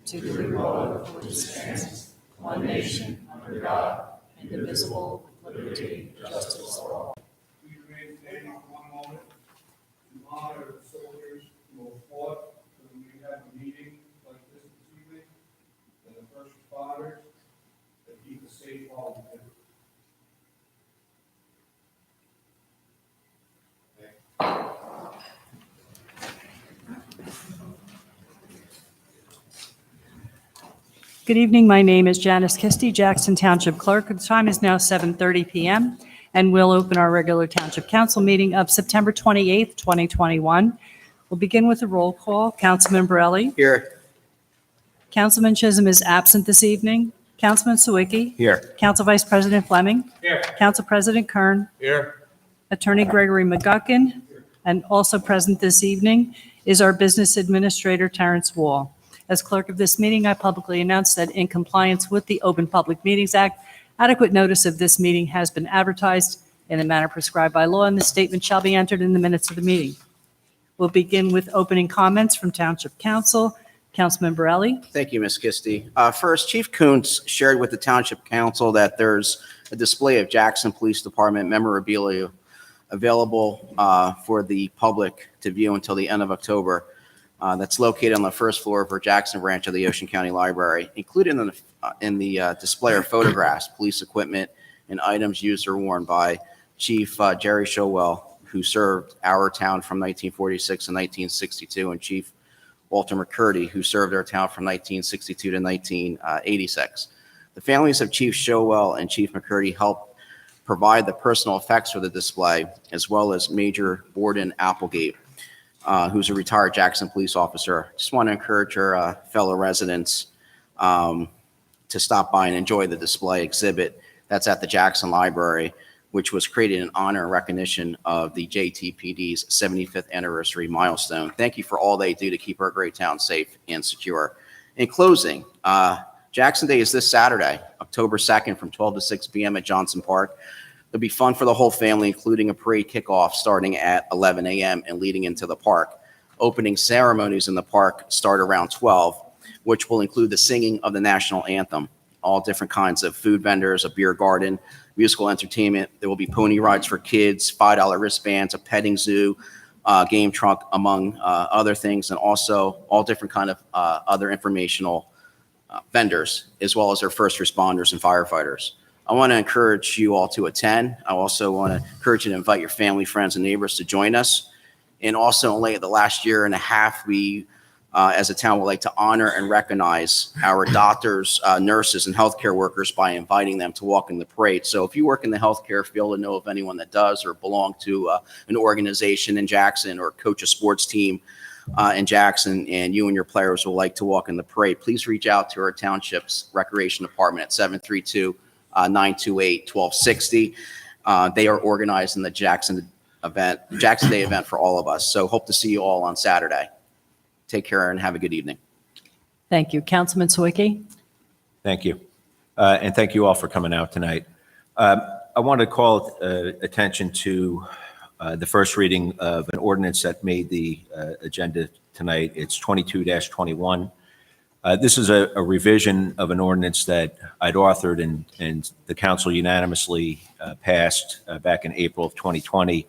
to the republic for which it stands, one nation, under God, indivisible, with liberty and justice for all. We remain standing for one moment to honor the soldiers who have fought so that we have a meeting like this evening, and the first responders that keep us safe while we do. Good evening. My name is Janice Kisty, Jackson Township Clerk. The time is now 7:30 p.m. and we'll open our regular Township Council meeting of September 28th, 2021. We'll begin with a roll call. Councilman Borelli. Here. Councilman Chisholm is absent this evening. Councilman Sawicki. Here. Council Vice President Fleming. Here. Council President Kern. Here. Attorney Gregory McGuckin. And also present this evening is our Business Administrator, Terrence Wall. As clerk of this meeting, I publicly announce that in compliance with the Open Public Meetings Act, adequate notice of this meeting has been advertised in the manner prescribed by law, and the statement shall be entered in the minutes of the meeting. We'll begin with opening comments from Township Council. Councilman Borelli. Thank you, Ms. Kisty. First, Chief Kuntz shared with the Township Council that there's a display of Jackson Police Department memorabilia available for the public to view until the end of October. That's located on the first floor of our Jackson branch of the Ocean County Library. Included in the display are photographs, police equipment, and items used or worn by Chief Jerry Showell, who served our town from 1946 to 1962, and Chief Walter McCurdy, who served our town from 1962 to 1986. The families of Chief Showell and Chief McCurdy helped provide the personal effects for the display, as well as Major Borden Applegate, who's a retired Jackson police officer. Just want to encourage our fellow residents to stop by and enjoy the display exhibit that's at the Jackson Library, which was created in honor and recognition of the JTPD's 75th anniversary milestone. Thank you for all they do to keep our great town safe and secure. In closing, Jackson Day is this Saturday, October 2nd from 12 to 6 p.m. at Johnson Park. It'll be fun for the whole family, including a parade kickoff starting at 11 a.m. and leading into the park. Opening ceremonies in the park start around 12, which will include the singing of the national anthem, all different kinds of food vendors, a beer garden, musical entertainment. There will be pony rides for kids, $5 wristbands, a petting zoo, game truck, among other things, and also all different kind of other informational vendors, as well as our first responders and firefighters. I want to encourage you all to attend. I also want to encourage you to invite your family, friends, and neighbors to join us. And also, in the last year and a half, we, as a town, would like to honor and recognize our doctors, nurses, and healthcare workers by inviting them to walk in the parade. So if you work in the healthcare field and know of anyone that does, or belong to an organization in Jackson, or coach a sports team in Jackson, and you and your players would like to walk in the parade, please reach out to our township's recreation department at 732-928-1260. They are organizing the Jackson Day event for all of us. So hope to see you all on Saturday. Take care and have a good evening. Thank you. Councilman Sawicki. Thank you. And thank you all for coming out tonight. I want to call attention to the first reading of an ordinance that made the agenda tonight. It's 22-21. This is a revision of an ordinance that I'd authored and the council unanimously passed back in April of 2020,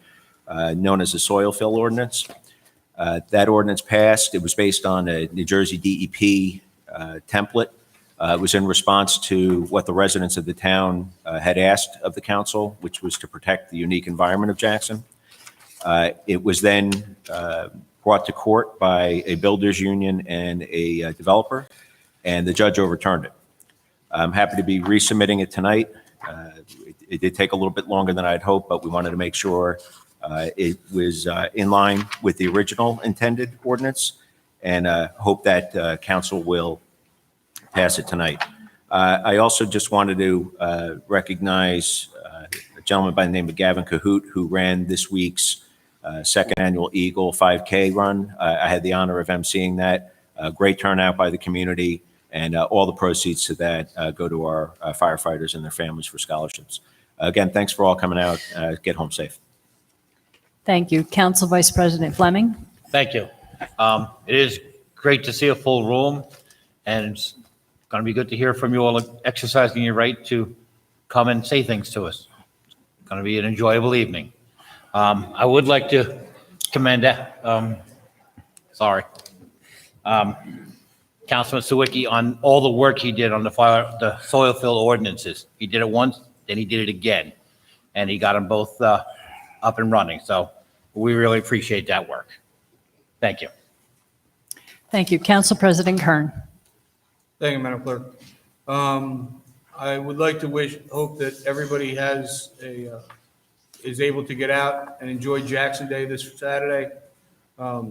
known as the soil fill ordinance. That ordinance passed. It was based on a New Jersey DEP template. It was in response to what the residents of the town had asked of the council, which was to protect the unique environment of Jackson. It was then brought to court by a builders union and a developer, and the judge overturned it. I'm happy to be resubmitting it tonight. It did take a little bit longer than I'd hoped, but we wanted to make sure it was in line with the original intended ordinance, and hope that council will pass it tonight. I also just wanted to recognize a gentleman by the name of Gavin Cahoot, who ran this week's second annual Eagle 5K run. I had the honor of emceeing that. Great turnout by the community, and all the proceeds to that go to our firefighters and their families for scholarships. Again, thanks for all coming out. Get home safe. Thank you. Council Vice President Fleming. Thank you. It is great to see a full room, And it's going to be good to hear from you all exercising your right to come and say things to us. It's going to be an enjoyable evening. I would like to commend, Councilman Sawicki on all the work he did on the soil fill ordinances. He did it once, then he did it again, and he got them both up and running. So we really appreciate that work. Thank you. Thank you. Council President Kern. Thank you, Madam Clerk. I would like to hope that everybody is able to get out and enjoy Jackson Day this Saturday. I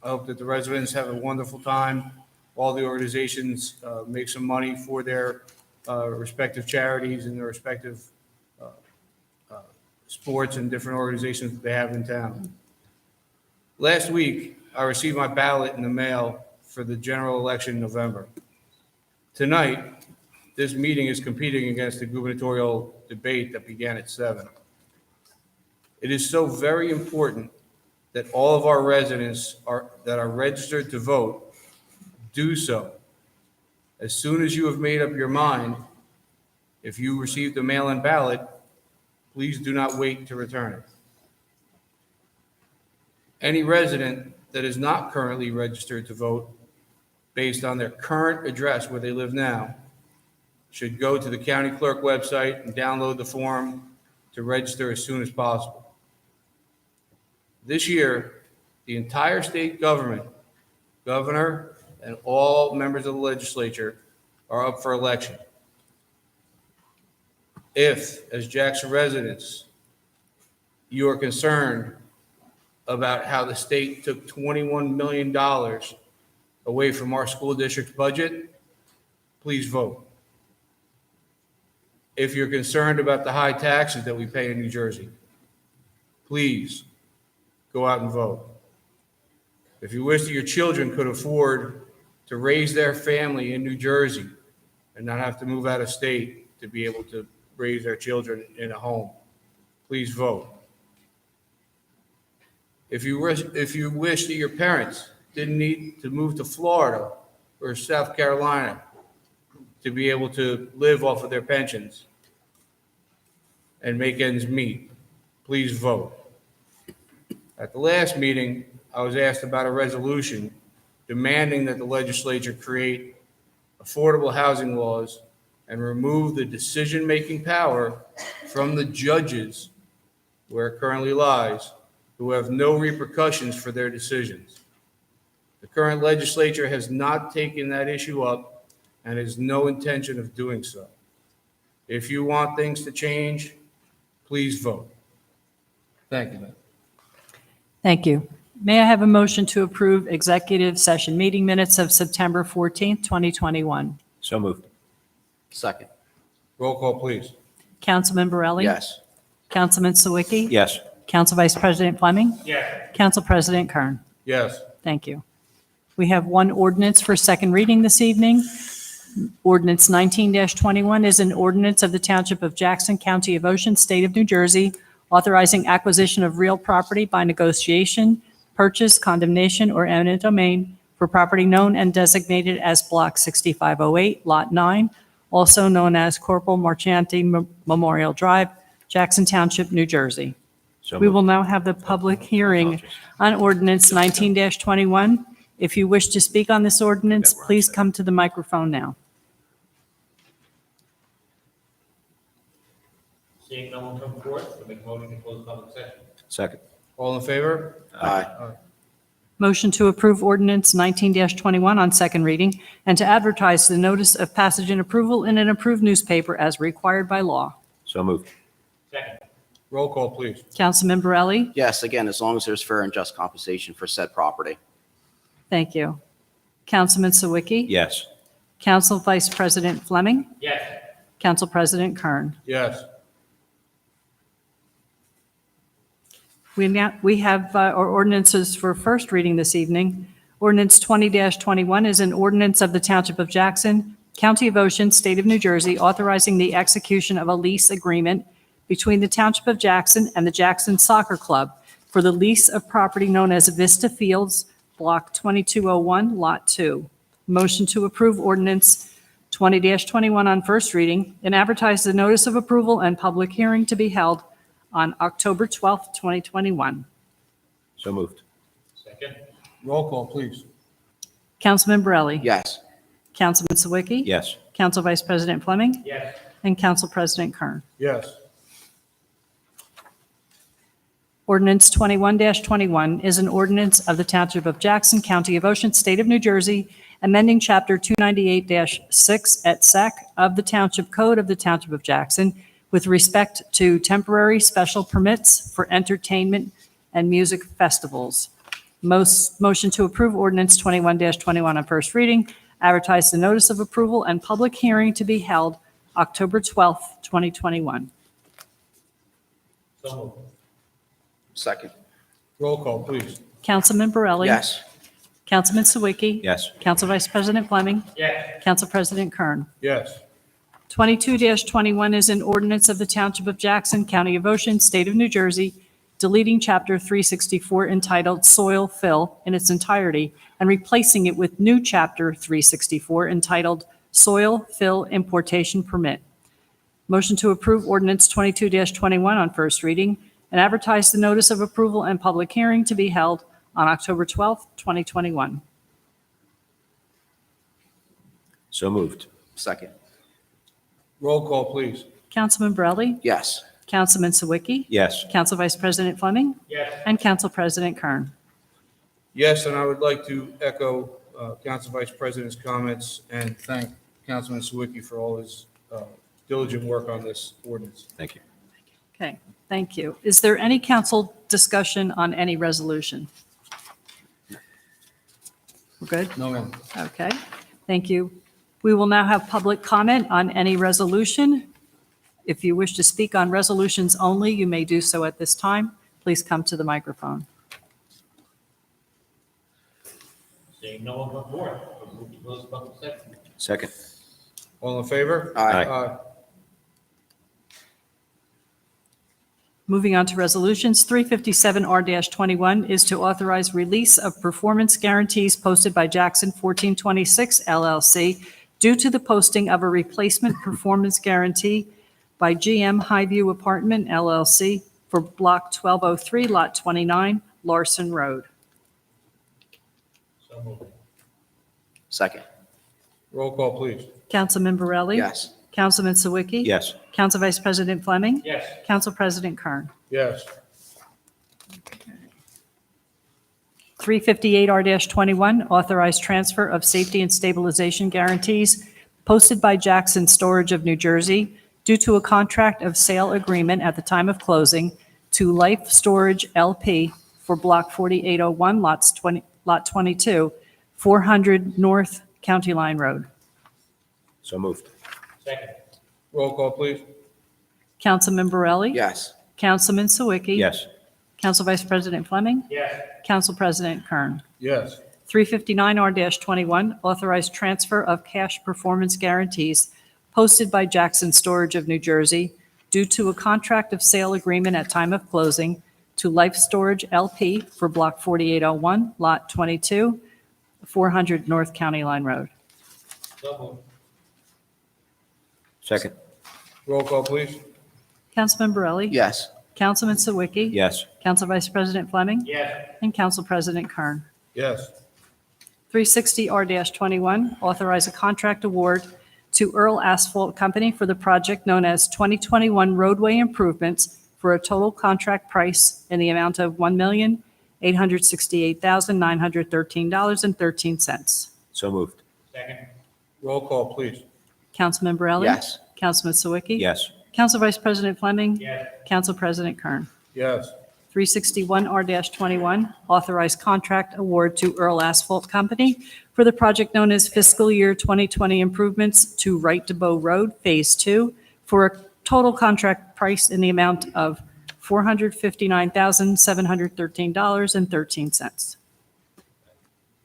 hope that the residents have a wonderful time. All the organizations make some money for their respective charities and their respective sports and different organizations that they have in town. Last week, I received my ballot in the mail for the general election in November. Tonight, this meeting is competing against the gubernatorial debate that began at 7. It is so very important that all of our residents that are registered to vote do so. As soon as you have made up your mind, if you received a mail-in ballot, please do not wait to return it. Any resident that is not currently registered to vote based on their current address where they live now should go to the county clerk website and download the form to register as soon as possible. This year, the entire state government, governor, and all members of the legislature are up for election. If, as Jackson residents, you are concerned about how the state took $21 million away from our school district's budget, please vote. If you're concerned about the high taxes that we pay in New Jersey, please go out and vote. If you wish that your children could afford to raise their family in New Jersey and not have to move out of state to be able to raise their children in a home, please vote. If you wish that your parents didn't need to move to Florida or South Carolina to be able to live off of their pensions and make ends meet, please vote. At the last meeting, I was asked about a resolution demanding that the legislature create affordable housing laws and remove the decision-making power from the judges where it currently lies, who have no repercussions for their decisions. The current legislature has not taken that issue up and has no intention of doing so. If you want things to change, please vote. Thank you, Madam. Thank you. May I have a motion to approve executive session meeting minutes of September 14th, 2021? So moved. Second. Roll call, please. Councilman Borelli? Yes. Councilman Sawicki? Yes. Council Vice President Fleming? Yes. Council President Kern? Yes. Thank you. We have one ordinance for second reading this evening. Ordinance 19-21 is an ordinance of the Township of Jackson, County of Ocean, State of New Jersey, authorizing acquisition of real property by negotiation, purchase, condemnation, or eminent domain for property known and designated as Block 6508, Lot 9, also known as Corporal Marcianti Memorial Drive, Jackson Township, New Jersey. So We moved. will now have the public hearing on ordinance 19-21. If you wish to speak on this ordinance, please come to the microphone now. Seeing no one come forth, I make a motion to close public session. Second. All in favor? Aye. Motion to approve ordinance 19-21 on second reading and to advertise the notice of passage and approval in an approved newspaper as required by law. So moved. Second. Roll call, please. Councilman Borelli? Yes, again, as long as there's fair and just compensation for said property. Thank you. Councilman Sawicki? Yes. Council Vice President Fleming? Yes. Council President Kern? Yes. We have our ordinances for first reading this evening. Ordinance 20-21 is an ordinance of the Township of Jackson, County of Ocean, State of New Jersey, authorizing the execution of a lease agreement between the Township of Jackson and the Jackson Soccer Club for the lease of property known as Vista Fields, Block 2201, Lot 2. Motion to approve ordinance 20-21 on first reading and advertise the notice of approval and public hearing to be held on October 12th, 2021. So moved. Second. Roll call, please. Councilman Borelli? Yes. Councilman Sawicki? Yes. Council Vice President Fleming? Yes. And Council President Kern. Yes. Ordinance 21-21 is an ordinance of the Township of Jackson, County of Ocean, State of New Jersey, amending Chapter 298-6 et sec of the Township Code of the Township of Jackson with respect to temporary special permits for entertainment and music festivals. Motion to approve ordinance 21-21 on first reading, advertise the notice of approval and public hearing to be held October 12th, 2021. So moved. Second. Roll call, please. Councilman Borelli? Yes. Councilman Sawicki? Yes. Council Vice President Fleming? Yes. Council President Kern. Yes. 22-21 is an ordinance of the Township of Jackson, County of Ocean, State of New Jersey, deleting Chapter 364 entitled Soil Fill in its entirety and replacing it with new Chapter 364 entitled Soil Fill Importation Permit. Motion to approve ordinance 22-21 on first reading and advertise the notice of approval and public hearing to be held on October 12th, 2021. So moved. Second. Roll call, please. Councilman Borelli? Yes. Councilman Sawicki? Yes. Council Vice President Fleming? Yes. And Council President Kern. Yes, and I would like to echo Council Vice President's comments and thank Councilman Sawicki for all his diligent work on this ordinance. Thank you. Okay, thank you. Is there any council discussion on any resolution? We're good? No, ma'am. Okay, thank you. We will now have public comment on any resolution. If you wish to speak on resolutions only, you may do so at this time. Please come to the microphone. Seeing no one on board, we'll move to close public session. Second. All in favor? Aye. Moving on to resolutions, 357R-21 is to authorize release of performance guarantees posted by Jackson 1426 LLC due to the posting of a replacement performance guarantee by GM Highview Apartment LLC for Block 1203, Lot 29, Larson Road. So moved. Second. Roll call, please. Councilman Borelli? Yes. Councilman Sawicki? Yes. Council Vice President Fleming? Yes. Council President Kern. Yes. 358R-21, authorized transfer of safety and stabilization guarantees posted by Jackson Storage of New Jersey due to a contract of sale agreement at the time of closing to Life Storage LP for Block 4801, Lot 22, 400 North County Line Road. So moved. Second. Roll call, please. Councilman Borelli? Yes. Councilman Sawicki? Yes. Council Vice President Fleming? Yes. Council President Kern. Yes. 359R-21, authorized transfer of cash performance guarantees posted by Jackson Storage of New Jersey due to a contract of sale agreement at time of closing to Life Storage LP for Block 4801, Lot 22, 400 North County Line Road. So moved. Second. Roll call, please. Councilman Borelli? Yes. Councilman Sawicki? Yes. Council Vice President Fleming? Yes. And Council President Kern. Yes. 360R-21, authorize a contract award to Earl Asphalt Company for the project known as 2021 roadway improvements for a total contract price in the amount of $1,868,913.13. So moved. Second. Roll call, please. Councilman Borelli? Yes. Councilman Sawicki? Yes. Council Vice President Fleming? Yes. Council President Kern. Yes. 361R-21, authorized contract award to Earl Asphalt Company for the project known as fiscal year 2020 improvements to Right to Bow Road, Phase 2, for a total contract price in the amount of $459,713.13.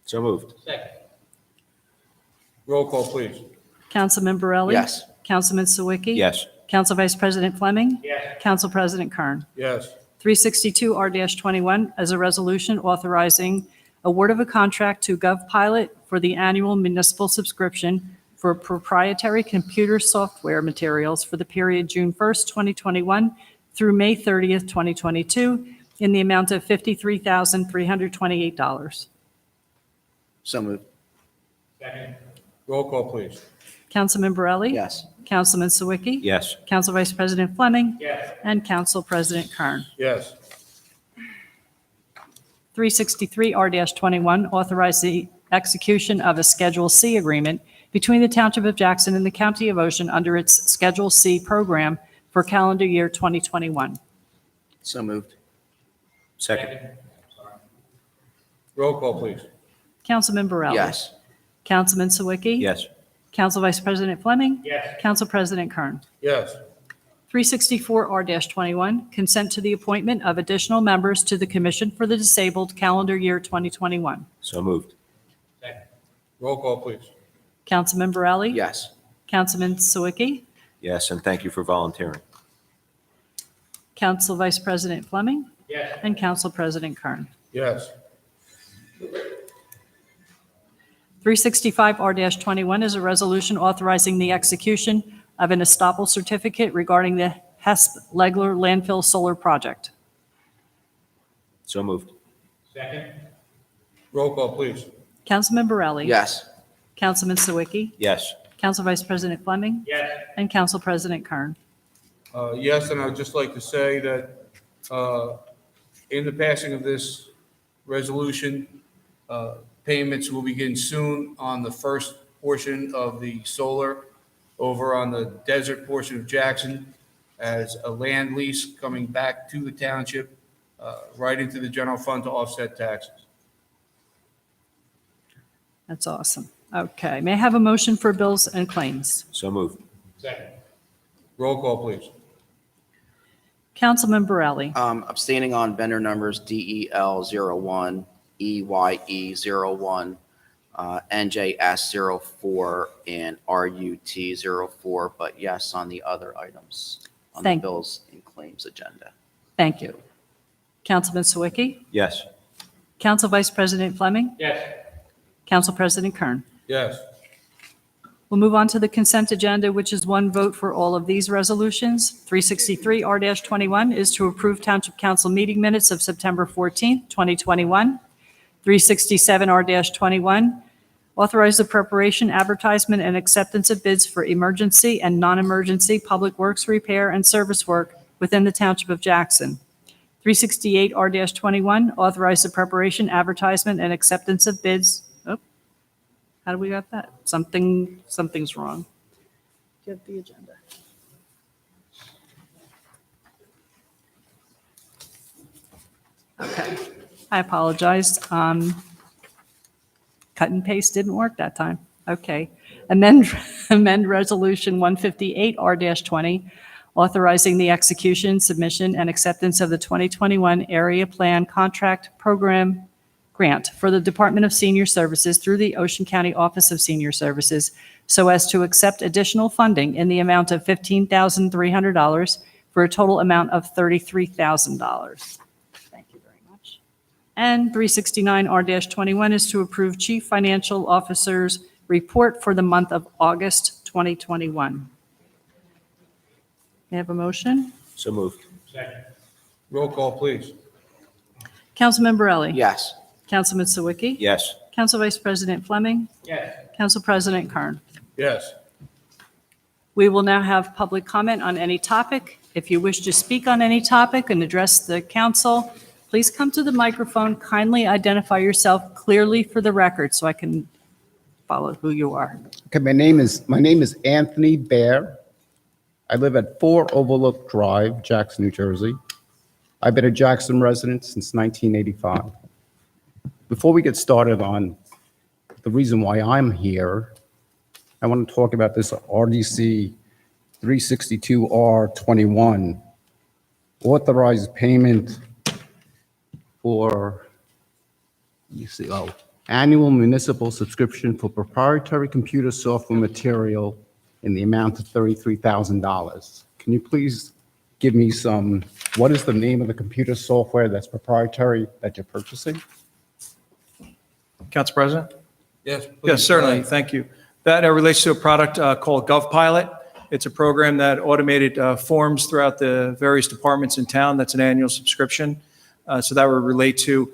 So moved. Second. Roll call, please. Councilman Borelli? Yes. Councilman Sawicki? Yes. Council Vice President Fleming? Yes. Council President Kern. Yes. 362R-21 as a resolution authorizing award of a contract to GovPilot for the annual municipal subscription for proprietary computer software materials for the period June 1st, 2021 through May 30th, 2022, in the amount of $53,328. So moved. Second. Roll call, please. Councilman Borelli? Yes. Councilman Sawicki? Yes. Council Vice President Fleming? Yes. And Council President Kern. Yes. 363R-21, authorize the execution of a Schedule C agreement between the Township of Jackson and the County of Ocean under its Schedule C program for calendar year 2021. So moved. Second. Roll call, please. Councilman Borelli? Yes. Councilman Sawicki? Yes. Council Vice President Fleming? Yes. Council President Kern. Yes. 364R-21, consent to the appointment of additional members to the Commission for the Disabled calendar year 2021. So moved. Second. Roll call, please. Councilman Borelli? Yes. Councilman Sawicki? Yes, and thank you for volunteering. Council Vice President Fleming? Yes. And Council President Kern. Yes. 365R-21 is a resolution authorizing the execution of an estoppel certificate regarding the Hesp-Legler landfill solar project. So moved. Second. Roll call, please. Councilman Borelli? Yes. Councilman Sawicki? Yes. Council Vice President Fleming? Yes. And Council President Kern. Yes, and I'd just like to say that in the passing of this resolution, payments will begin soon on the first portion of the solar over on the desert portion of Jackson as a land lease coming back to the township, right into the general fund to offset taxes. That's awesome. Okay, may I have a motion for bills and claims? So moved. Second. Roll call, please. Councilman Borelli? Abstaining on vendor numbers DEL01, EYE01, NJS04, and RUT04, but yes on the other items on the Thank you. bills and claims agenda. Thank you. Councilman Sawicki? Yes. Council Vice President Fleming? Yes. Council President Kern. Yes. We'll move on to the consent agenda, which is one vote for all of these resolutions. 363R-21 is to approve Township Council meeting minutes of September 14th, 2021. 367R-21, authorize the preparation, advertisement, and acceptance of bids for emergency and non-emergency public works repair and service work within the Township of Jackson. 368R-21, authorize the preparation, advertisement, and acceptance of bids. Oh, how do we got that? Something's wrong. Do you have the agenda? Okay, I apologize. Cut and paste didn't work that time. Okay. Amend Resolution 158R-20, authorizing the execution, submission, and acceptance of the 2021 Area Plan Contract Program Grant for the Department of Senior Services through the Ocean County Office of Senior Services so as to accept additional funding in the amount of $15,300 for a total amount of $33,000. Thank you very much. And 369R-21 is to approve Chief Financial Officer's report for the month of August 2021. May I have a motion? So moved. Second. Roll call, please. Councilman Borelli? Yes. Councilman Sawicki? Yes. Council Vice President Fleming? Yes. Council President Kern. Yes. We will now have public comment on any topic. If you wish to speak on any topic and address the council, please come to the microphone. Kindly identify yourself clearly for the record so I can follow who you are. Okay, my name is Anthony Baer. I live at 4 Overlook Drive, Jackson, New Jersey. I've been a Jackson resident since 1985. Before we get started on the reason why I'm here, I want to talk about this RDC 362R21, authorized payment for, annual municipal subscription for proprietary computer software material in the amount of $33,000. Can you please give me what is the name of the computer software that's proprietary that you're purchasing? Council President? Yes, please. Yes, certainly. Thank you. That relates to a product called GovPilot. It's a program that automated forms throughout the various departments in town. That's an annual subscription. So that would relate to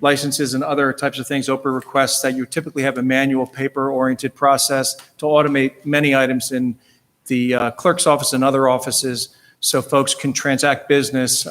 licenses and other types of things, open requests that you typically have a manual paper-oriented process to automate many items in the clerk's office and other offices so folks can transact business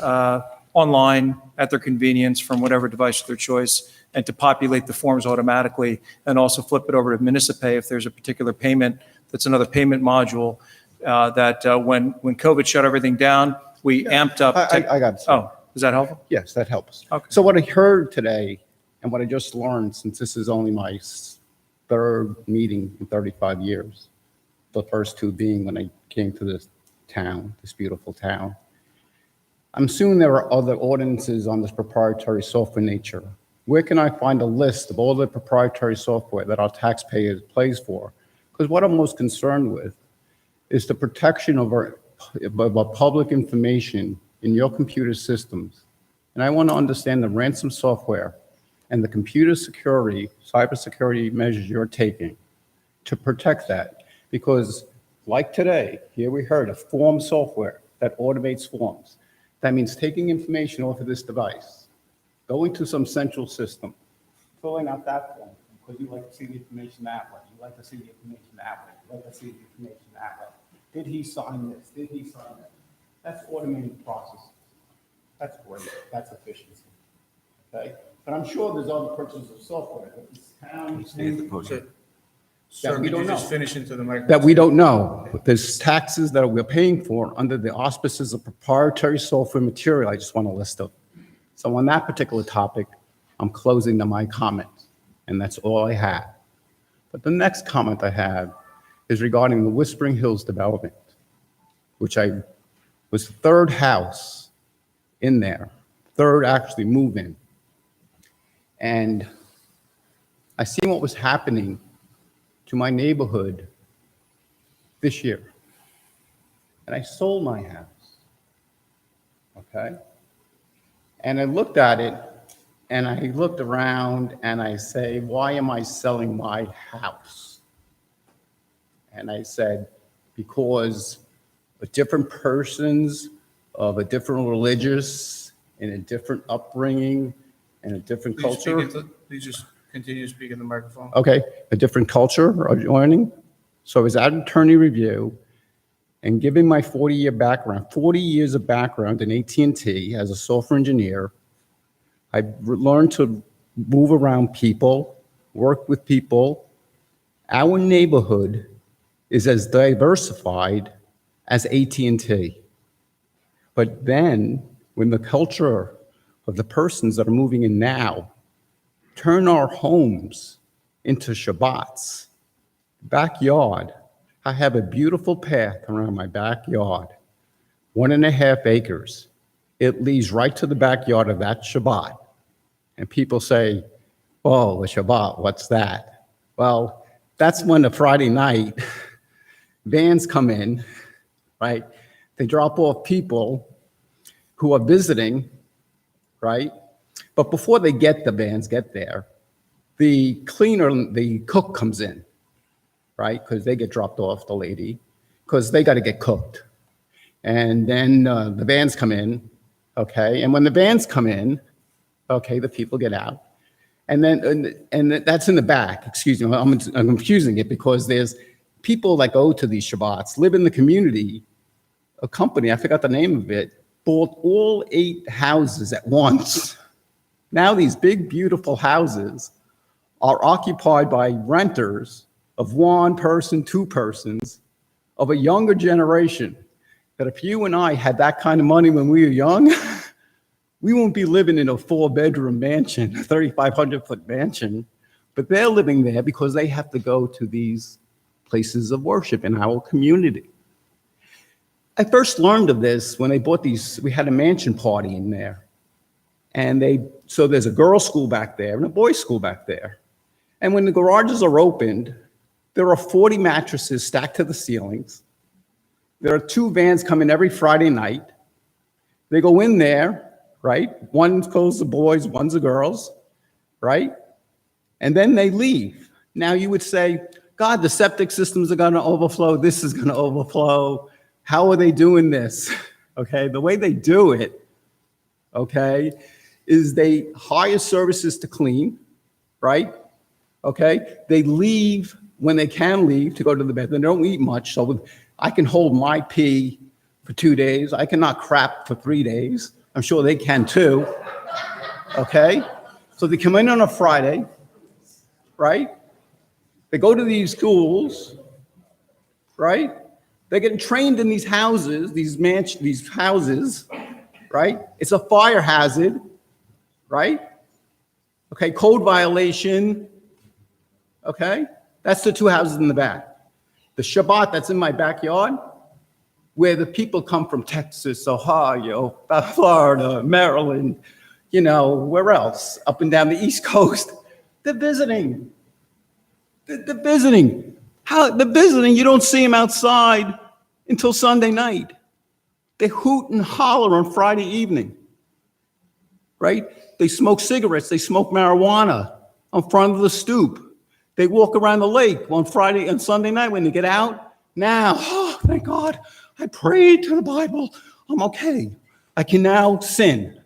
online at their convenience from whatever device of their choice, and to populate the forms automatically, and also flip it over to Municipay if there's a particular payment. That's another payment module that when COVID shut everything down, we amped up. I got it. Oh, is that helpful? Yes, that helps. Okay. So what I heard today, and what I just learned, since this is only my third meeting in 35 years, the first two being when I came to this town, this beautiful town, I'm assuming there are other ordinances on this proprietary software nature. Where can I find a list of all the proprietary software that our taxpayers pays for? Because what I'm most concerned with is the protection of our public information in your computer systems. And I want to understand the ransom software and the computer security, cybersecurity measures you're taking to protect that. Because like today, here we heard a form software that automates forms. That means taking information off of this device, going to some central system, filling out that form, because you like to see the information that way. You like to see the information that way. You like to see the information that way. Did he sign this? Did he sign that? That's automated processes. That's great. That's efficiency. Okay? But I'm sure there's other purchases of software that this town Sir, we could don't you just know. finish into the microphone? that we don't know. There's taxes that we're paying for under the auspices of proprietary software material. I just want to list them. So on that particular topic, I'm closing my comments, and that's all I have. But the next comment I have is regarding the Whispering Hills development, which I was the third house in there, third actually move in. And I seen what was happening to my neighborhood this year. And I sold my house, okay? And I looked at it, and I looked around, and I say, why am I selling my house? And I said, because different persons of a different religious, in a different upbringing, and a different culture. Please just continue to speak in the microphone. Okay, a different culture or joining. So I was at attorney review and giving my 40-year background, 40 years of background in AT&T as a software engineer. I learned to move around people, work with people. Our neighborhood is as diversified as AT&T. But then when the culture of the persons that are moving in now turn our homes into Shabbats. Backyard, I have a beautiful path around my backyard, 1.5 acres. It leads right to the backyard of that Shabbat. And people say, oh, a Shabbat, what's that? Well, that's when a Friday night, vans come in, right? They drop off people who are visiting, right? But before the vans get there, the cook comes in, right? Because they get dropped off, the lady, because they got to get cooked. And then the vans come in, okay? And when the vans come in, okay, the people get out. And then, and that's in the back, excuse me, I'm confusing it because there's people that go to these Shabbats, live in the community, a company, I forgot the name of it, bought all 8 houses at once. Now these big, beautiful houses are occupied by renters of 1 person, 2 persons, of a younger generation, that if you and I had that kind of money when we were young, we won't be living in a 4-bedroom mansion, a 3,500-foot mansion, but they're living there because they have to go to these places of worship in our community. I first learned of this when they bought these, we had a mansion party in there. And so there's a girls' school back there and a boys' school back there. And when the garages are opened, there are 40 mattresses stacked to the ceilings. There are 2 vans coming every Friday night. They go in there, right? One goes the boys, one's the girls, right? and then they leave. Now you would say, God, the septic systems are going to overflow. This is going to overflow. How are they doing this? Okay, the way they do it, okay, is they hire services to clean, right? Okay, they leave when they can leave to go to the bathroom. They don't eat much, so I can hold my pee for 2 days. I cannot crap for 3 days. I'm sure they can too. Okay, so they come in on a Friday, right? They go to these schools, right? They're getting trained in these houses, these houses, right? It's a fire hazard, right? Okay, code violation, okay? That's the 2 houses in the back. The Shabbat that's in my backyard, where the people come from Texas, Ohio, Florida, Maryland, where else? Up and down the East Coast. They're visiting. They're visiting. They're visiting, you don't see them outside until Sunday night. They hoot and holler on Friday evening, right? They smoke cigarettes, they smoke marijuana on front of the stoop. They walk around the lake on Friday and Sunday night when they get out. Now, thank God, I prayed to the Bible. I'm okay. I can now sin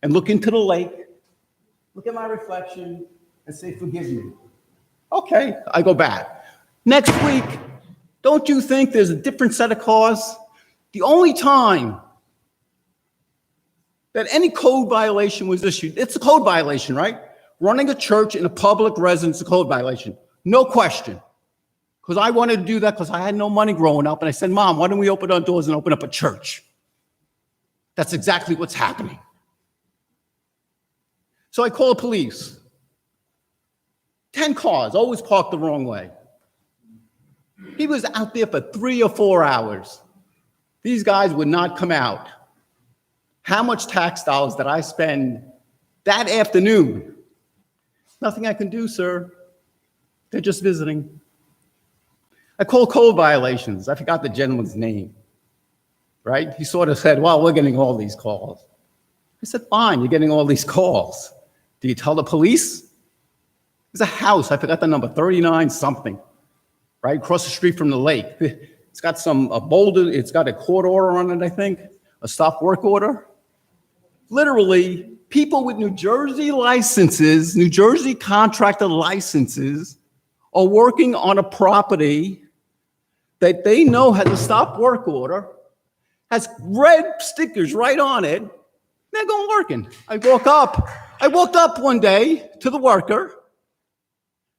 and look into the lake, look at my reflection, and say, forgive me. Okay, I go back. Next week, don't you think there's a different set of cars? The only time that any code violation was issued, it's a code violation, right? Running a church in a public residence is a code violation. No question. Because I wanted to do that because I had no money growing up. And I said, Mom, why don't we open our doors and open up a church? That's exactly what's happening. So I call the police. 10 cars, always parked the wrong way. He was out there for 3 or 4 hours. These guys would not come out. How much tax dollars did I spend that afternoon? Nothing I can do, sir. They're just visiting. I called code violations. I forgot the gentleman's name, right? He sort of said, well, we're getting all these calls. I said, fine, you're getting all these calls. Do you tell the police? There's a house, I forgot the number, 39 something, right across the street from the lake. It's got a boulder, it's got a court order on it, I think, a stop work order. Literally, people with New Jersey licenses, New Jersey contractor licenses, are working on a property that they know has a stop work order, has red stickers right on it. They're going working. I walked up one day to the worker.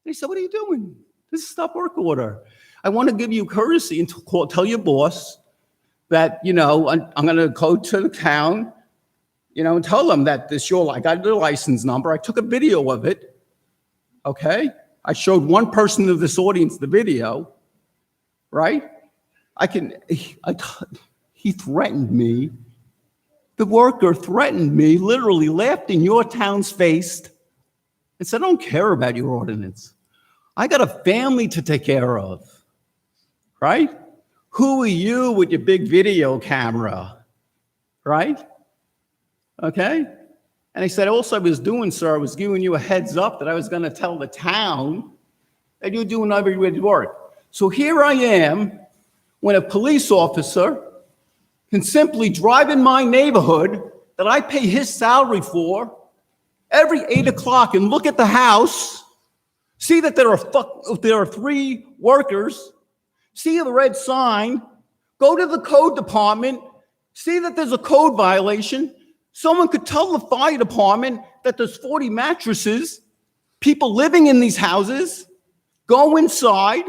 He said, what are you doing? This is a stop work order. I want to give you courtesy and tell your boss that, I'm going to go to the town, and tell them that I got the license number. I took a video of it, okay? I showed one person of this audience the video, right? He threatened me. The worker threatened me, literally laughed in your town's face and said, I don't care about your ordinance. I got a family to take care of, right? Who are you with your big video camera, right? Okay? And he said, also I was doing, sir, I was giving you a heads up that I was going to tell the town that you're doing everybody's work. So here I am, when a police officer can simply drive in my neighborhood that I pay his salary for every 8 o'clock and look at the house, see that there are 3 workers, see the red sign, go to the code department, see that there's a code violation. Someone could tell the fire department that there's 40 mattresses, people living in these houses. Go inside,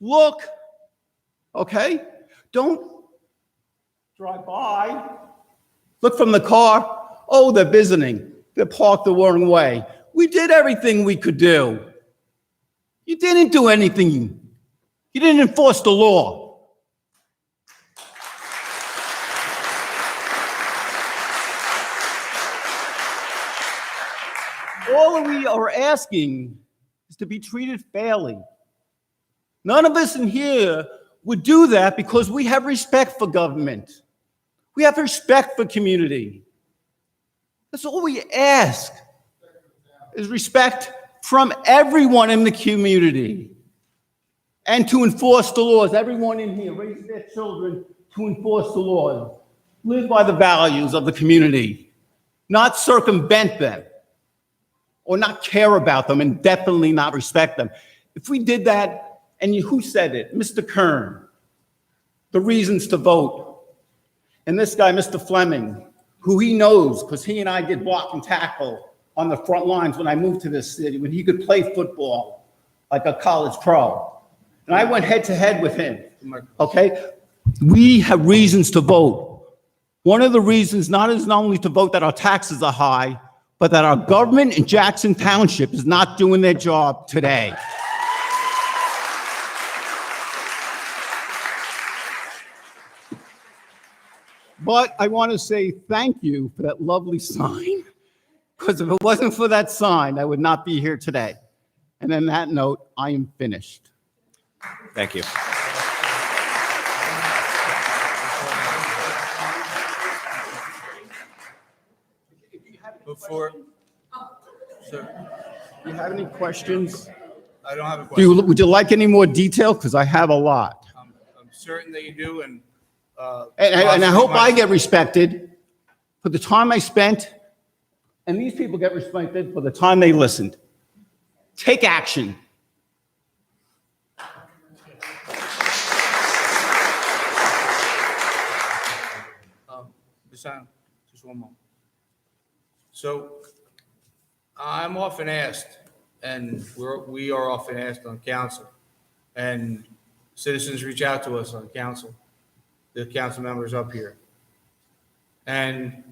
look, okay? Don't drive by, look from the car. Oh, they're visiting. They're parked the wrong way. We did everything we could do. You didn't do anything. You didn't enforce the law. All we are asking is to be treated fairly. None of us in here would do that because we have respect for government. We have respect for community. That's all we ask, is respect from everyone in the community and to enforce the laws. Everyone in here raise their children to enforce the laws, live by the values of the community, not circumvent them or not care about them and definitely not respect them. If we did that, and who said it? Mr. Kern, the reasons to vote. And this guy, Mr. Fleming, who he knows because he and I did block and tackle on the front lines when I moved to this city, when he could play football like a college pro. And I went head to head with him, okay? We have reasons to vote. One of the reasons not only to vote that our taxes are high, but that our government in Jackson Township is not doing their job today. But I want to say thank you for that lovely sign, because if it wasn't for that sign, I would not be here today. And on that note, I am finished. Thank you. Before, sir, Do you have any questions? I don't have a question. Would you like any more detail? Because I have a lot. I'm certain that you do, and. And I hope I get respected for the time I spent, and these people get respected for the time they listened. Take action. Just one moment. So I'm often asked, and we are often asked on council, and citizens reach out to us on council, the council members up here. And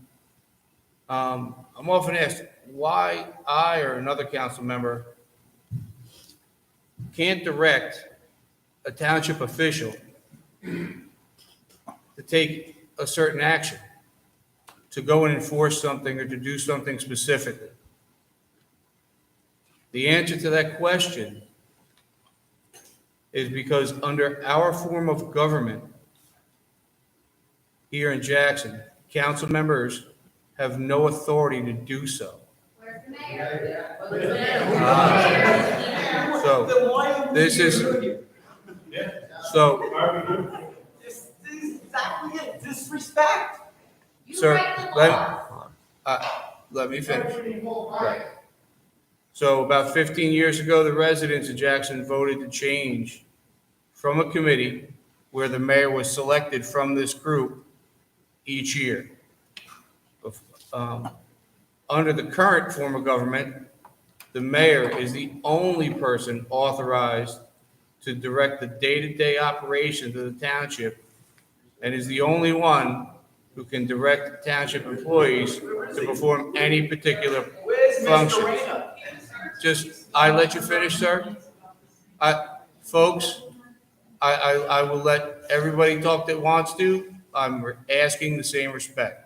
I'm often asked why I or another council member can't direct a township official to take a certain action, to go and enforce something or to do something specifically. The answer to that question is because under our form of government here in Jackson, council members have no authority to do so. So this is, so, This is exactly it, disrespect. sir, let me finish. Right. So about 15 years ago, the residents of Jackson voted to change from a committee where the mayor was selected from this group each year. Under the current form of government, the mayor is the only person authorized to direct the day-to-day operations of the township and is the only one who can direct township employees to perform any particular function. Just, I let you finish, sir? Folks, I will let everybody talk that wants to. I'm asking the same respect.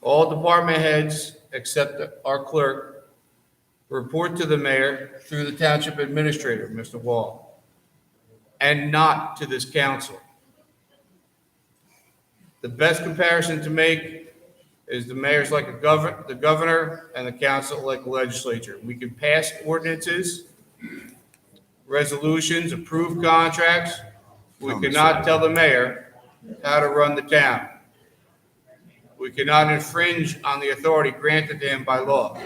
All department heads, except our clerk, report to the mayor through the township administrator, Mr. Wall, and not to this council. The best comparison to make is the mayor's like the governor and the council like the legislature. We can pass ordinances, resolutions, approve contracts. We cannot tell the mayor how to run the town. We cannot infringe on the authority granted to him by law.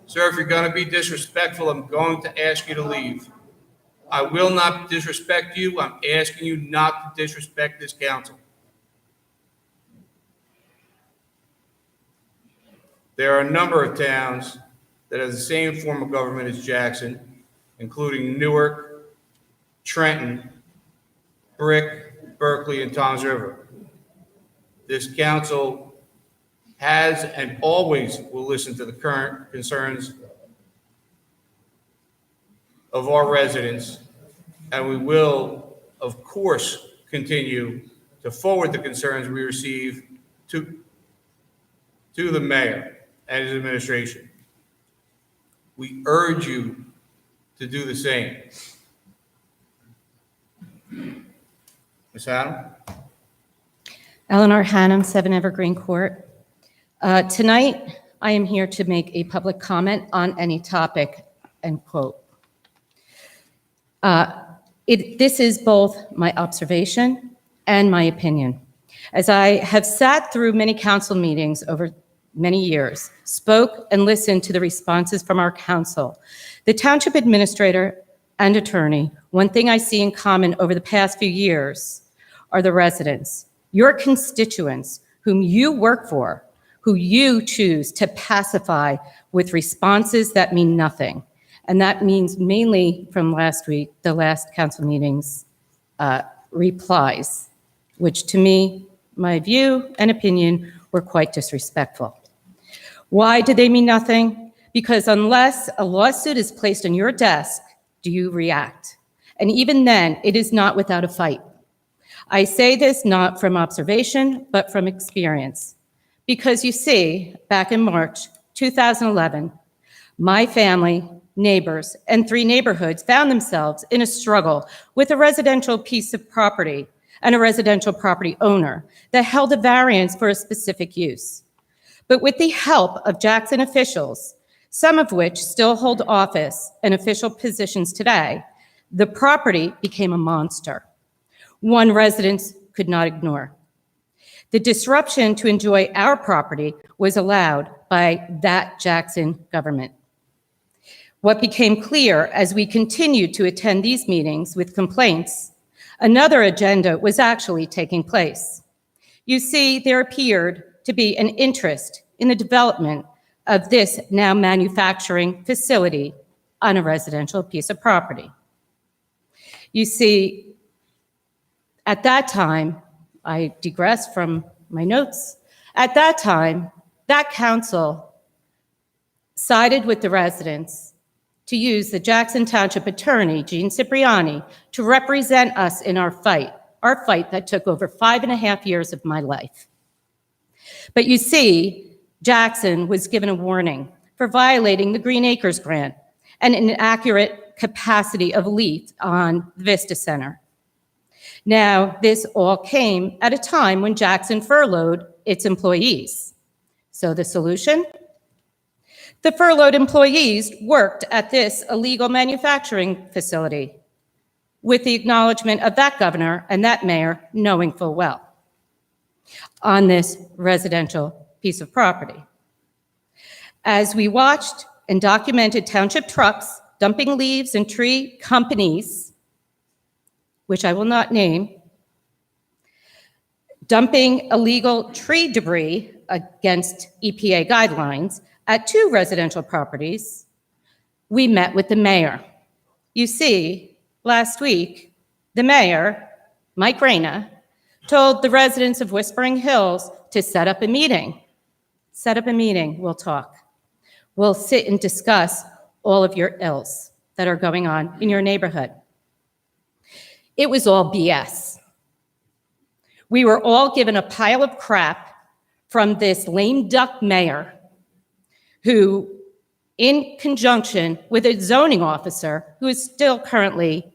Sir, if you're going to be disrespectful, I'm going to ask you to leave. I will not disrespect you. I'm asking you not to disrespect this council. There are a number of towns that have the same form of government as Jackson, including Newark, Trenton, Brick, Berkeley, and Toms River. This council has and always will listen to the current concerns of our residents, and we will, of course, continue to forward the concerns we receive to the mayor and his administration. We urge you to do the same. Ms. Adam? Eleanor Hannum, 7 Evergreen Court. Tonight, I am here to make a public comment on any topic, end quote. This is both my observation and my opinion. As I have sat through many council meetings over many years, spoke and listened to the responses from our council, the township administrator and attorney, one thing I see in common over the past few years are the residents, your constituents, whom you work for, who you choose to pacify with responses that mean nothing. And that means mainly from last week, the last council meeting's replies, which to me, my view and opinion, were quite disrespectful. Why did they mean nothing? Because unless a lawsuit is placed on your desk, do you react? And even then, it is not without a fight. I say this not from observation, but from experience. Because you see, back in March 2011, my family, neighbors, and 3 neighborhoods found themselves in a struggle with a residential piece of property and a residential property owner that held a variance for a specific use. But with the help of Jackson officials, some of which still hold office and official positions today, the property became a monster, one residents could not ignore. The disruption to enjoy our property was allowed by that Jackson government. What became clear as we continued to attend these meetings with complaints, another agenda was actually taking place. You see, there appeared to be an interest in the development of this now manufacturing facility on a residential piece of property. You see, at that time, I digress from my notes. At that time, that council sided with the residents to use the Jackson Township attorney, Gene Cipriani, to represent us in our fight that took over 5.5 years of my life. But you see, Jackson was given a warning for violating the Green Acres grant and an inaccurate capacity of leaf on the Vista Center. Now, this all came at a time when Jackson furloughed its employees. So the solution? The furloughed employees worked at this illegal manufacturing facility with the acknowledgement of that governor and that mayor knowing full well on this residential piece of property. As we watched and documented township trucks dumping leaves and tree companies, which I will not name, dumping illegal tree debris against EPA guidelines at 2 residential properties, we met with the mayor. You see, last week, the mayor, Mike Reyna, told the residents of Whispering Hills to set up a meeting. Set up a meeting, we'll talk. We'll sit and discuss all of your ills that are going on in your neighborhood. It was all BS. We were all given a pile of crap from this lame duck mayor who, in conjunction with a zoning officer who is still currently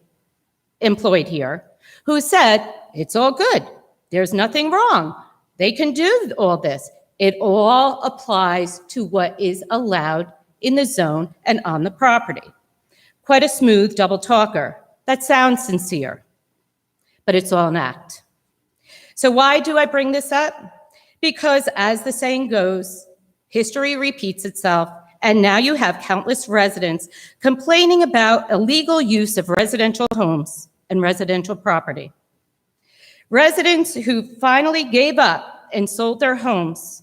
employed here, who said, it's all good. There's nothing wrong. They can do all this. It all applies to what is allowed in the zone and on the property. Quite a smooth double talker. That sounds sincere, but it's all an act. So why do I bring this up? Because as the saying goes, history repeats itself, and now you have countless residents complaining about illegal use of residential homes and residential property. Residents who finally gave up and sold their homes,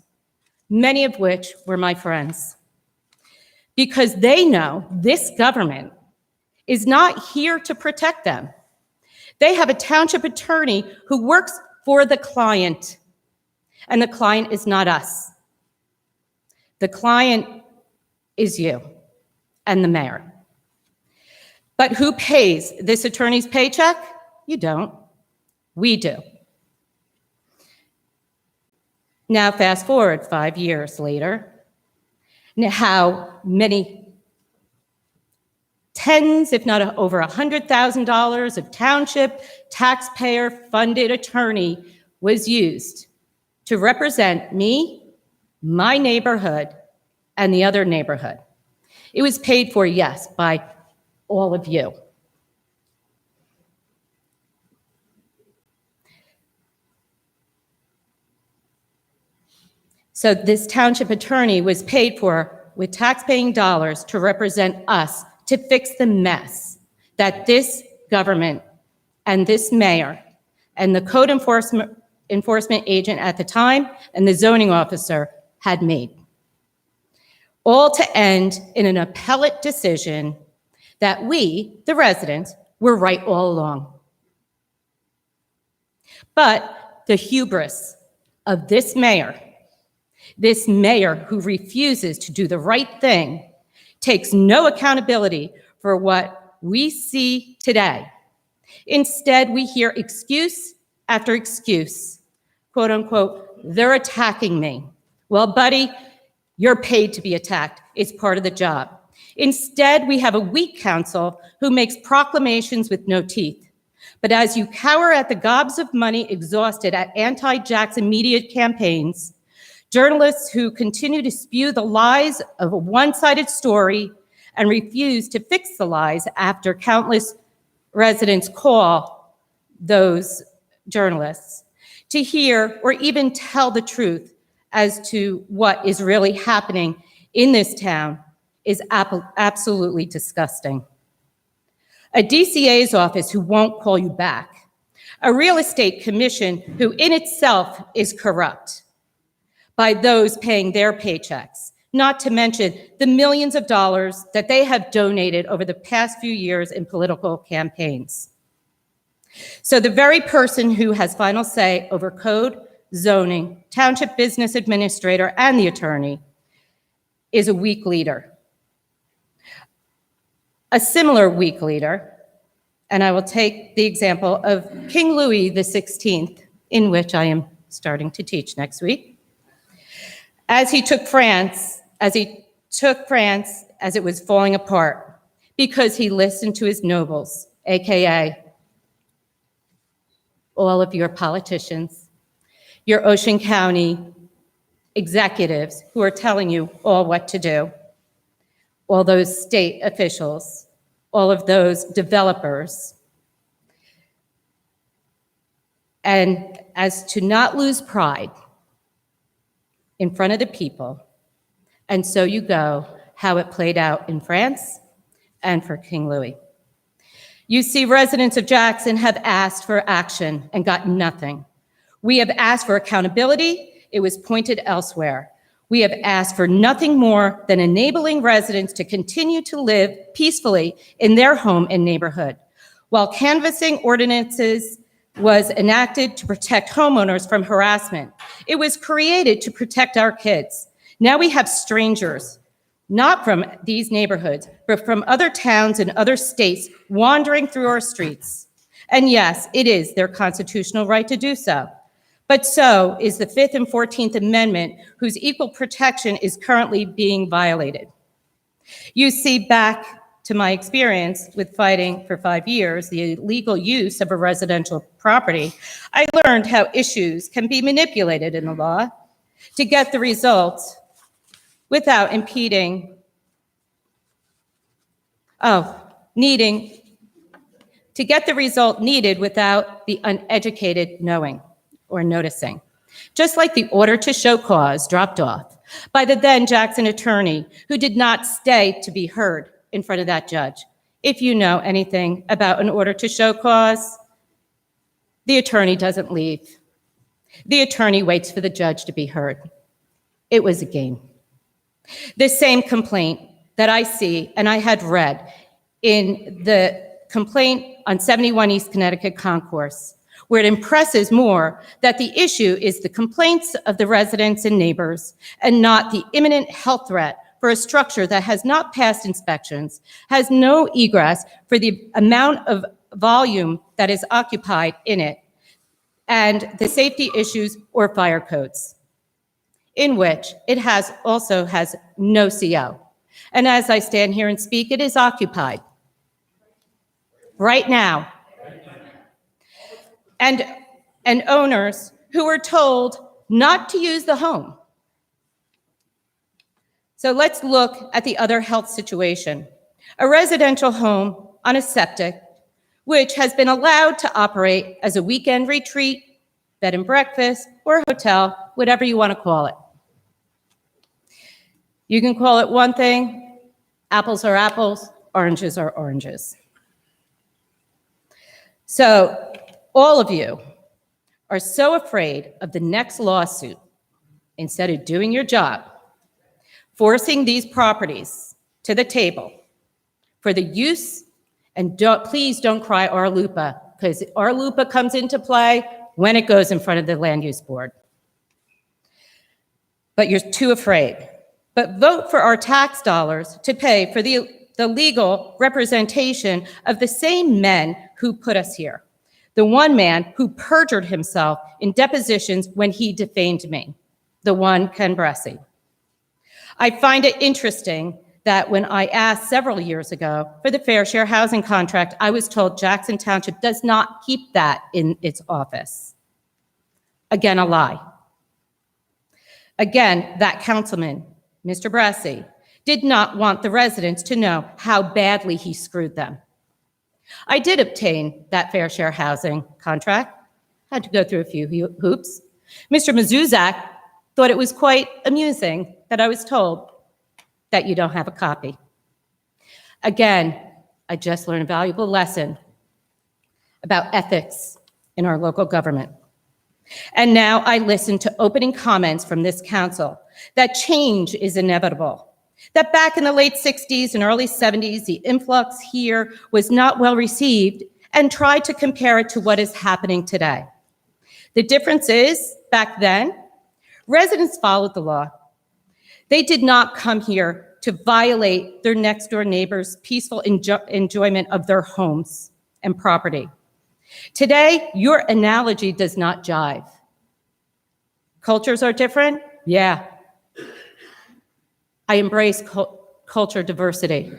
many of which were my friends, because they know this government is not here to protect them. They have a township attorney who works for the client, and the client is not us. The client is you and the mayor. But who pays this attorney's paycheck? You don't. We do. Now, fast forward 5 years later, how many tens, if not over $100,000 of township taxpayer-funded attorney was used to represent me, my neighborhood, and the other neighborhood. It was paid for, yes, by all of you. So this township attorney was paid for with taxpaying dollars to represent us, to fix the mess that this government and this mayor and the code enforcement agent at the time and the zoning officer had made. All to end in an appellate decision that we, the residents, were right all along. But the hubris of this mayor who refuses to do the right thing, takes no accountability for what we see today. Instead, we hear excuse after excuse, quote unquote, they're attacking me. Well, buddy, you're paid to be attacked. It's part of the job. Instead, we have a weak council who makes proclamations with no teeth. But as you cower at the gobs of money exhausted at anti-Jackson media campaigns, journalists who continue to spew the lies of a one-sided story and refuse to fix the lies after countless residents call those journalists to hear or even tell the truth as to what is really happening in this town is absolutely disgusting. A DCA's office who won't call you back. A real estate commission who in itself is corrupt by those paying their paychecks, not to mention the millions of dollars that they have donated over the past few years in political campaigns. So the very person who has final say over code, zoning, township business administrator, and the attorney is a weak leader. A similar weak leader, and I will take the example of King Louis XVI, in which I am starting to teach next week. As he took France as it was falling apart, because he listened to his nobles, AKA all of your politicians, your Ocean County executives who are telling you all what to do, all those state officials, all of those developers. And as to not lose pride in front of the people, and so you go, how it played out in France and for King Louis. You see, residents of Jackson have asked for action and got nothing. We have asked for accountability. It was pointed elsewhere. We have asked for nothing more than enabling residents to continue to live peacefully in their home and neighborhood. While canvassing ordinances was enacted to protect homeowners from harassment, it was created to protect our kids. Now we have strangers, not from these neighborhoods, but from other towns and other states wandering through our streets. And yes, it is their constitutional right to do so. But so is the 5th and 14th Amendment, whose equal protection is currently being violated. You see, back to my experience with fighting for 5 years, the illegal use of a residential property, I learned how issues can be manipulated in the law to get the results without impeding, needing to get the result needed without the uneducated knowing or noticing. Just like the order to show cause dropped off by the then Jackson attorney who did not stay to be heard in front of that judge. If you know anything about an order to show cause, the attorney doesn't leave. The attorney waits for the judge to be heard. It was a game. The same complaint that I see and I had read in the complaint on 71 East Connecticut Concourse, where it impresses more that the issue is the complaints of the residents and neighbors and not the imminent health threat for a structure that has not passed inspections, has no egress for the amount of volume that is occupied in it, and the safety issues or fire codes, in which it also has no CO. And as I stand here and speak, it is occupied right now. And owners who are told not to use the home. So let's look at the other health situation. A residential home on a septic, which has been allowed to operate as a weekend retreat, bed and breakfast, or hotel, whatever you want to call it. You can call it one thing, apples are apples, oranges are oranges. So all of you are so afraid of the next lawsuit, instead of doing your job, forcing these properties to the table for the use, and please don't cry RLUPA, because RLUPA comes into play when it goes in front of the Land Use Board. But you're too afraid. But vote for our tax dollars to pay for the legal representation of the same men who put us here. The one man who perjured himself in depositions when he defamed me, the one Ken Bressie. I find it interesting that when I asked several years ago for the fair share housing contract, I was told Jackson Township does not keep that in its office. Again, a lie. Again, that councilman, Mr. Bressie, did not want the residents to know how badly he screwed them. I did obtain that fair share housing contract, had to go through a few hoops. Mr. Mazuzak thought it was quite amusing that I was told that you don't have a copy. Again, I just learned a valuable lesson about ethics in our local government. And now I listen to opening comments from this council that change is inevitable, that back in the late 60s and early 70s, the influx here was not well received, and tried to compare it to what is happening today. The difference is, back then, residents followed the law. They did not come here to violate their next door neighbor's peaceful enjoyment of their homes and property. Today, your analogy does not jive. Cultures are different? Yeah. I embrace culture diversity.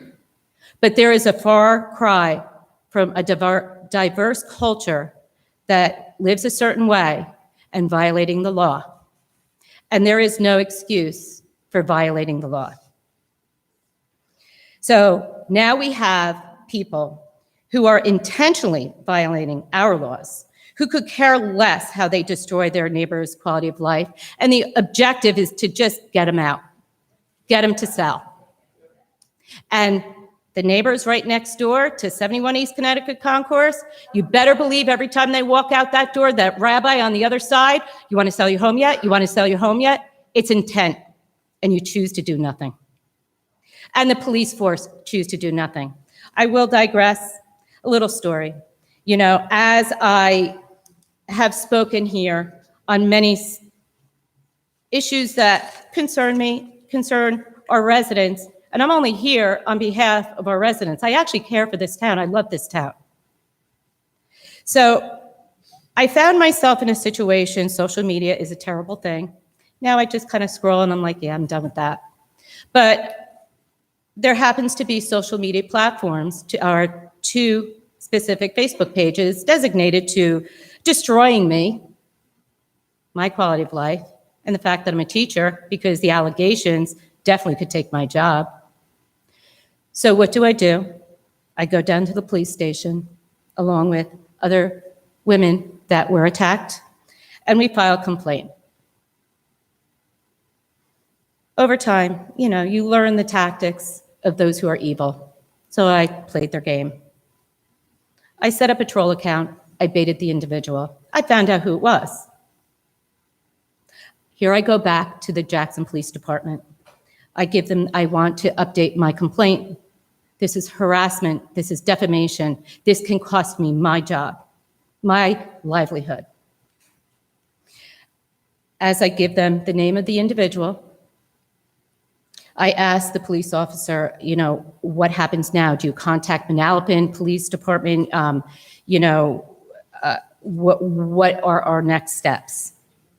But there is a far cry from a diverse culture that lives a certain way and violating the law. And there is no excuse for violating the law. So now we have people who are intentionally violating our laws, who could care less how they destroy their neighbor's quality of life, and the objective is to just get them out, get them to sell. And the neighbors right next door to 71 East Connecticut Concourse, you better believe every time they walk out that door, that rabbi on the other side, you want to sell your home yet? You want to sell your home yet? It's intent, and you choose to do nothing. And the police force choose to do nothing. I will digress. A little story. You know, as I have spoken here on many issues that concern me, concern our residents, and I'm only here on behalf of our residents. I actually care for this town. I love this town. So I found myself in a situation, social media is a terrible thing. Now I just kind of scroll and I'm like, yeah, I'm done with that. But there happens to be social media platforms to our two specific Facebook pages designated to destroying me, my quality of life, and the fact that I'm a teacher, because the allegations definitely could take my job. So what do? I go down to the police station along with other women that were attacked, and we file a complaint. Over time, you know, you learn the tactics of those who are evil. So I played their game. I set up a troll account. I baited the individual. I found out who it was. Here I go back to the Jackson Police Department. I want to update my complaint. This is harassment. This is defamation. This can cost me my job, my livelihood. As I give them the name of the individual, I asked the police officer, you know, what happens now? Do you contact Manalapan Police Department? What are our next steps?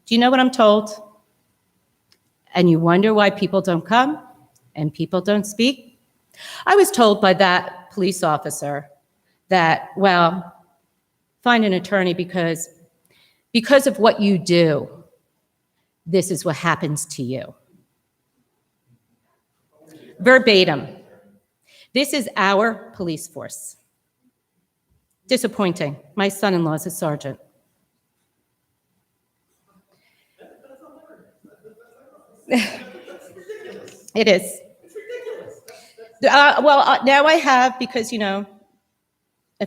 Do you know what I'm told? And you wonder why people don't come and people don't speak? I was told by that police officer that, well, find an attorney because of what you do, this is what happens to you. verbatim. This is our police force. Disappointing. My son-in-law is a sergeant. It is. Now I have, because, a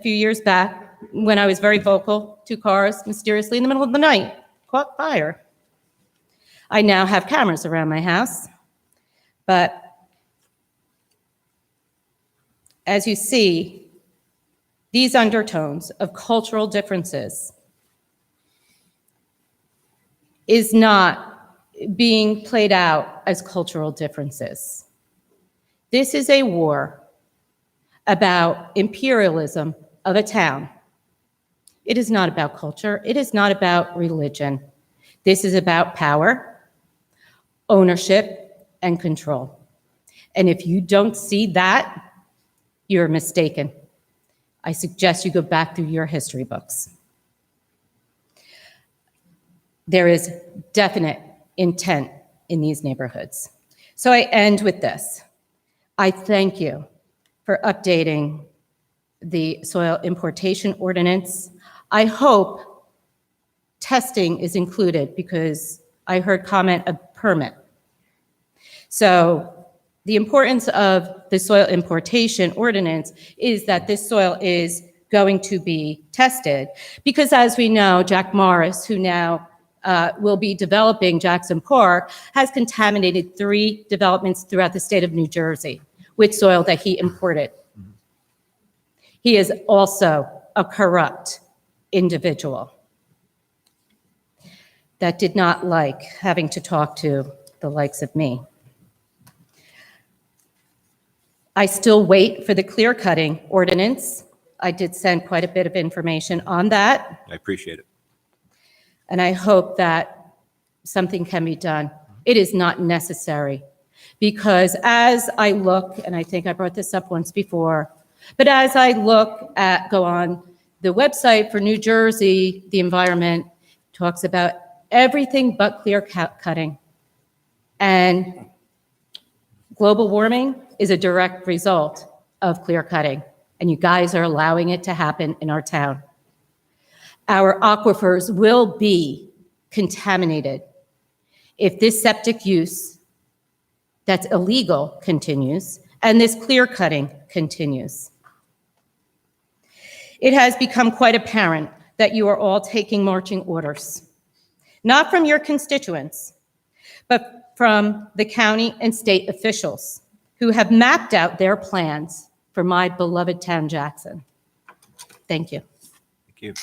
few years back, when I was very vocal, 2 cars mysteriously in the middle of the night caught fire. I now have cameras around my house, but as you see, these undertones of cultural differences is not being played out as cultural differences. This is a war about imperialism of a town. It is not about culture. It is not about religion. This is about power, ownership, and control. And if you don't see that, you're mistaken. I suggest you go back through your history books. There is definite intent in these neighborhoods. So I end with this. I thank you for updating the soil importation ordinance. I hope testing is included, because I heard comment of permit. So the importance of the soil importation ordinance is that this soil is going to be tested, because as we know, Jack Morris, who now will be developing Jackson Park, has contaminated 3 developments throughout the state of New Jersey with soil that he imported. He is also a corrupt individual that did not like having to talk to the likes of me. I still wait for the clear cutting ordinance. I did send quite a bit of information on that, I appreciate it. and I hope that something can be done. It is not necessary, because as I look, and I think I brought this up once before, but as I go on the website for New Jersey, the environment talks about everything but clear cutting. And global warming is a direct result of clear cutting, and you guys are allowing it to happen in our town. Our aquifers will be contaminated if this septic use that's illegal continues and this clear cutting continues. It has become quite apparent that you are all taking marching orders, not from your constituents, but from the county and state officials who have mapped out their plans for my beloved town, Jackson. Thank you. Thank you.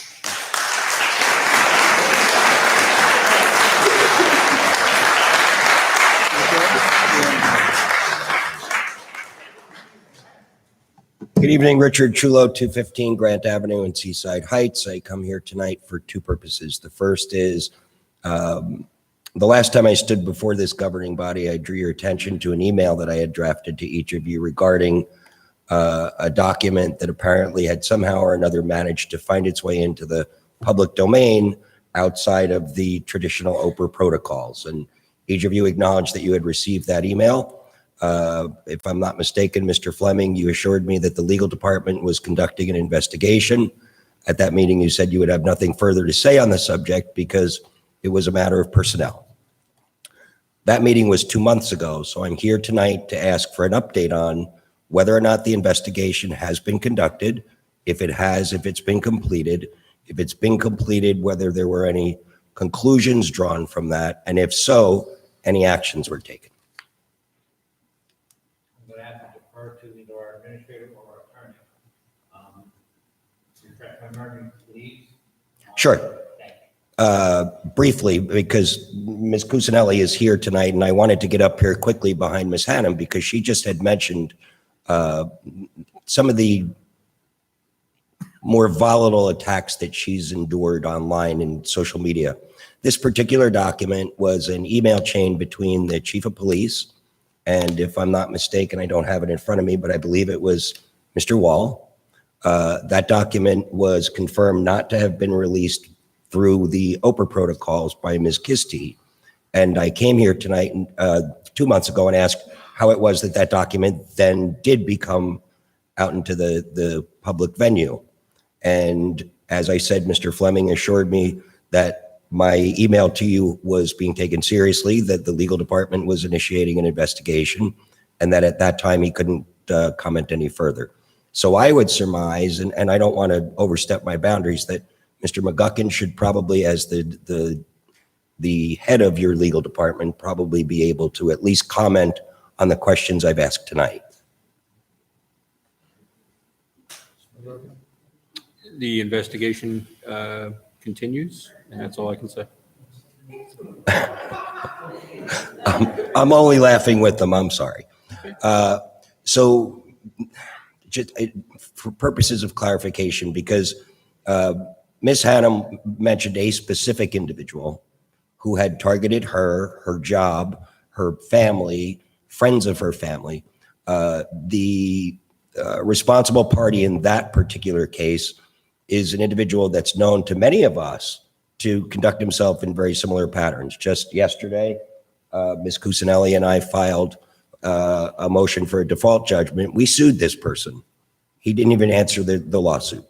Good evening, Richard Chulo, 215 Grant Avenue in Seaside Heights. I come here tonight for 2 purposes. The first is, the last time I stood before this governing body, I drew your attention to an email that I had drafted to each of you regarding a document that apparently had somehow or another managed to find its way into the public domain outside of the traditional OPR protocols. And each of you acknowledged that you had received that email. If I'm not mistaken, Mr. Fleming, you assured me that the legal department was conducting an investigation. At that meeting, you said you would have nothing further to say on the subject because it was a matter of personnel. That meeting was 2 months ago, so I'm here tonight to ask for an update on whether or not the investigation has been conducted, if it has, if it's been completed, whether there were any conclusions drawn from that, and if so, any actions were taken. I'm going to have to defer to either our administrator or our attorney. Your attorney, please. Sure. Briefly, because Ms. Cusinelli is here tonight, and I wanted to get up here quickly behind Ms. Hannum because she just had mentioned some of the more volatile attacks that she's endured online and social media. This particular document was an email chain between the chief of police, and if I'm not mistaken, I don't have it in front of me, but I believe it was Mr. Wall. That document was confirmed not to have been released through the OPR protocols by Ms. Kisti. And I came here tonight months ago and asked how it was that that document then did become out into the public venue. And as I said, Mr. Fleming assured me that my email to you was being taken seriously, that the legal department was initiating an investigation, and that at that time he couldn't comment any further. So I would surmise, and I don't want to overstep my boundaries, that Mr. McGuckin should probably, as the head of your legal department, probably be able to at least comment on the questions I've asked tonight. The investigation continues, and that's all I can say. I'm only laughing with them, I'm sorry. So just for purposes of clarification, because Ms. Hannum mentioned a specific individual who had targeted her, her job, her family, friends of her family. The responsible party in that particular case is an individual that's known to many of us to conduct himself in very similar patterns. Just yesterday, Ms. Cusinelli and I filed a motion for a default judgment. We sued this person. He didn't even answer the lawsuit.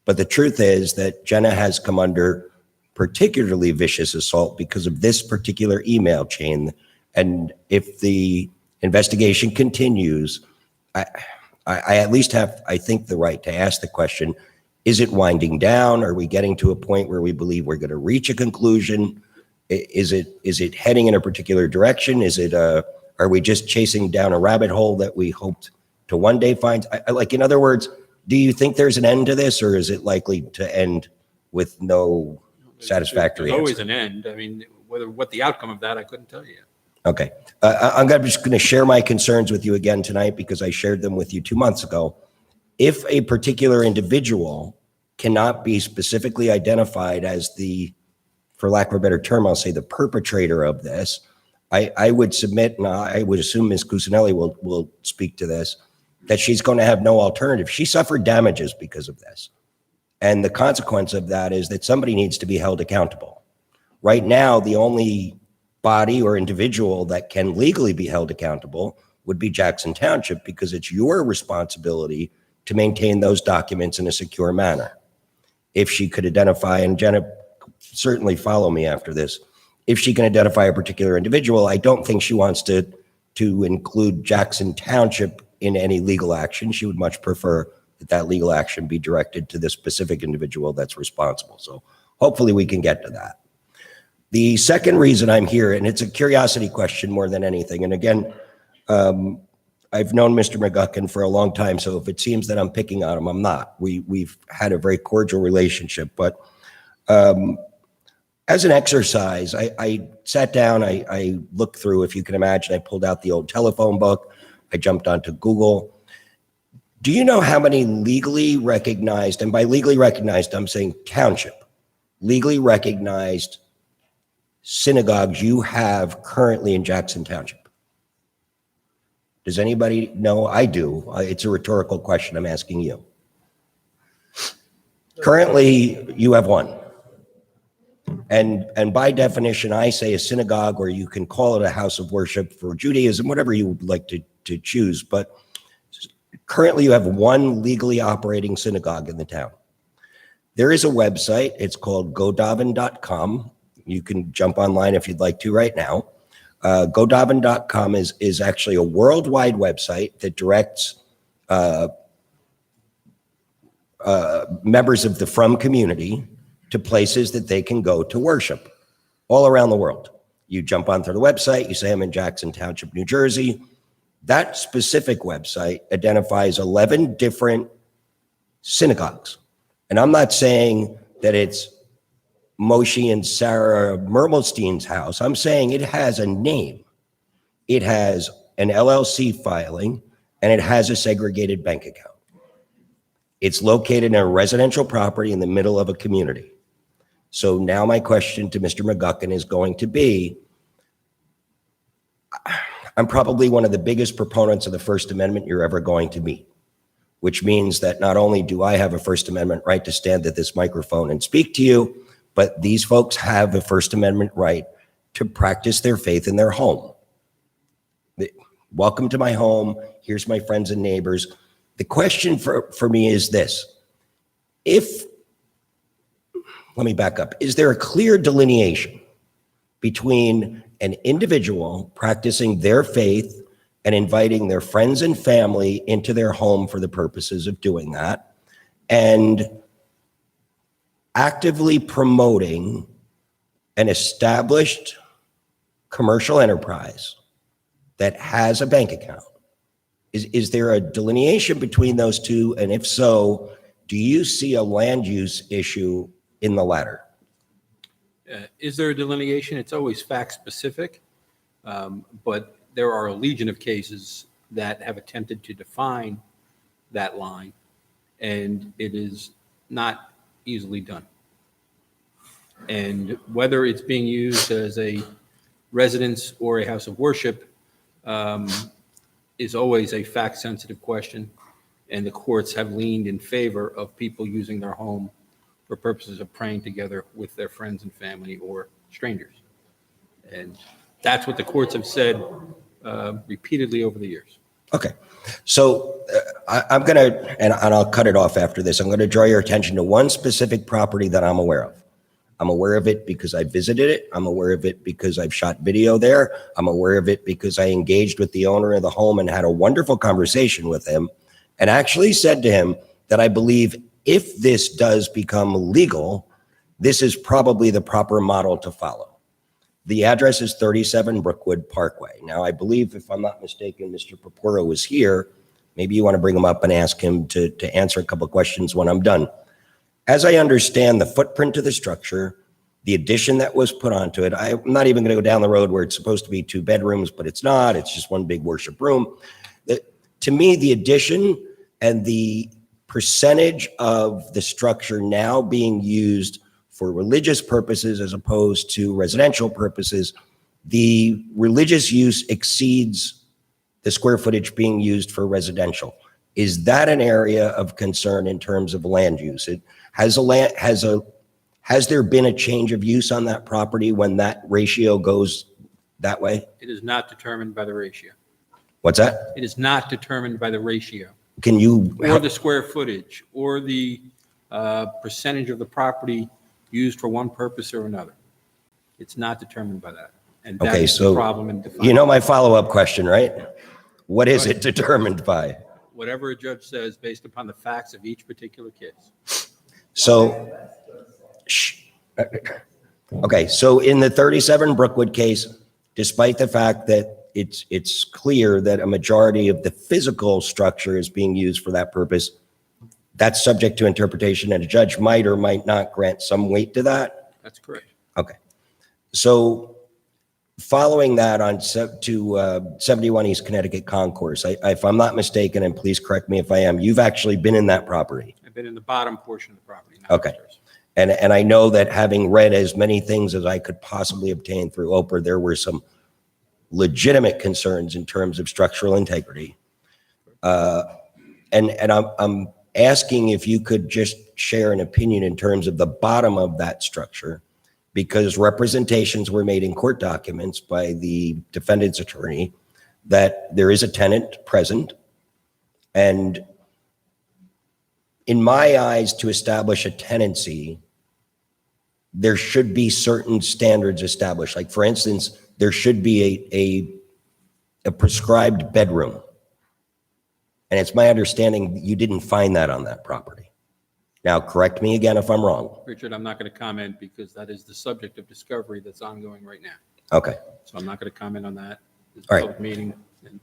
But the truth is that Jenna has come under particularly vicious assault because of this particular email chain. And if the investigation continues, I at least have, I think, the right to ask the question, is it winding down? Are we getting to a point where we believe we're going to reach a conclusion? Is it heading in a particular direction? Is it are we just chasing down a rabbit hole that we hoped to one day find? Like, in other words, do you think there's an end to this, or is it likely to end with no satisfactory There's always answer? an end. I mean, what the outcome of that, I couldn't tell you yet. Okay. I'm just going to share my concerns with you again tonight because I shared them with you 2 months ago. If a particular individual cannot be specifically identified as the, for lack of a better term, I'll say the perpetrator of this, I would submit, and I would assume Ms. Cusinelli will speak to this, that she's going to have no alternative. She suffered damages because of this. And the consequence of that is that somebody needs to be held accountable. Right now, the only body or individual that can legally be held accountable would be Jackson Township, because it's your responsibility to maintain those documents in a secure manner. If she could identify, and Jenna, certainly follow me after this, if she can identify a particular individual, I don't think she wants to include Jackson Township in any legal action. She would much prefer that legal action be directed to the specific individual that's responsible. So hopefully we can get to that. The second reason I'm here, and it's a curiosity question more than anything, and again, I've known Mr. McGuckin for a long time, so if it seems that I'm picking on him, I'm not. We've had a very cordial relationship, but as an exercise, I sat down, I looked through, if you can imagine, I pulled out the old telephone book, I jumped onto Google. Do you know how many legally recognized, and by legally recognized, I'm saying township, legally recognized synagogues you have currently in Jackson Township? Does anybody know? I do. It's a rhetorical question I'm asking you. Currently, you have one. And by definition, I say a synagogue, or you can call it a house of worship for Judaism, whatever you would like to choose. But currently, you have one legally operating synagogue in the town. There is a website. It's called godaven.com. You can jump online if you'd like to right now. Godaven.com is actually a worldwide website that directs members of the From community to places that they can go to worship all around the world. You jump onto the website, you say, I'm in Jackson Township, New Jersey. That specific website identifies 11 different synagogues. And I'm not saying that it's Moshe and Sarah Mermelstein's house. I'm saying it has a name. It has an LLC filing, and it has a segregated bank account. It's located in a residential property in the middle of a community. So now my question to Mr. McGuckin is going to be, I'm probably one of the biggest proponents of the First Amendment you're ever going to meet, which means that not only do I have a First Amendment right to stand at this microphone and speak to you, but these folks have a First Amendment right to practice their faith in their home. Welcome to my home. Here's my friends and neighbors. The question for me is this. Let me back up. Is there a clear delineation between an individual practicing their faith and inviting their friends and family into their home for the purposes of doing that, and actively promoting an established commercial enterprise that has a bank account? Is there a delineation between those two? And if so, do you see a land use issue in the latter? Is there a delineation? It's always fact specific, but there are a legion of cases that have attempted to define that line, and it is not easily done. And whether it's being used as a residence or a house of worship is always a fact-sensitive question, and the courts have leaned in favor of people using their home for purposes of praying together with their friends and family or strangers. And that's what the courts have said repeatedly over the years. Okay. So I'm going to, and I'll cut it off after this, I'm going to draw your attention to one specific property that I'm aware of. I'm aware of it because I visited it. I'm aware of it because I've shot video there. I'm aware of it because I engaged with the owner of the home and had a wonderful conversation with him, and actually said to him that I believe if this does become legal, this is probably the proper model to follow. The address is 37 Brookwood Parkway. Now, I believe, if I'm not mistaken, Mr. Papuro was here. Maybe you want to bring him up and ask him to answer a couple of questions when I'm done. As I understand the footprint of the structure, the addition that was put onto it, I'm not even going to go down the road where it's supposed to be 2 bedrooms, but it's not. It's just one big worship room. To me, the addition and the percentage of the structure now being used for religious purposes as opposed to residential purposes, the religious use exceeds the square footage being used for residential. Is that an area of concern in terms of land use? Has there been a change of use on that property when that ratio goes that way? It is not determined by the ratio. What's that? It is not determined by the ratio Can you? or the square footage or the percentage of the property used for one purpose or another. It's not determined by that. And Okay, that's the so problem in defining. you know my follow-up question, right? What is it determined by? Whatever a judge says based upon the facts of each particular case. So, okay, so in the 37 Brookwood case, despite the fact that it's clear that a majority of the physical structure is being used for that purpose, that's subject to interpretation, and a judge might or might not grant some weight to that? That's correct. Okay. So following that on to 71 East Connecticut Concourse, if I'm not mistaken, and please correct me if I am, you've actually been in that property. I've been in the bottom portion of the property. Not Okay. upstairs. And I know that having read as many things as I could possibly obtain through Oprah, there were some legitimate concerns in terms of structural integrity. And I'm asking if you could just share an opinion in terms of the bottom of that structure, because representations were made in court documents by the defendant's attorney that there is a tenant present. And in my eyes, to establish a tenancy, there should be certain standards established. Like, for instance, there should be a prescribed bedroom. And it's my understanding you didn't find that on that property. Now, correct me again if I'm wrong. Richard, I'm not going to comment because that is the subject of discovery that's ongoing right now. Okay. So I'm not going to comment on that. It's All a right. public meeting. And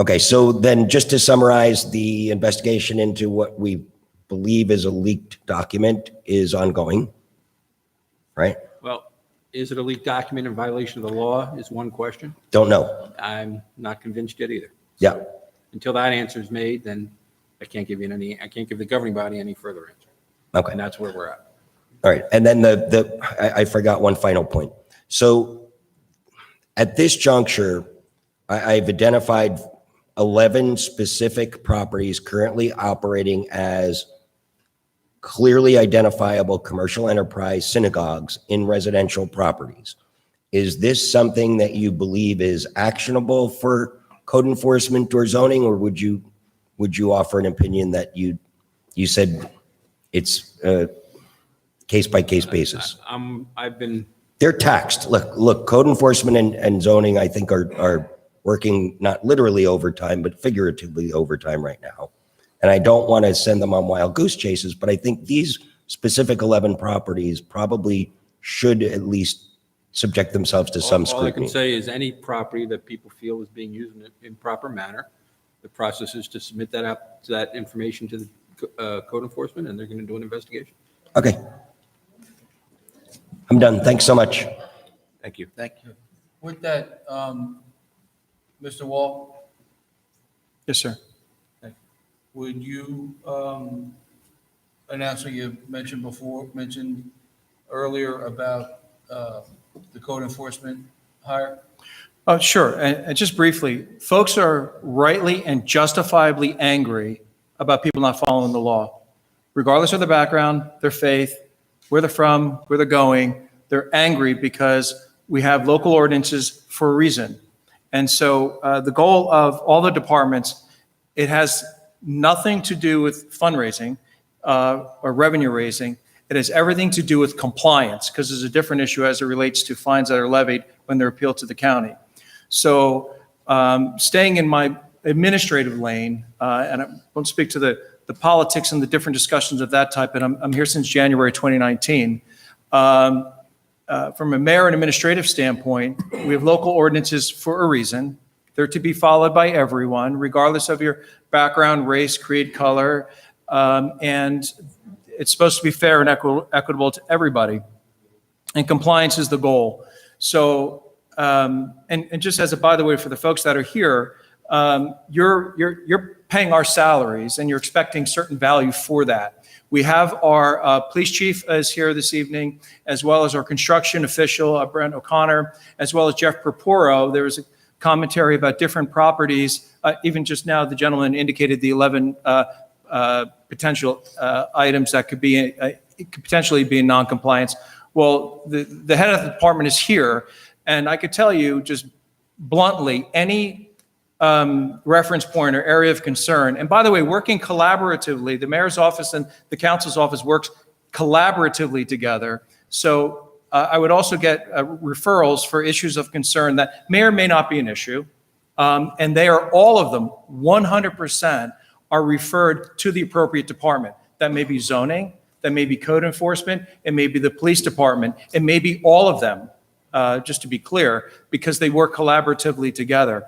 Okay, so then just to summarize, the investigation into what we believe is a leaked document is ongoing, right? Well, is it a leaked document in violation of the law is one question. Don't know. I'm not convinced yet either. Yeah. Until that answer is made, then I can't give I can't give the governing body any further answer. Okay. And that's where we're at. All right. And then I forgot one final point. So at this juncture, I've identified 11 specific properties currently operating as clearly identifiable commercial enterprise synagogues in residential properties. Is this something that you believe is actionable for code enforcement or zoning, or would you offer an opinion that you said it's a case-by-case basis? I've been, They're taxed. Look, code enforcement and zoning, I think, are working not literally overtime, but figuratively overtime right now. And I don't want to send them on wild goose chases, but I think these specific 11 properties probably should at least subject themselves to some all I can scrutiny. say is any property that people feel is being used in an improper manner, the process is to submit that information to the code enforcement, and they're going to do an investigation. Okay. I'm done. Thanks so much. Thank you. Thank you. With that, Mr. Wall, Yes, sir. would you announce what you mentioned earlier about the code enforcement hire? Oh, sure. And just briefly, folks are rightly and justifiably angry about people not following the law. Regardless of their background, their faith, where they're from, where they're going, they're angry because we have local ordinances for a reason. And so the goal of all the departments, it has nothing to do with fundraising or revenue raising. It has everything to do with compliance, because there's a different issue as it relates to fines that are levied when they're appealed to the county. So staying in my administrative lane, and I won't speak to the politics and the different discussions of that type, but I'm here since January 2019. From a mayor and administrative standpoint, we have local ordinances for a reason. They're to be followed by everyone, regardless of your background, race, creed, color, and it's supposed to be fair and equitable to everybody. And compliance is the goal. So, and just as a by the way, for the folks that are here, you're paying our salaries and you're expecting certain value for that. We have our police chief is here this evening, as well as our construction official, Brent O'Connor, as well as Jeff Purpuro. There was a commentary about different properties. Even just now, the gentleman indicated the 11 potential items that could potentially be in non-compliance. Well, the head of the department is here, and I could tell you just bluntly, any reference point or area of concern, and by the way, working collaboratively, the mayor's office and the council's office works collaboratively together. So I would also get referrals for issues of concern that may or may not be an issue, and they are, all of them, 100% are referred to the appropriate department. That may be zoning, that may be code enforcement, it may be the police department, it may be all of them, just to be clear, because they work collaboratively together.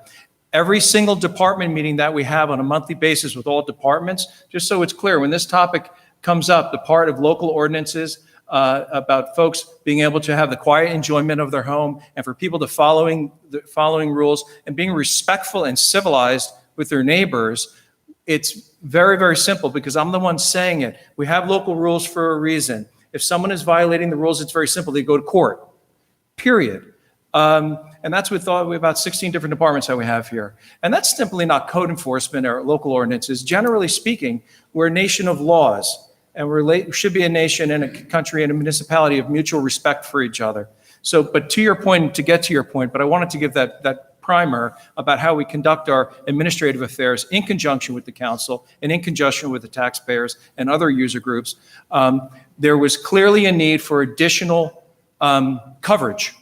Every single department meeting that we have on a monthly basis with all departments, just so it's clear, when this topic comes up, the part of local ordinances about folks being able to have the quiet enjoyment of their home and for people to following rules and being respectful and civilized with their neighbors, it's very, very simple because I'm the one saying it. We have local rules for a reason. If someone is violating the rules, it's very simple. They go to court, period. And that's with about 16 different departments that we have here. And that's simply not code enforcement or local ordinances. Generally speaking, we're a nation of laws, and we should be a nation and a country and a municipality of mutual respect for each other. So, but to your point, to get to your point, but I wanted to give that primer about how we conduct our administrative affairs in conjunction with the council and in conjunction with the taxpayers and other user groups. There was clearly a need for additional coverage.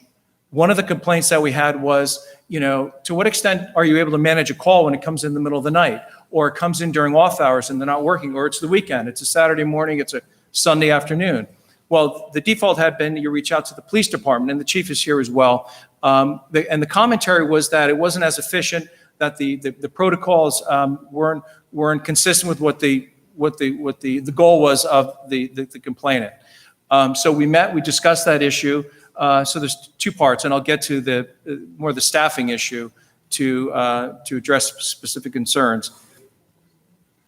One of the complaints that we had was, to what extent are you able to manage a call when it comes in the middle of the night, or it comes in during off hours and they're not working, or it's the weekend, it's a Saturday morning, it's a Sunday afternoon? Well, the default had been you reach out to the police department, and the chief is here as well. And the commentary was that it wasn't as efficient, that the protocols weren't consistent with what the goal was of the complainant. So we met, we discussed that issue. So there's two parts, and I'll get to the more the staffing issue to address specific concerns.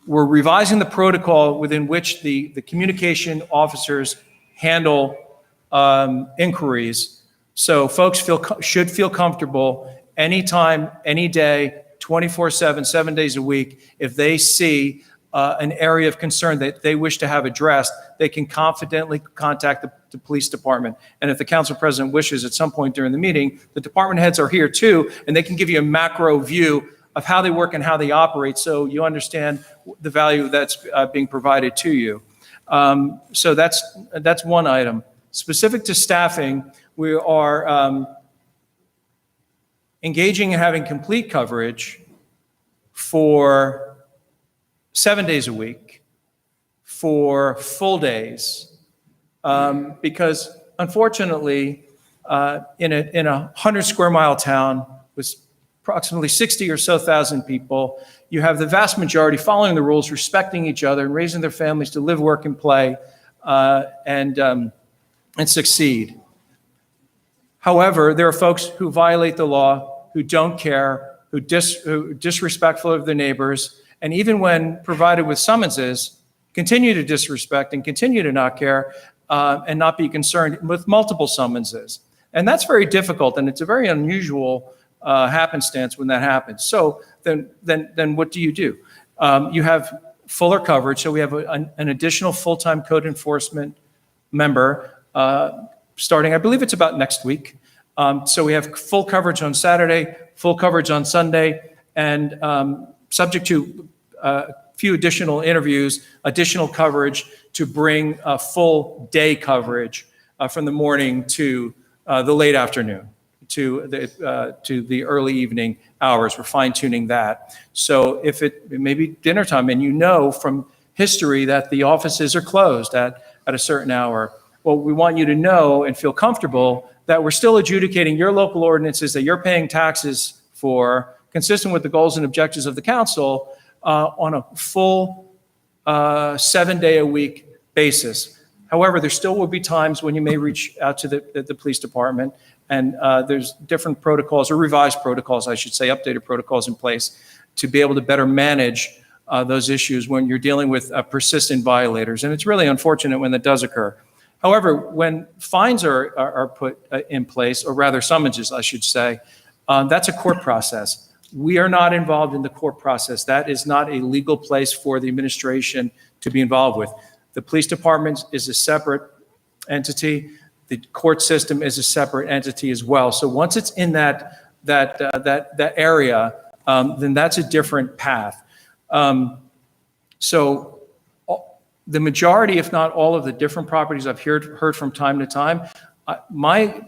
We're revising the protocol within which the communication officers handle inquiries. So folks should feel comfortable anytime, any day, 24/7, 7 days a week. If they see an area of concern that they wish to have addressed, they can confidently contact the police department. And if the council president wishes at some point during the meeting, the department heads are here too, and they can give you a macro view of how they work and how they operate, so you understand the value that's being provided to you. So that's one item. Specific to staffing, we are engaging in having complete coverage for 7 days a week, for full days, because unfortunately, in a 100 square mile town with approximately 60 or so thousand people, you have the vast majority following the rules, respecting each other, and raising their families to live, work, and play, and succeed. However, there are folks who violate the law, who don't care, who disrespectful of their neighbors, and even when provided with summonses, continue to disrespect and continue to not care and not be concerned with multiple summonses. And that's very difficult, and it's a very unusual happenstance when that happens. So then what do? You have fuller coverage, so we have an additional full-time code enforcement member starting, I believe it's about next week. So we have full coverage on Saturday, full coverage on Sunday, and subject to a few additional interviews, additional coverage to bring a full day coverage from the morning to the late afternoon, to the early evening hours. We're fine-tuning that. So if it may be dinner time and you know from history that the offices are closed at a certain hour, well, we want you to know and feel comfortable that we're still adjudicating your local ordinances that you're paying taxes for, consistent with the goals and objectives of the council, on a full 7-day-a-week basis. However, there still will be times when you may reach out to the police department, and there's different protocols, or revised protocols, I should say, updated protocols in place to be able to better manage those issues when you're dealing with persistent violators. And it's really unfortunate when that does occur. However, when fines are put in place, or rather summonses, I should say, that's a court process. We are not involved in the court process. That is not a legal place for the administration to be involved with. The police department is a separate entity. The court system is a separate entity as well. So once it's in that area, then that's a different path. So the majority, if not all of the different properties I've heard from time to time, my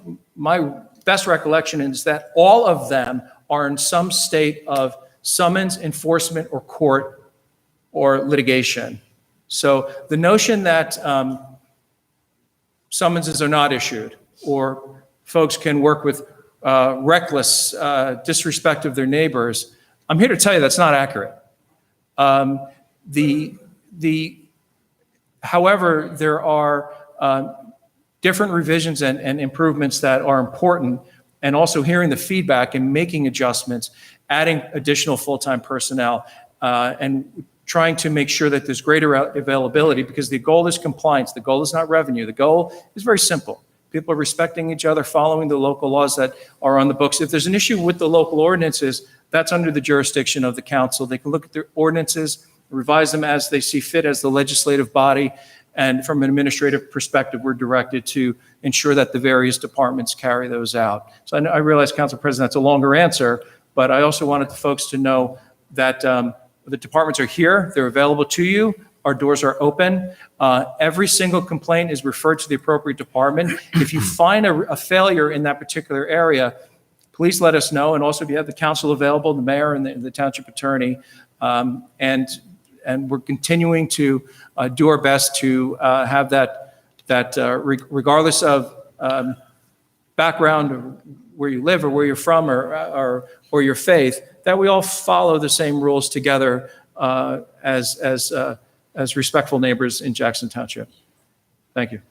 best recollection is that all of them are in some state of summons, enforcement, or court, or litigation. So the notion that summonses are not issued, or folks can work with reckless disrespect of their neighbors, I'm here to tell you that's not accurate. However, there are different revisions and improvements that are important, and also hearing the feedback and making adjustments, adding additional full-time personnel, and trying to make sure that there's greater availability, because the goal is compliance. The goal is not revenue. The goal is very simple. People are respecting each other, following the local laws that are on the books. If there's an issue with the local ordinances, that's under the jurisdiction of the council. They can look at their ordinances, revise them as they see fit as the legislative body, and from an administrative perspective, we're directed to ensure that the various departments carry those out. So I realize, Council President, that's a longer answer, but I also wanted the folks to know that the departments are here. They're available to you. Our doors are open. Every single complaint is referred to the appropriate department. If you find a failure in that particular area, please let us know. And also, if you have the council available, the mayor and the township attorney, and we're continuing to do our best to have that regardless of background, or where you live, or where you're from, or your faith, that we all follow the same rules together as respectful neighbors in Jackson Township. Thank you.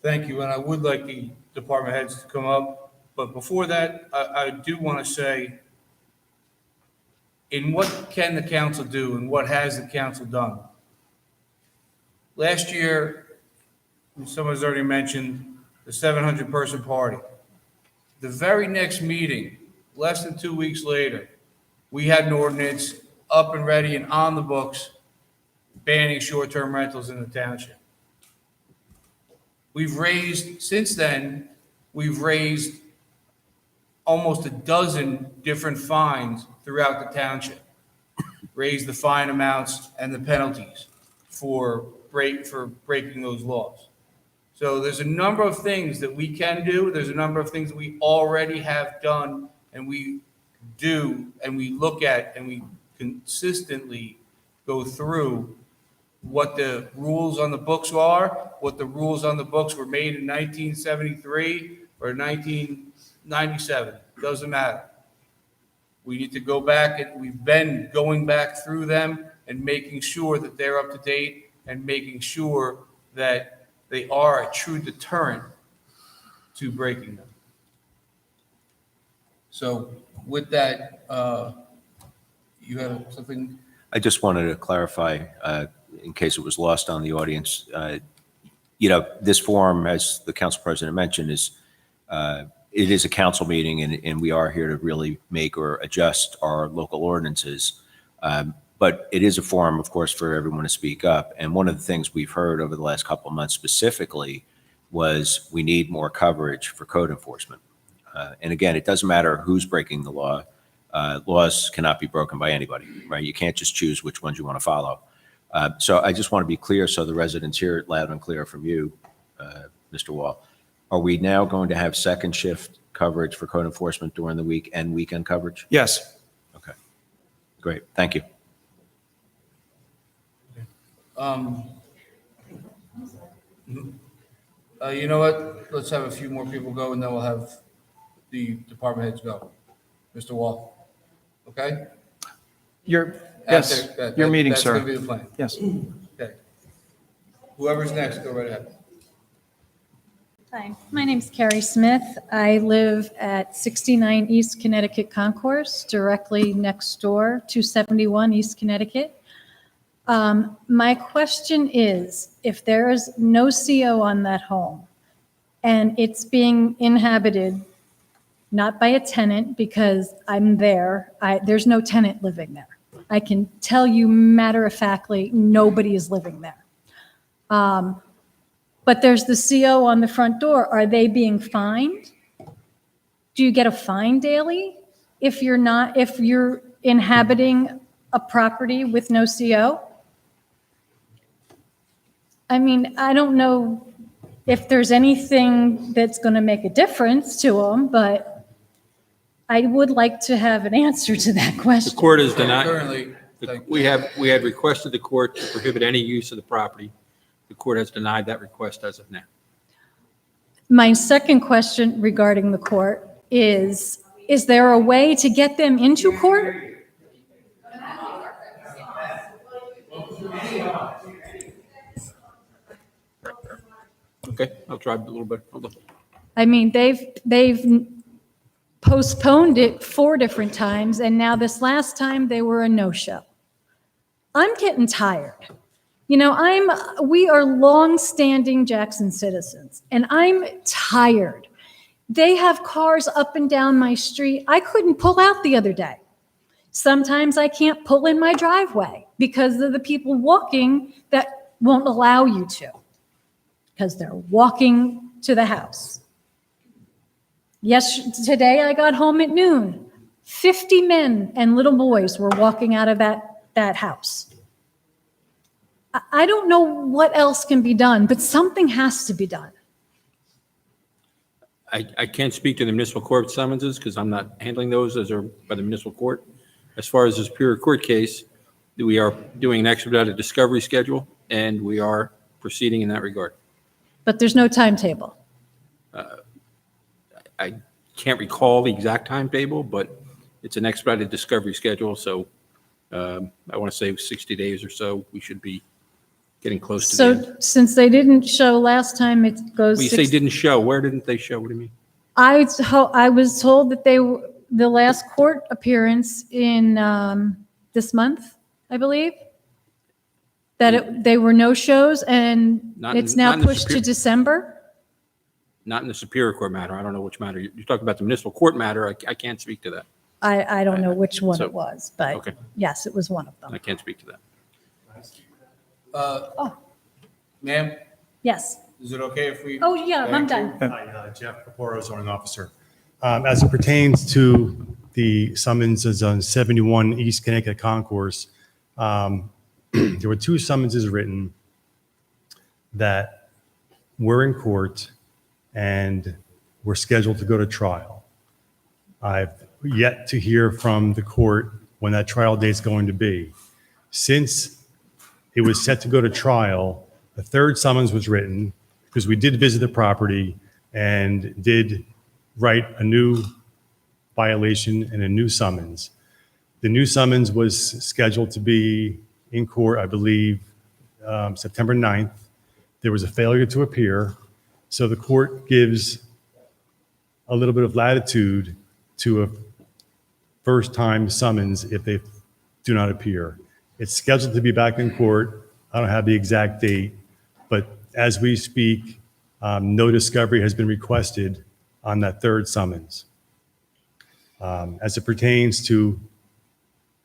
Thank you, and I would like the department heads to come up, but before that, I do want to say, in what can the council do, and what has the council done? Last year, someone's already mentioned the 700-person party. The very next meeting, less than 2 weeks later, we had an ordinance up and ready and on the books banning short-term rentals in the township. Since then, we've raised almost a dozen different fines throughout the township. Raise the fine amounts and the penalties for breaking those laws. So there's a number of things that we can do. There's a number of things that we already have done and we do and we look at and we consistently go through what the rules on the books are, what the rules on the books were made in 1973 or 1997. Doesn't matter. We need to go back and we've been going back through them and making sure that they're up to date and making sure that they are a true deterrent to breaking them. So with that, you have something? I just wanted to clarify, in case it was lost on the audience, this forum, as the council president mentioned, it is a council meeting and we are here to really make or adjust our local ordinances. But it is a forum, of course, for everyone to speak up. And one of the things we've heard over the last couple of months specifically was we need more coverage for code enforcement. And again, it doesn't matter who's breaking the law. Laws cannot be broken by anybody, right? You can't just choose which ones you want to follow. So I just want to be clear so the residents hear it loud and clear from you, Mr. Wall. Are we now going to have second shift coverage for code enforcement during the week and weekend coverage? Yes. Okay, great. Thank you. You know what? Let's have a few more people go and then we'll have the department heads go. Mr. Wall, okay? Your That's meeting, That's sir. going to be the plan. Yes. Okay. Whoever's next, go right ahead. Hi, my name's Carrie Smith. I live at 69 East Connecticut Concourse, directly next door, 271 East Connecticut. My question is, if there is no CO on that home and it's being inhabited, not by a tenant because I'm there, there's no tenant living there. I can tell you matter-of-factly, nobody is living there. But there's the CO on the front door. Are they being fined? Do you get a fine daily if you're inhabiting a property with no CO? I mean, I don't know if there's anything that's going to make a difference to them, but I would like to have an answer to that The question. court has denied, Currently, we had requested the court to prohibit any use of the property. The court has denied that request as of now. My second question regarding the court is there a way to get them into court? Okay, I'll try a little bit. Hold on. I mean, they've postponed it 4 different times, and now this last time they were a no-show. I'm getting tired. You know, we are long-standing Jackson citizens, and I'm tired. They have cars up and down my street. I couldn't pull out the other day. Sometimes I can't pull in my driveway because of the people walking that won't allow you to, because they're walking to the house. Today I got home at noon. 50 men and little boys were walking out of that house. I don't know what else can be done, but something has to be done. I can't speak to the municipal court summonses because I'm not handling those as are by the municipal court. As far as the Superior Court case, we are doing an expedited discovery schedule and we are proceeding in that regard. But there's no timetable. I can't recall the exact timetable, but it's an expedited discovery schedule. So I want to say 60 days or so, we should be getting close to the end. So since they didn't show last time, it goes. When you say didn't show, where didn't they show? What do you mean? I was told that the last court appearance in this month, I believe, that they were no shows and it's now not in the pushed to December. Not in the Superior Court matter. I don't know which matter. You're talking about the municipal court matter. I can't speak to that. I don't know which one So- it was, but Okay. yes, it was one of them. I can't speak to that. Ma'am, Yes. is it okay if we? Oh, yeah, I'm done. Hi, Jeff Caporo, zoning officer. As it pertains to the summons is on 71 East Connecticut Concourse. There were 2 summonses written that were in court and were scheduled to go to trial. I've yet to hear from the court when that trial date's going to be. Since it was set to go to trial, a 3rd summons was written because we did visit the property and did write a new violation and a new summons. The new summons was scheduled to be in court, I believe, September 9th. There was a failure to appear, so the court gives a little bit of latitude to a first-time summons if they do not appear. It's scheduled to be back in court. I don't have the exact date, but as we speak, no discovery has been requested on that 3rd summons. As it pertains to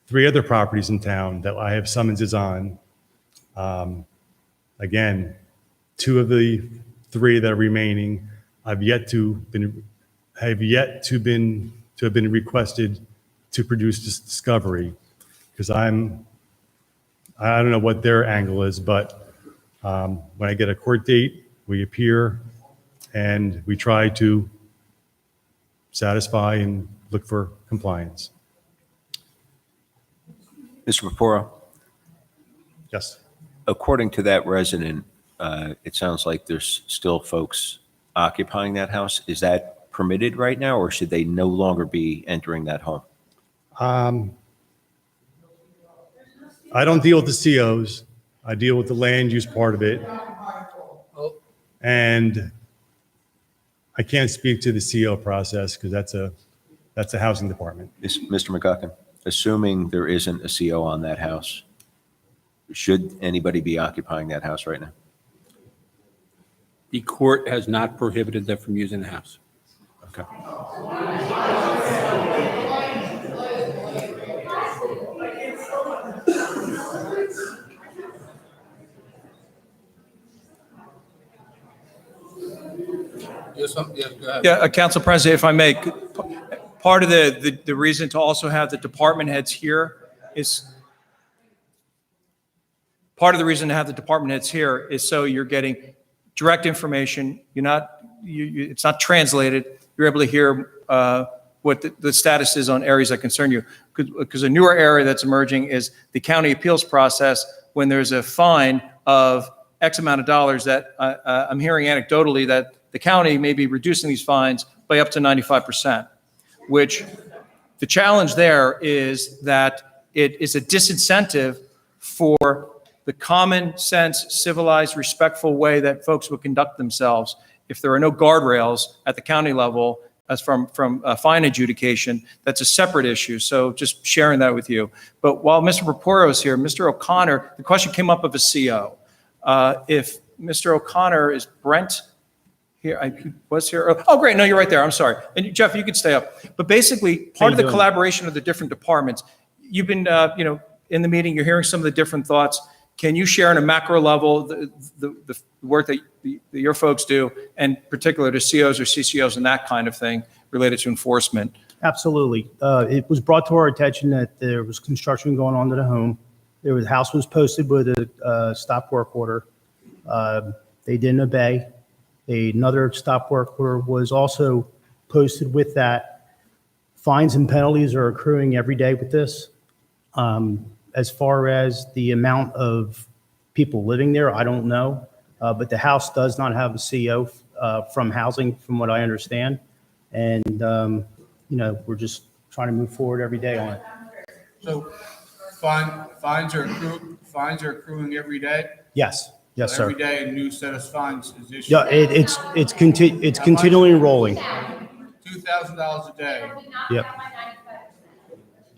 3 other properties in town that I have summonses on, again, 2 of the 3 that are remaining have yet to have been requested to produce this discovery, because I don't know what their angle is, but when I get a court date, we appear and we try to satisfy and look for compliance. Mr. Purpura, Yes. according to that resident, it sounds like there's still folks occupying that house. Is that permitted right now, or should they no longer be entering that home? I don't deal with the COs. I deal with the land use part of it. And I can't speak to the CO process because that's a housing department. Mr. McGuckin, assuming there isn't a CO on that house, should anybody be occupying that house right now? The court has not prohibited them from using the house. Okay. Yes, go ahead. Yeah, Council President, if I may, part of the reason to also have the department heads here is, so you're getting direct information. It's not translated. You're able to hear what the status is on areas that concern you. Because a newer area that's emerging is the county appeals process. When there's a fine of X amount of dollars, that I'm hearing anecdotally that the county may be reducing these fines by up to 95%, which the challenge there is that it is a disincentive for the common sense, civilized, respectful way that folks would conduct themselves. If there are no guardrails at the county level as from fine adjudication, that's a separate issue. So just sharing that with you. But while Mr. Purpura is here, Mr. O'Connor, the question came up of a CO. If Mr. O'Connor is Brent here, I was here. Oh, great. No, you're right there. I'm sorry. And Jeff, you could stay up. But basically, part of the collaboration of the different departments, you've been, in the meeting, you're hearing some of the different thoughts. Can you share on a macro level the work that your folks do, and particular to COs or CCOs and that kind of thing related to enforcement? Absolutely. It was brought to our attention that there was construction going on to the home. The house was posted with a stop work order. They didn't obey. Another stop work order was also posted with that. Fines and penalties are accruing every day with this. As far as the amount of people living there, I don't know. But the house does not have a CO from housing, from what I understand. And, we're just trying to move forward every day on it. So fines are accruing every day? Yes. Yes, So sir. every day a new set of fines is issued? Yeah, it's continually rolling. $2,000 a day. Yep.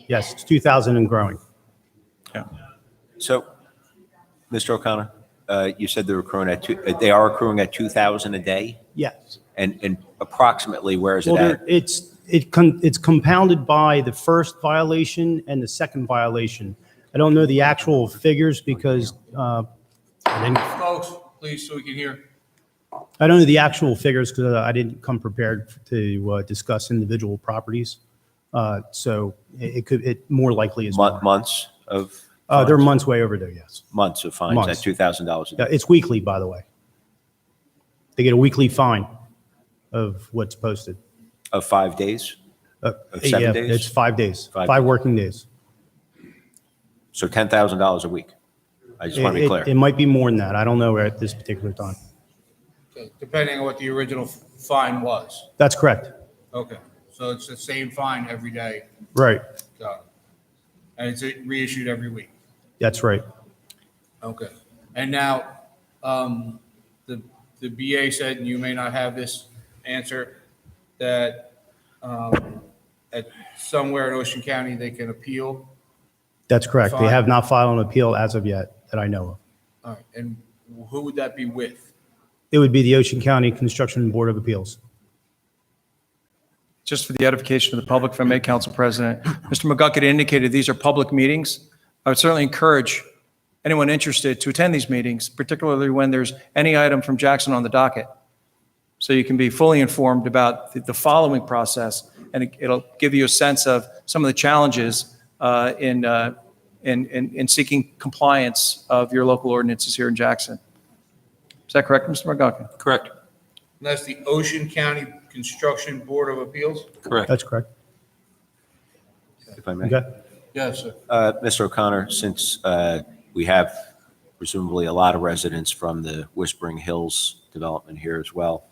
Yes, it's 2,000 and growing. Yeah. So, Mr. O'Connor, you said they're accruing they are accruing at 2,000 a day? Yes. And approximately, where is it Well, at? it's compounded by the first violation and the second violation. I don't know the actual figures because Folks, please, so we can hear. I don't know the actual figures because I didn't come prepared to discuss individual properties. So it more likely is more. Months of? They're fines? months way overdue, yes. Months of fines Months. at $2,000 a Yeah, day. it's weekly, by the way. They get a weekly fine of what's posted. Of 5 days? Of 7 Yeah, days? it's 5 days, 5 5 working days. So $10,000 a week? I just want to be clear. It might be more than that. I don't know at this particular time. Okay, depending on what the original fine was. That's correct. Okay, so it's the same fine every day. Right. Got it. And it's reissued every week. That's right. Okay. And now, the BA said, and you may not have this answer, that at somewhere in Ocean County, they can appeal. That's correct. They Fine. have not filed an appeal as of yet that I know of. All right, and who would that be with? It would be the Ocean County Construction Board of Appeals. Just for the edification of the public, if I may, Council President, Mr. McGucket indicated these are public meetings. I would certainly encourage anyone interested to attend these meetings, particularly when there's any item from Jackson on the docket. So you can be fully informed about the following process, and it'll give you a sense of some of the challenges in seeking compliance of your local ordinances here in Jackson. Is that correct, Mr. McGucket? Correct. And that's the Ocean County Construction Board of Appeals? Correct. That's correct. If I may. Okay. Yes, sir. Mr. O'Connor, since we have presumably a lot of residents from the Whispering Hills development here as well,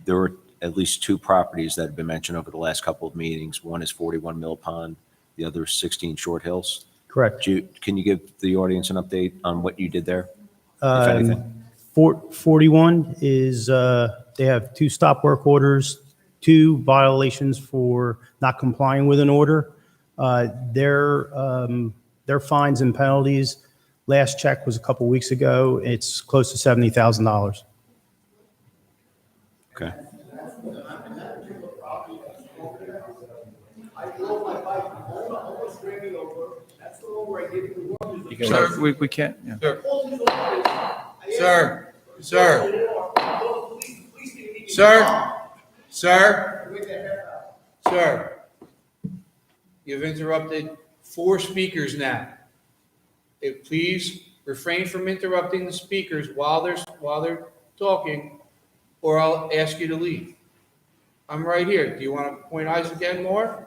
there were at least 2 properties that have been mentioned over the last couple of meetings. One is 41 Mill Pond, the other is 16 Short Hills. Correct. Can you give the audience an update on what you did there, if anything? 41 is, they have 2 stop work orders, 2 violations for not complying with an order. Their fines and penalties, last check was a couple weeks ago. It's close to $70,000. Okay. Sir, we can't, yeah. Sir, you've interrupted 4 speakers now. Please refrain from interrupting the speakers while they're talking, or I'll ask you to leave. I'm right here. Do you want to point eyes again more?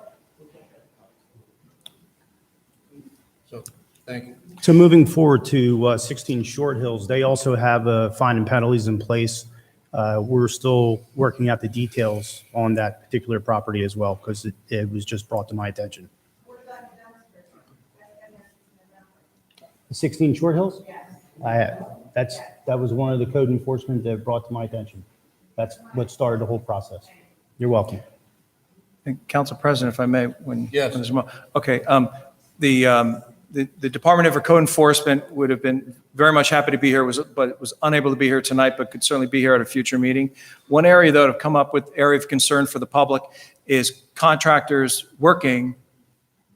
So, thank you. So moving forward to 16 Short Hills, they also have fine and penalties in place. We're still working out the details on that particular property as well, because it was just brought to my attention. 16 Short Hills? That was one of the code enforcement that brought to my attention. That's what started the whole process. You're welcome. And Council President, if I may, when Yes. when there's more. Okay, the Department of Code Enforcement would have been very much happy to be here, but was unable to be here tonight, but could certainly be here at a future meeting. One area that have come up with area of concern for the public is contractors working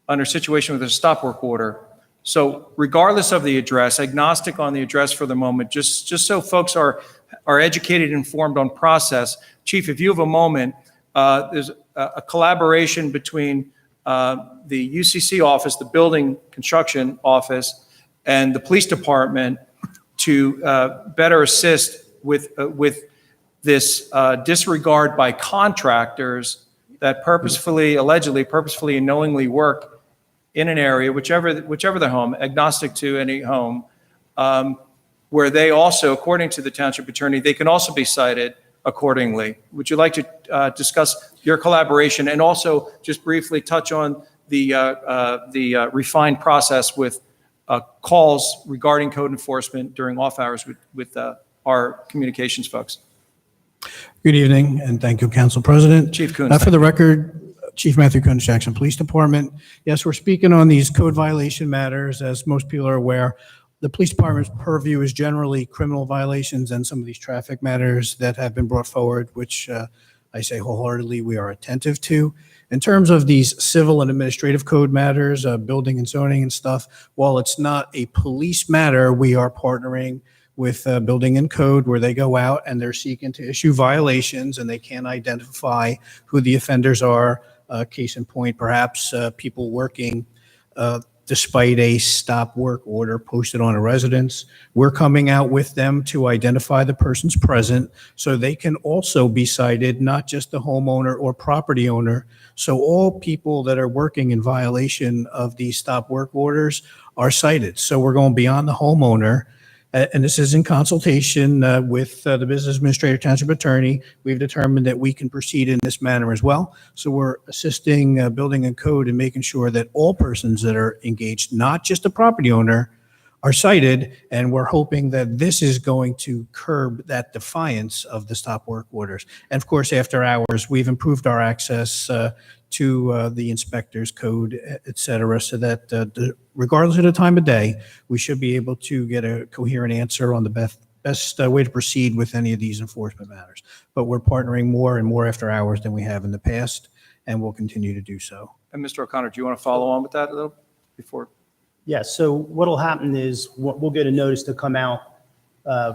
under situation with a stop work order. So regardless of the address, agnostic on the address for the moment, just so folks are educated and informed on process. Chief, if you have a moment, there's a collaboration between the UCC office, the building construction office, and the police department to better assist with this disregard by contractors that allegedly purposefully and knowingly work in an area, whichever the home, agnostic to any home, where they also, according to the township attorney, they can also be cited accordingly. Would you like to discuss your collaboration and also just briefly touch on the refined process with calls regarding code enforcement during off hours with our communications folks? Good evening, and thank you, Council President. Chief Coons. For the record, Chief Matthew Coons, Jackson Police Department. Yes, we're speaking on these code violation matters. As most people are aware, the police department's purview is generally criminal violations and some of these traffic matters that have been brought forward, which I say wholeheartedly we are attentive to. In terms of these civil and administrative code matters, building and zoning and stuff, while it's not a police matter, we are partnering with Building and Code, where they go out and they're seeking to issue violations and they can't identify who the offenders are. Case in point, perhaps people working despite a stop work order posted on a residence. We're coming out with them to identify the persons present so they can also be cited, not just the homeowner or property owner. So all people that are working in violation of these stop work orders are cited. So we're going beyond the homeowner. And this is in consultation with the business administrator, township attorney. We've determined that we can proceed in this manner as well. So we're assisting building and code and making sure that all persons that are engaged, not just the property owner, are cited. And we're hoping that this is going to curb that defiance of the stop work orders. And of course, after hours, we've improved our access to the inspector's code, et cetera, so that regardless of the time of day, we should be able to get a coherent answer on the best way to proceed with any of these enforcement matters. But we're partnering more and more after hours than we have in the past, and we'll continue to do so. And Mr. O'Connor, do you want to follow on with that a little before? Yes, so what'll happen is we'll get a notice to come out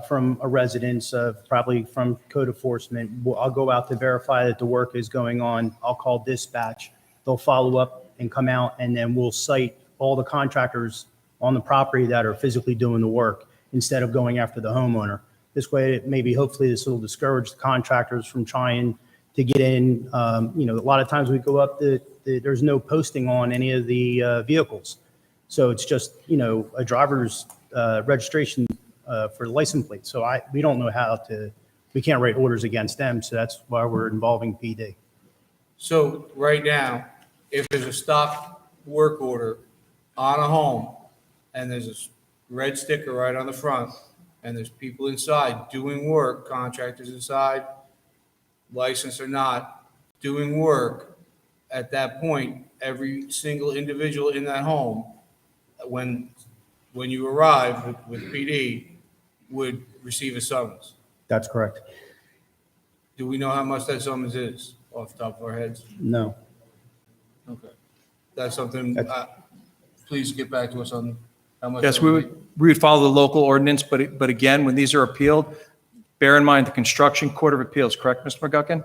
from a residence, probably from code enforcement. I'll go out to verify that the work is going on. I'll call dispatch. They'll follow up and come out, and then we'll cite all the contractors on the property that are physically doing the work instead of going after the homeowner. This way, maybe hopefully this will discourage the contractors from trying to get in. A lot of times we go up, there's no posting on any of the vehicles. So it's just, a driver's registration for the license plate. So we don't know we can't write orders against them. So that's why we're involving PD. So right now, if there's a stop work order on a home and there's a red sticker right on the front and there's people inside doing work, contractors inside, licensed or not, doing work, at that point, every single individual in that home, when you arrive with PD, would receive a summons. That's correct. Do we know how much that summons is off the top of our heads? No. Okay. That's something, please get back to us on how much. Yes, we would follow the local ordinance, but again, when these are appealed, bear in mind the Construction Court of Appeals, correct, Mr. McGuckin?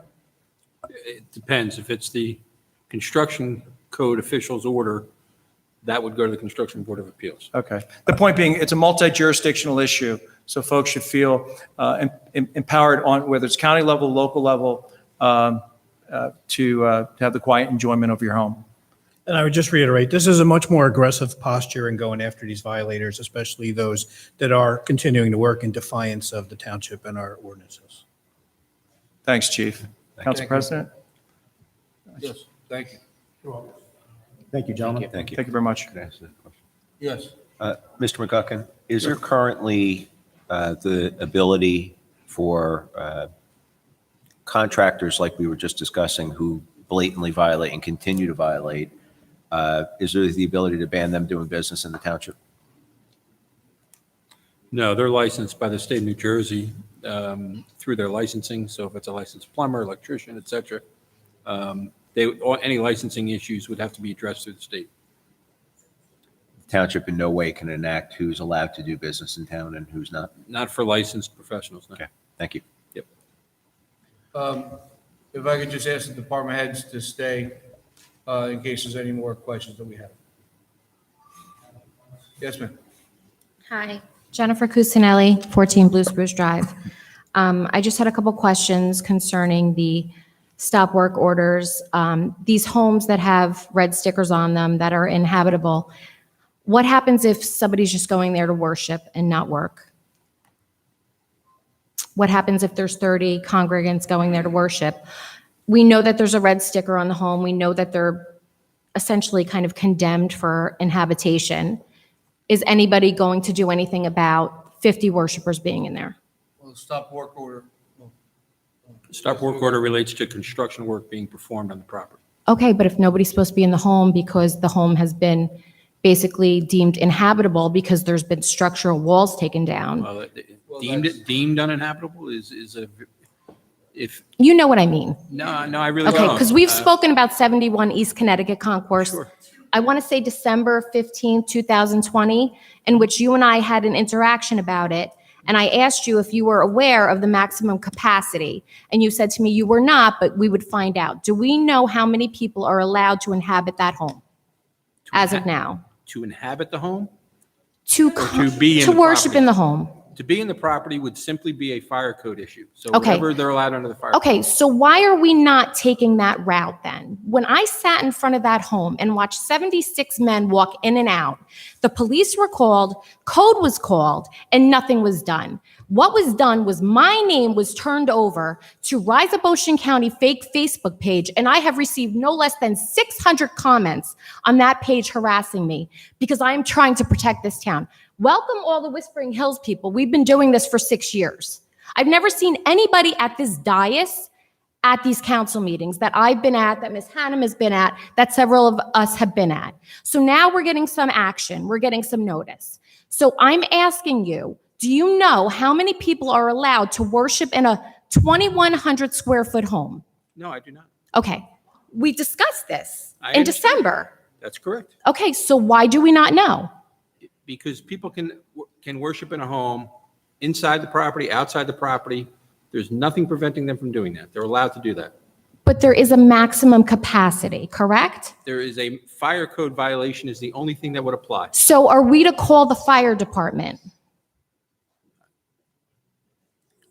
It depends. If it's the construction code official's order, that would go to the Construction Board of Appeals. Okay. The point being, it's a multi-jurisdictional issue, so folks should feel empowered on whether it's county level, local level, to have the quiet enjoyment of your home. And I would just reiterate, this is a much more aggressive posture in going after these violators, especially those that are continuing to work in defiance of the township and our ordinances. Thanks, Chief. Council President? Yes, thank you. Thank you, gentlemen. Thank you. Thank you very much. Can I ask a question? Yes. Mr. McGuckin, is there currently the ability for contractors like we were just discussing who blatantly violate and continue to violate, is there the ability to ban them doing business in the township? No, they're licensed by the state of New Jersey through their licensing. So if it's a licensed plumber, electrician, et cetera, any licensing issues would have to be addressed through the state. The township in no way can enact who's allowed to do business in town and who's not. Not for licensed professionals. No. Okay, thank you. Yep. If I could just ask the department heads to stay in case there's any more questions that we have. Yes, ma'am. Hi, Jennifer Cusinelli, 14 Blue Spruce Drive. I just had a couple questions concerning the stop work orders. These homes that have red stickers on them that are inhabitable, what happens if somebody's just going there to worship and not work? What happens if there's 30 congregants going there to worship? We know that there's a red sticker on the home. We know that they're essentially kind of condemned for inhabitation. Is anybody going to do anything about 50 worshipers being in there? Well, stop work order. Stop work order relates to construction work being performed on the property. Okay, but if nobody's supposed to be in the home because the home has been basically deemed inhabitable because there's been structural walls taken down. Well, deemed uninhabitable is if. You know what I mean? No, I really Okay, don't. because we've spoken about 71 East Connecticut Concourse. Sure. I want to say December 15, 2020, in which you and I had an interaction about it. And I asked you if you were aware of the maximum capacity, and you said to me you were not, but we would find out. Do we know how many people are allowed to inhabit that home as of now? To inhabit the home? To be in the worship property? in the home? To be in the property would simply be a fire code issue. So Okay. whatever they're allowed under the fire code. Okay, so why are we not taking that route then? When I sat in front of that home and watched 76 men walk in and out, the police were called, code was called, and nothing was done. What was done was my name was turned over to Rise Up Ocean County fake Facebook page, and I have received no less than 600 comments on that page harassing me because I am trying to protect this town. Welcome all the Whispering Hills people. We've been doing this for 6 years. I've never seen anybody at this dais at these council meetings that I've been at, that Ms. Hannum has been at, that several of us have been at. So now we're getting some action. We're getting some notice. So I'm asking you, do you know how many people are allowed to worship in a 2,100 square foot home? No, I do not. Okay. We discussed this I in understand. December. That's correct. Okay, so why do we not know? Because people can worship in a home inside the property, outside the property. There's nothing preventing them from doing that. They're allowed to do that. But there is a maximum capacity, correct? There is a fire code violation is the only thing that would apply. So are we to call the fire department?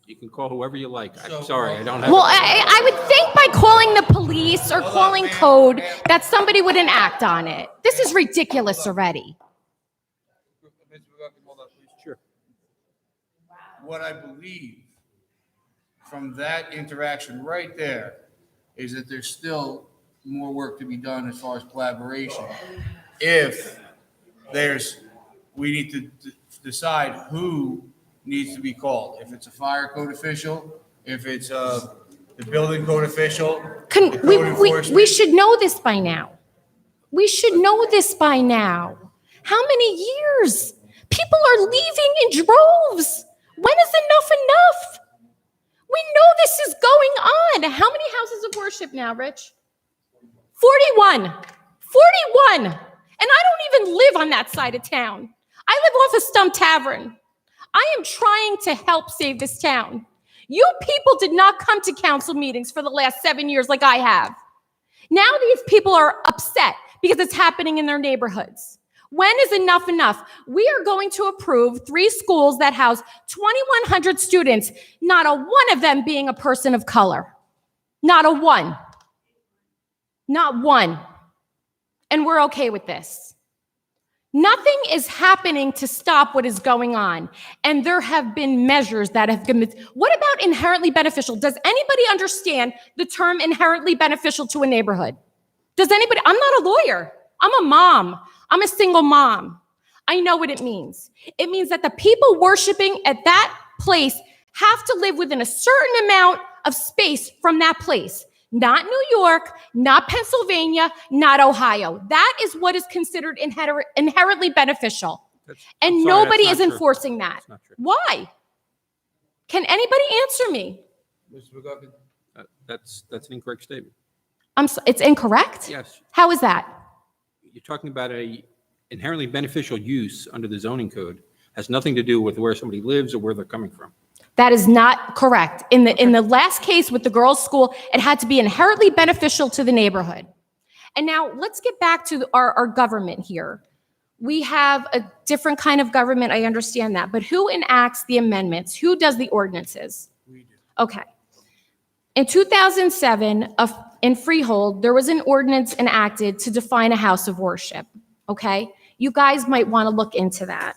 You can call whoever you like. I'm sorry, I don't have. Well, I would think by calling the police or calling code that somebody wouldn't act on it. This is ridiculous already. Sure. What I believe from that interaction right there is that there's still more work to be done as far as collaboration. If we need to decide who needs to be called, if it's a fire code official, if it's the building code official. We should know this by now. We should know this by now. How many years? People are leaving in droves. When is enough? We know this is going on. How many houses of worship now, Rich? 41. 41. And I don't even live on that side of town. I live off of Stump Tavern. I am trying to help save this town. You people did not come to council meetings for the last 7 years like I have. Now these people are upset because it's happening in their neighborhoods. When is enough? We are going to approve 3 schools that house 2,100 students, not a one of them being a person of color. Not a one. Not one. And we're okay with this. Nothing is happening to stop what is going on. And there have been measures that have been. What about inherently beneficial? Does anybody understand the term inherently beneficial to a neighborhood? Does anybody? I'm not a lawyer. I'm a mom. I'm a single mom. I know what it means. It means that the people worshiping at that place have to live within a certain amount of space from that place. Not New York, not Pennsylvania, not Ohio. That is what is considered inherently beneficial. And nobody is enforcing that. Why? Can anybody answer me? Mr. McGuckin, that's an incorrect statement. It's incorrect? Yes. How is that? You're talking about a inherently beneficial use under the zoning code. Has nothing to do with where somebody lives or where they're coming from. That is not correct. In the last case with the girls' school, it had to be inherently beneficial to the neighborhood. And now let's get back to our government here. We have a different kind of government, I understand that, but who enacts the amendments? Who does the ordinances? We do. Okay. In 2007, in Freehold, there was an ordinance enacted to define a house of worship, okay? You guys might want to look into that.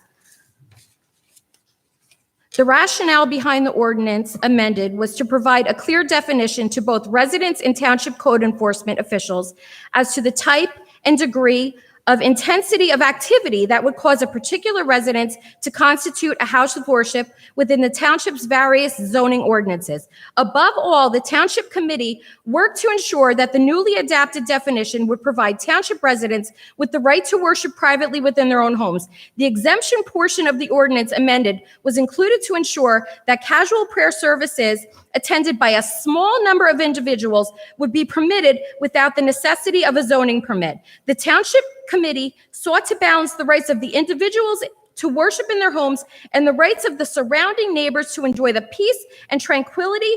The rationale behind the ordinance amended was to provide a clear definition to both residents and township code enforcement officials as to the type and degree of intensity of activity that would cause a particular residence to constitute a house of worship within the township's various zoning ordinances. Above all, the township committee worked to ensure that the newly adapted definition would provide township residents with the right to worship privately within their own homes. The exemption portion of the ordinance amended was included to ensure that casual prayer services attended by a small number of individuals would be permitted without the necessity of a zoning permit. The township committee sought to balance the rights of the individuals to worship in their homes and the rights of the surrounding neighbors to enjoy the peace and tranquility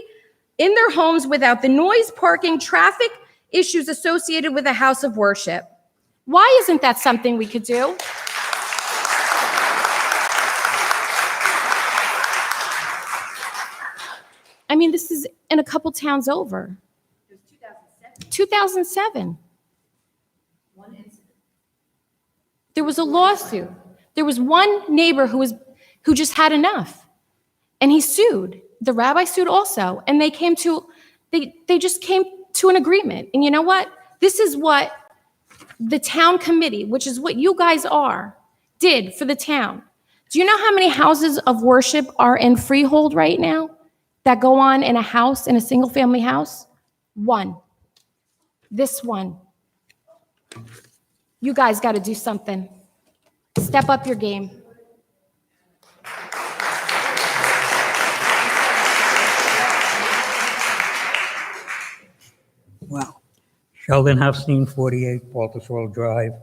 in their homes without the noise, parking, traffic issues associated with a house of worship. Why isn't that something we could do? I mean, this is in a couple towns over. 2007. There was a lawsuit. There was one neighbor who just had enough, and he sued. The rabbi sued also, and they just came to an agreement. And you know what? This is what the town committee, which is what you guys are, did for the town. Do you know how many houses of worship are in freehold right now that go on in a house, in a single family house? One. This one. You guys got to do something. Step up your game. Wow. Sheldon Hafstein, 48 Baltusrol Drive.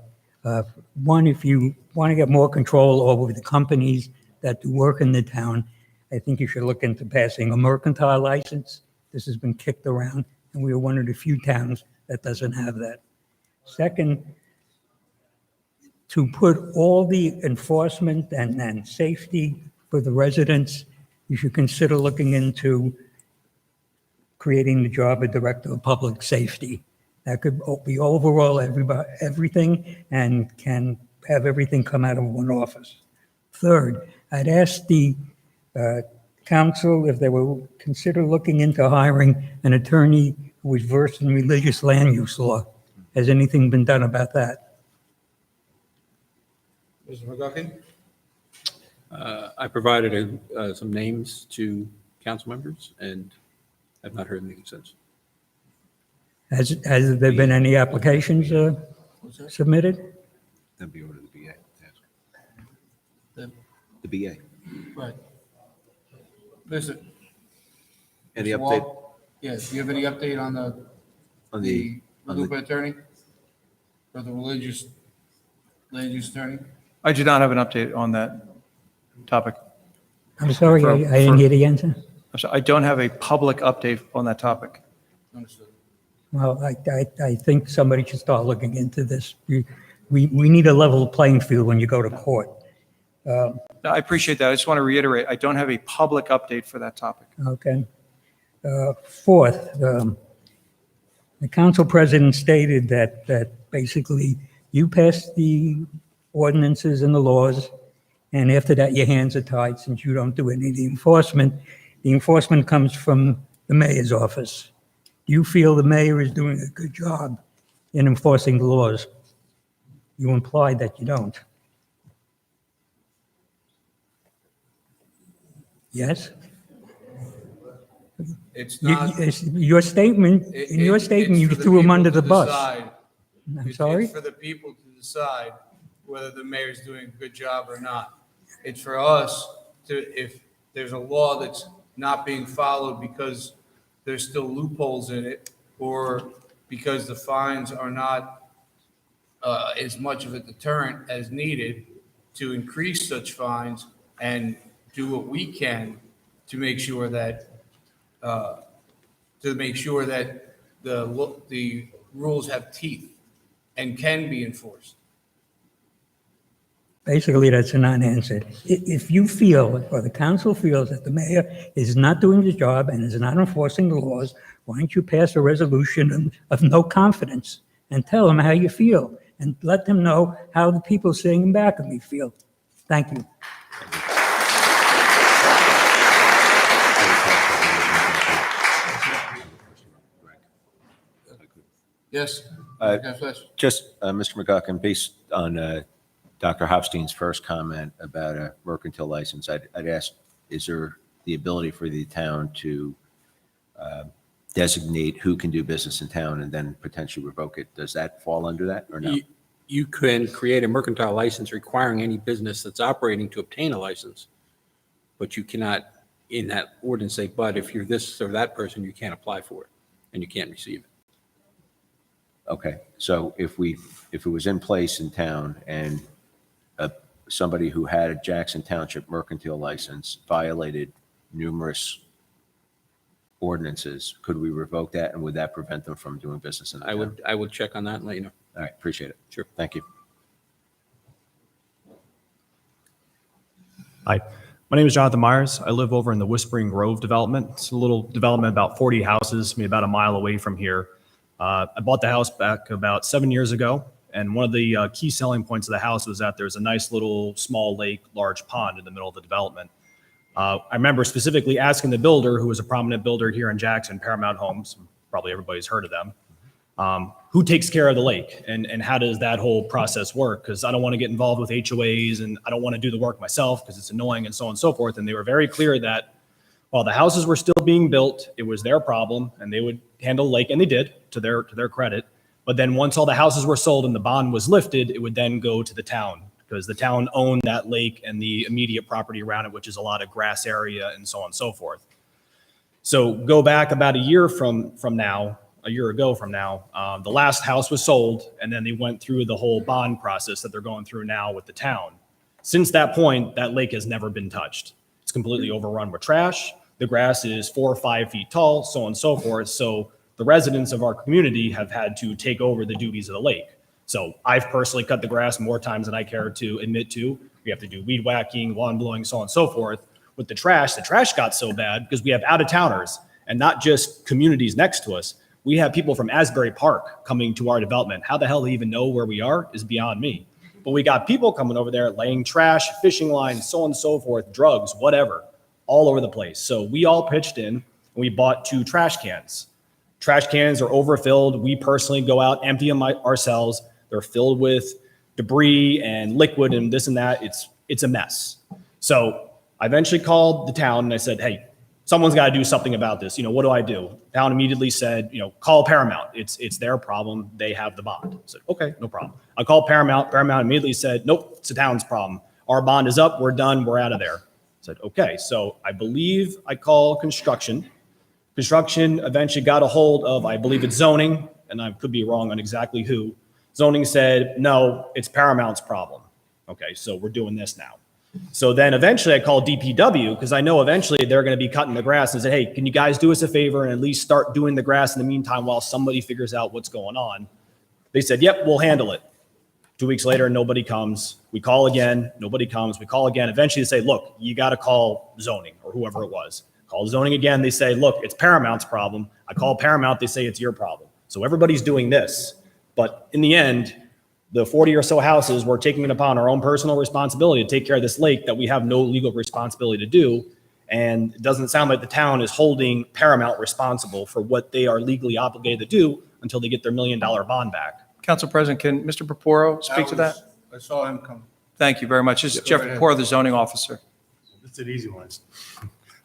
One, if you want to get more control over the companies that do work in the town, I think you should look into passing a mercantile license. This has been kicked around, and we are one of the few towns that doesn't have that. Second, to put all the enforcement and safety for the residents, you should consider looking into creating the job of Director of Public Safety. That could be overall everything and can have everything come out of one office. Third, I'd ask the council if they will consider looking into hiring an attorney who is versed in religious land use law. Has anything been done about that? Mr. McGuckin? I provided some names to council members and have not heard anything since. Has there been any applications submitted? That'd be over to the BA. The- The BA. Right. Listen. Any Mr. update? Wall, yes, do you have any update on the Lupa attorney? Or the religious land use attorney? I do not have an update on that topic. I'm sorry, I didn't hear the answer. I'm sorry, I don't have a public update on that topic. Understood. Well, I think somebody should start looking into this. We need a level playing field when you go to court. No, I appreciate that. I just want to reiterate, I don't have a public update for that topic. Okay. Fourth, the council president stated that basically you passed the ordinances and the laws, and after that, your hands are tied since you don't do any of the enforcement. The enforcement comes from the mayor's office. Do you feel the mayor is doing a good job in enforcing the laws? You implied that you don't. Yes? It's not. Your statement, in your statement, you threw him under the bus. I'm sorry? It's for the people to decide whether the mayor's doing a good job or not. It's for us to, if there's a law that's not being followed because there's still loopholes in it, or because the fines are not as much of a deterrent as needed, to increase such fines and do what we can to make sure that the rules have teeth and can be enforced. Basically, that's a non-answer. If you feel, or the council feels, that the mayor is not doing his job and is not enforcing the laws, why don't you pass a resolution of no confidence and tell them how you feel and let them know how the people sitting in back of me feel. Thank you. Yes? Just, Mr. McGuckin, based on Dr. Hofstein's first comment about a mercantile license, I'd ask, is there the ability for the town to designate who can do business in town and then potentially revoke it? Does that fall under that or no? You can create a mercantile license requiring any business that's operating to obtain a license, but you cannot, in that ordinance, say, but if you're this or that person, you can't apply for it and you can't receive it. Okay, so if it was in place in town and somebody who had a Jackson Township mercantile license violated numerous ordinances, could we revoke that, and would that prevent them from doing business in the town? I would check on that and let you know. All right, appreciate it. Sure. Thank you. Hi, my name is Jonathan Myers. I live over in the Whispering Grove development. It's a little development, about 40 houses, maybe about a mile away from here. I bought the house back about 7 years ago, and one of the key selling points of the house was that there's a nice little small lake, large pond in the middle of the development. I remember specifically asking the builder, who was a prominent builder here in Jackson, Paramount Homes, probably everybody's heard of them, who takes care of the lake and how does that whole process work? Because I don't want to get involved with HOAs and I don't want to do the work myself because it's annoying and so on and so forth. And they were very clear that while the houses were still being built, it was their problem and they would handle the lake, and they did, to their credit. But then once all the houses were sold and the bond was lifted, it would then go to the town, because the town owned that lake and the immediate property around it, which is a lot of grass area and so on and so forth. So go back about a year ago from now, the last house was sold, and then they went through the whole bond process that they're going through now with the town. Since that point, that lake has never been touched. It's completely overrun with trash. The grass is 4 or 5 feet tall, so on and so forth. So the residents of our community have had to take over the duties of the lake. So I've personally cut the grass more times than I care to admit to. We have to do weed whacking, lawn blowing, so on and so forth. With the trash got so bad because we have out-of-towners, and not just communities next to us. We have people from Asbury Park coming to our development. How the hell they even know where we are is beyond me. But we got people coming over there laying trash, fishing lines, so on and so forth, drugs, whatever, all over the place. So we all pitched in and we bought 2 trash cans. Trash cans are overfilled. We personally go out, empty them ourselves. They're filled with debris and liquid and this and that. It's a mess. So I eventually called the town and I said, hey, someone's got to do something about this. What do I do? Town immediately said, call Paramount. It's their problem. They have the bond. I said, okay, no problem. I called Paramount. Paramount immediately said, nope, it's the town's problem. Our bond is up. We're done. We're out of there. I said, okay. So I believe I call construction. Construction eventually got a hold of, I believe it's zoning, and I could be wrong on exactly who. Zoning said, no, it's Paramount's problem. Okay, so we're doing this now. So then eventually I called DPW because I know eventually they're going to be cutting the grass and said, hey, can you guys do us a favor and at least start doing the grass in the meantime while somebody figures out what's going on? They said, yep, we'll handle it. 2 weeks later, nobody comes. We call again, nobody comes. We call again. Eventually they say, look, you got to call zoning or whoever it was. Call zoning again. They say, look, it's Paramount's problem. I call Paramount. They say it's your problem. So everybody's doing this. But in the end, the 40 or so houses, we're taking it upon our own personal responsibility to take care of this lake that we have no legal responsibility to do. And it doesn't sound like the town is holding Paramount responsible for what they are legally obligated to do until they get their $1 million bond back. Council President, can Mr. Purpuro speak to that? I saw him come. Thank you very much. This is Jeff Go ahead. Purpuro, the zoning officer. It's an easy one.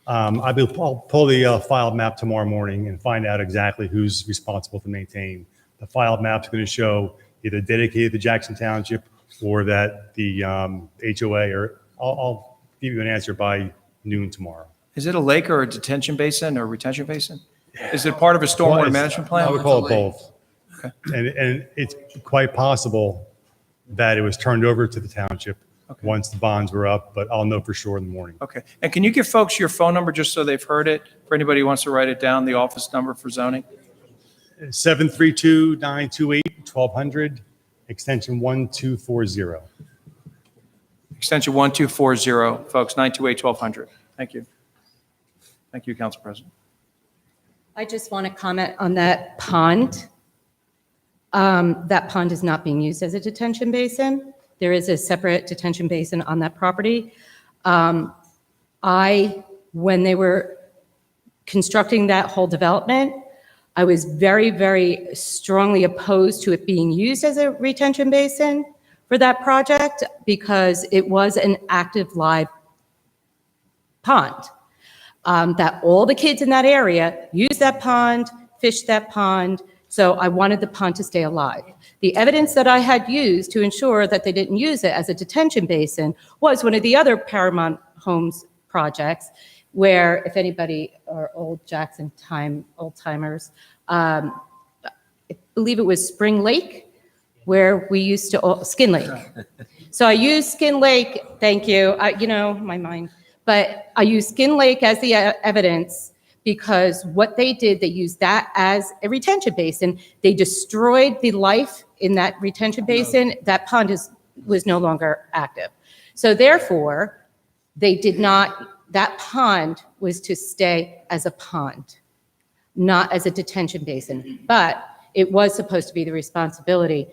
I'll pull the file map tomorrow morning and find out exactly who's responsible to maintain. The file map's going to show either dedicated to Jackson Township or that the HOA, or I'll give you an answer by noon tomorrow. Is it a lake or a detention basin or retention basin? Is it part of a stormwater management plan? I would call it both. Okay. And it's quite possible that it was turned over to the township once the bonds were up, but I'll know for sure in the morning. Okay. And can you give folks your phone number just so they've heard it? For anybody who wants to write it down, the office number for zoning? 732-928-1200, extension 1240. Extension 1240, folks, 928-1200. Thank you. Thank you, Council President. I just want to comment on that pond. That pond is not being used as a detention basin. There is a separate detention basin on that property. When they were constructing that whole development, I was very, very strongly opposed to it being used as a retention basin for that project because it was an active live pond. That all the kids in that area use that pond, fish that pond. So I wanted the pond to stay alive. The evidence that I had used to ensure that they didn't use it as a detention basin was one of the other Paramount Homes projects where, if anybody are old Jackson old timers, I believe it was Spring Lake, where we used to, Skin Lake. So I use Skin Lake, thank you, my mind. But I use Skin Lake as the evidence because what they did, they used that as a retention basin. They destroyed the life in that retention basin. That pond was no longer active. So therefore, that pond was to stay as a pond, not as a detention basin. But it was supposed to be the responsibility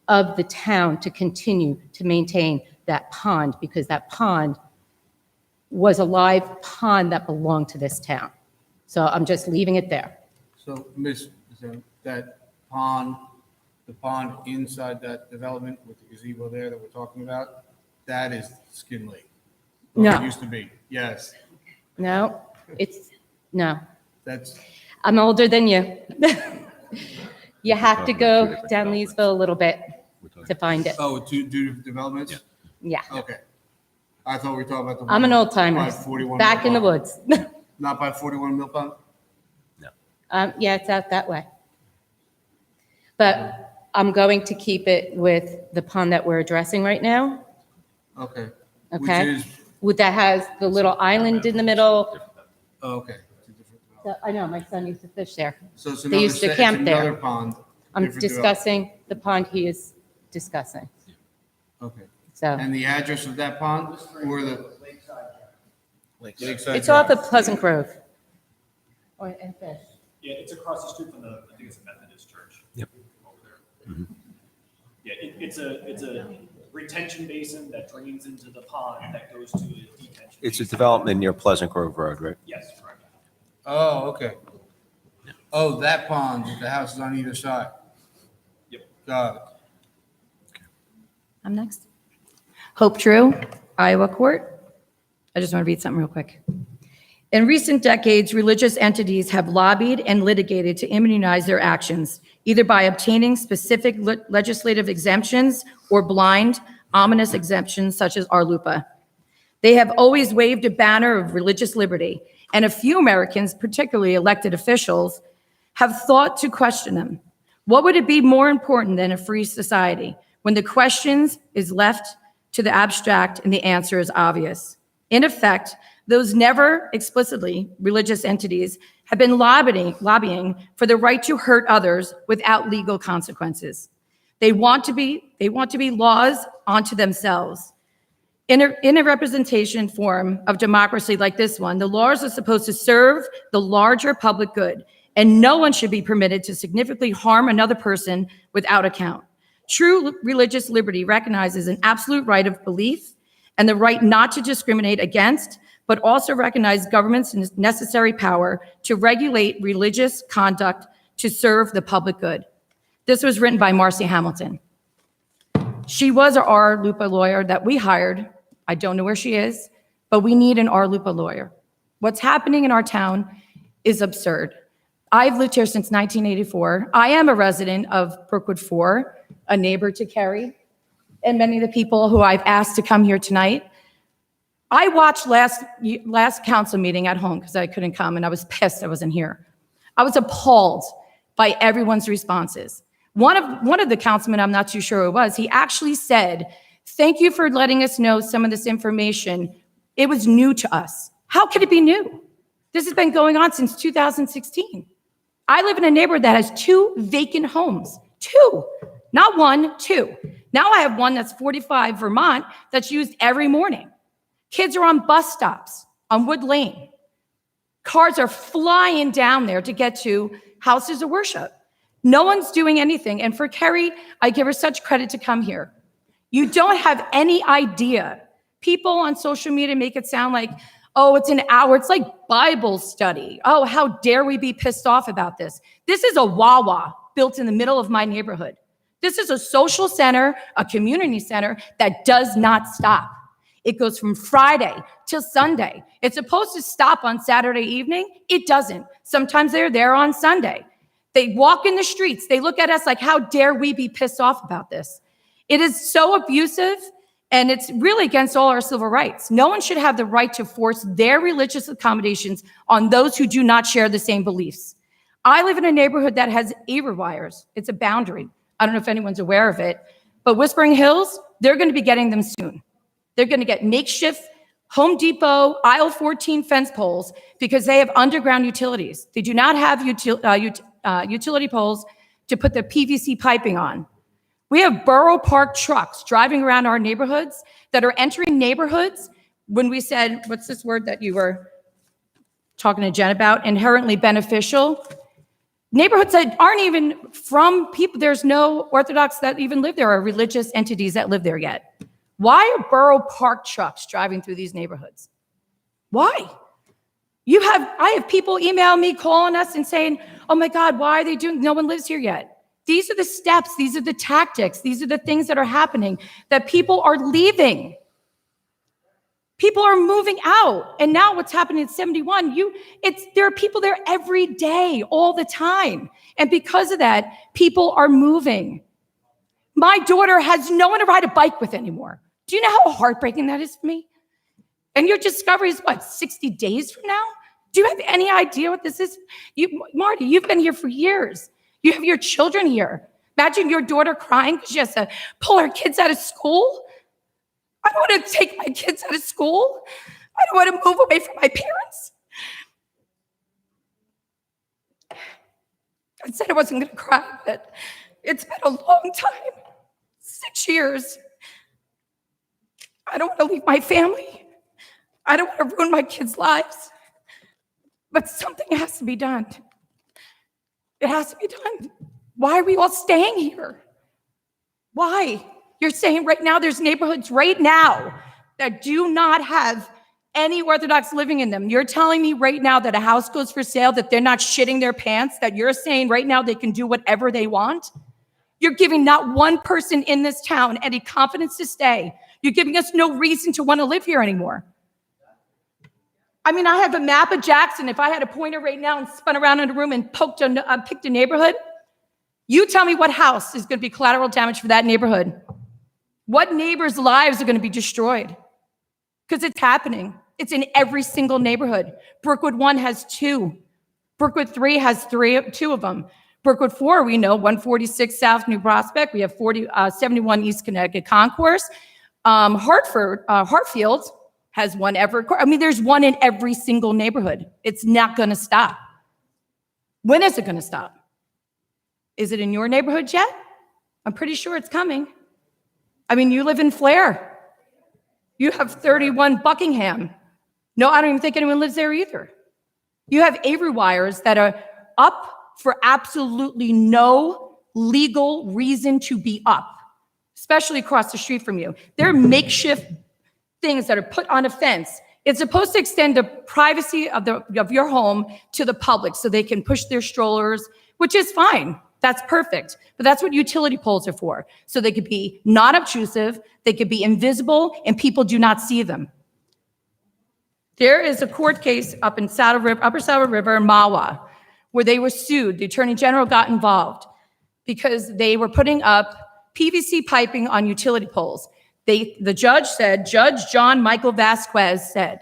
of the town to continue to maintain that pond because that pond was a live pond that belonged to this town. So I'm just leaving it there. So, Ms., that pond, the pond inside that development with the gazebo there that we're talking about, that is Skin Lake. Or No. It used to be, yes. No, no. That's, I'm older than you. You have to go down Leesville a little bit to find it. oh, two developments? Yeah. Okay. I thought we were talking about the one. I'm an old timer, by 41 back in the Mill woods. Pond. Not by 41 Mill Pond? Yeah, it's out that way. But I'm going to keep it with the pond that we're addressing right now, Okay. okay? Which is, That has the little island in the middle. oh, okay. It's a different development. I know, my son used to fish there. So it's They another, used to it's camp another there. pond. I'm different discussing the pond he is discussing. development. Okay. So And the address of that pond or the? Lakeside. it's off of Pleasant Grove. And fish. Yeah, it's across the street from I think it's a Methodist church. Yep. Over there. Yeah, it's a retention basin that drains into the pond that goes to a detention. It's a basin. development near Pleasant Grove Road, right? Yes, correct. Oh, okay. Oh, that pond, with the houses on either side. Yep. Got it. I'm next. Hope Drew, Iowa Court. I just want to read something real quick. In recent decades, religious entities have lobbied and litigated to immunize their actions, either by obtaining specific legislative exemptions or blind, ominous exemptions such as RLUIPA. They have always waved a banner of religious liberty, and a few Americans, particularly elected officials, have thought to question them. What would it be more important than a free society when the questions is left to the abstract and the answer is obvious? In effect, those never explicitly religious entities have been lobbying for the right to hurt others without legal consequences. They want to be laws onto themselves. In a representation form of democracy like this one, the laws are supposed to serve the larger public good, and no one should be permitted to significantly harm another person without account. True religious liberty recognizes an absolute right of belief and the right not to discriminate against, but also recognize government's necessary power to regulate religious conduct to serve the public good. This was written by Marcy Hamilton. She was our RLUIPA lawyer that we hired. I don't know where she is, but we need an RLUIPA lawyer. What's happening in our town is absurd. I've lived here since 1984. I am a resident of Brookwood 4, a neighbor to Kerry, and many of the people who I've asked to come here tonight. I watched last council meeting at home because I couldn't come, and I was pissed I wasn't here. I was appalled by everyone's responses. One of the councilmen, I'm not too sure who it was, he actually said, "Thank you for letting us know some of this information. It was new to us." How could it be new? This has been going on since 2016. I live in a neighborhood that has 2 vacant homes. 2, not 1, 2. Now I have one that's 45 Vermont that's used every morning. Kids are on bus stops on Wood Lane. Cars are flying down there to get to houses of worship. No one's doing anything. And for Kerry, I give her such credit to come here. You don't have any idea. People on social media make it sound like, oh, it's an hour. It's like Bible study. Oh, how dare we be pissed off about this? This is a Wawa built in the middle of my neighborhood. This is a social center, a community center that does not stop. It goes from Friday till Sunday. It's supposed to stop on Saturday evening. It doesn't. Sometimes they're there on Sunday. They walk in the streets. They look at us like, how dare we be pissed off about this? It is so abusive, and it's really against all our civil rights. No one should have the right to force their religious accommodations on those who do not share the same beliefs. I live in a neighborhood that has Eber wires. It's a boundary. I don't know if anyone's aware of it, but Whispering Hills, they're going to be getting them soon. They're going to get makeshift Home Depot aisle 14 fence poles because they have underground utilities. They do not have utility poles to put the PVC piping on. We have borough park trucks driving around our neighborhoods that are entering neighborhoods when we said, what's this word that you were talking to Jen about, inherently beneficial? Neighborhoods that aren't even from people, there's no Orthodox that even live there or religious entities that live there yet. Why are borough park trucks driving through these neighborhoods? Why? I have people email me, calling us and saying, oh my God, why are they doing, no one lives here yet. These are the steps, these are the tactics, these are the things that are happening, that people are leaving. People are moving out. And now what's happening at 71, there are people there every day, all the time. And because of that, people are moving. My daughter has no one to ride a bike with anymore. Do you know how heartbreaking that is for me? And your discovery is what, 60 days from now? Do you have any idea what this is? Marty, you've been here for years. You have your children here. Imagine your daughter crying because she has to pull her kids out of school. I don't want to take my kids out of school. I don't want to move away from my parents. I said I wasn't going to cry, but it's been a long time. 6 years. I don't want to leave my family. I don't want to ruin my kids' lives. But something has to be done. It has to be done. Why are we all staying here? Why? You're saying right now there's neighborhoods right now that do not have any Orthodox living in them. You're telling me right now that a house goes for sale, that they're not shitting their pants, that you're saying right now they can do whatever they want? You're giving not one person in this town any confidence to stay. You're giving us no reason to want to live here anymore. I mean, I have a map of Jackson. If I had a pointer right now and spun around in a room and picked a neighborhood, you tell me what house is going to be collateral damage for that neighborhood. What neighbors' lives are going to be destroyed? Because it's happening. It's in every single neighborhood. Brookwood 1 has 2. Brookwood 3 has 2 of them. Brookwood 4, we know, 146 South New Prospect. We have 71 East Connecticut Concourse. Hartfield has one I mean, there's one in every single neighborhood. It's not going to stop. When is it going to stop? Is it in your neighborhood yet? I'm pretty sure it's coming. I mean, you live in Flair. You have 31 Buckingham. No, I don't even think anyone lives there either. You have Avery wires that are up for absolutely no legal reason to be up, especially across the street from you. They're makeshift things that are put on a fence. It's supposed to extend the privacy of your home to the public so they can push their strollers, which is fine. That's perfect. But that's what utility poles are for. So they could be not obtrusive, they could be invisible, and people do not see them. There is a court case up in Upper Saddle River, Mawa, where they were sued. The Attorney General got involved because they were putting up PVC piping on utility poles. The judge said, Judge John Michael Vasquez said,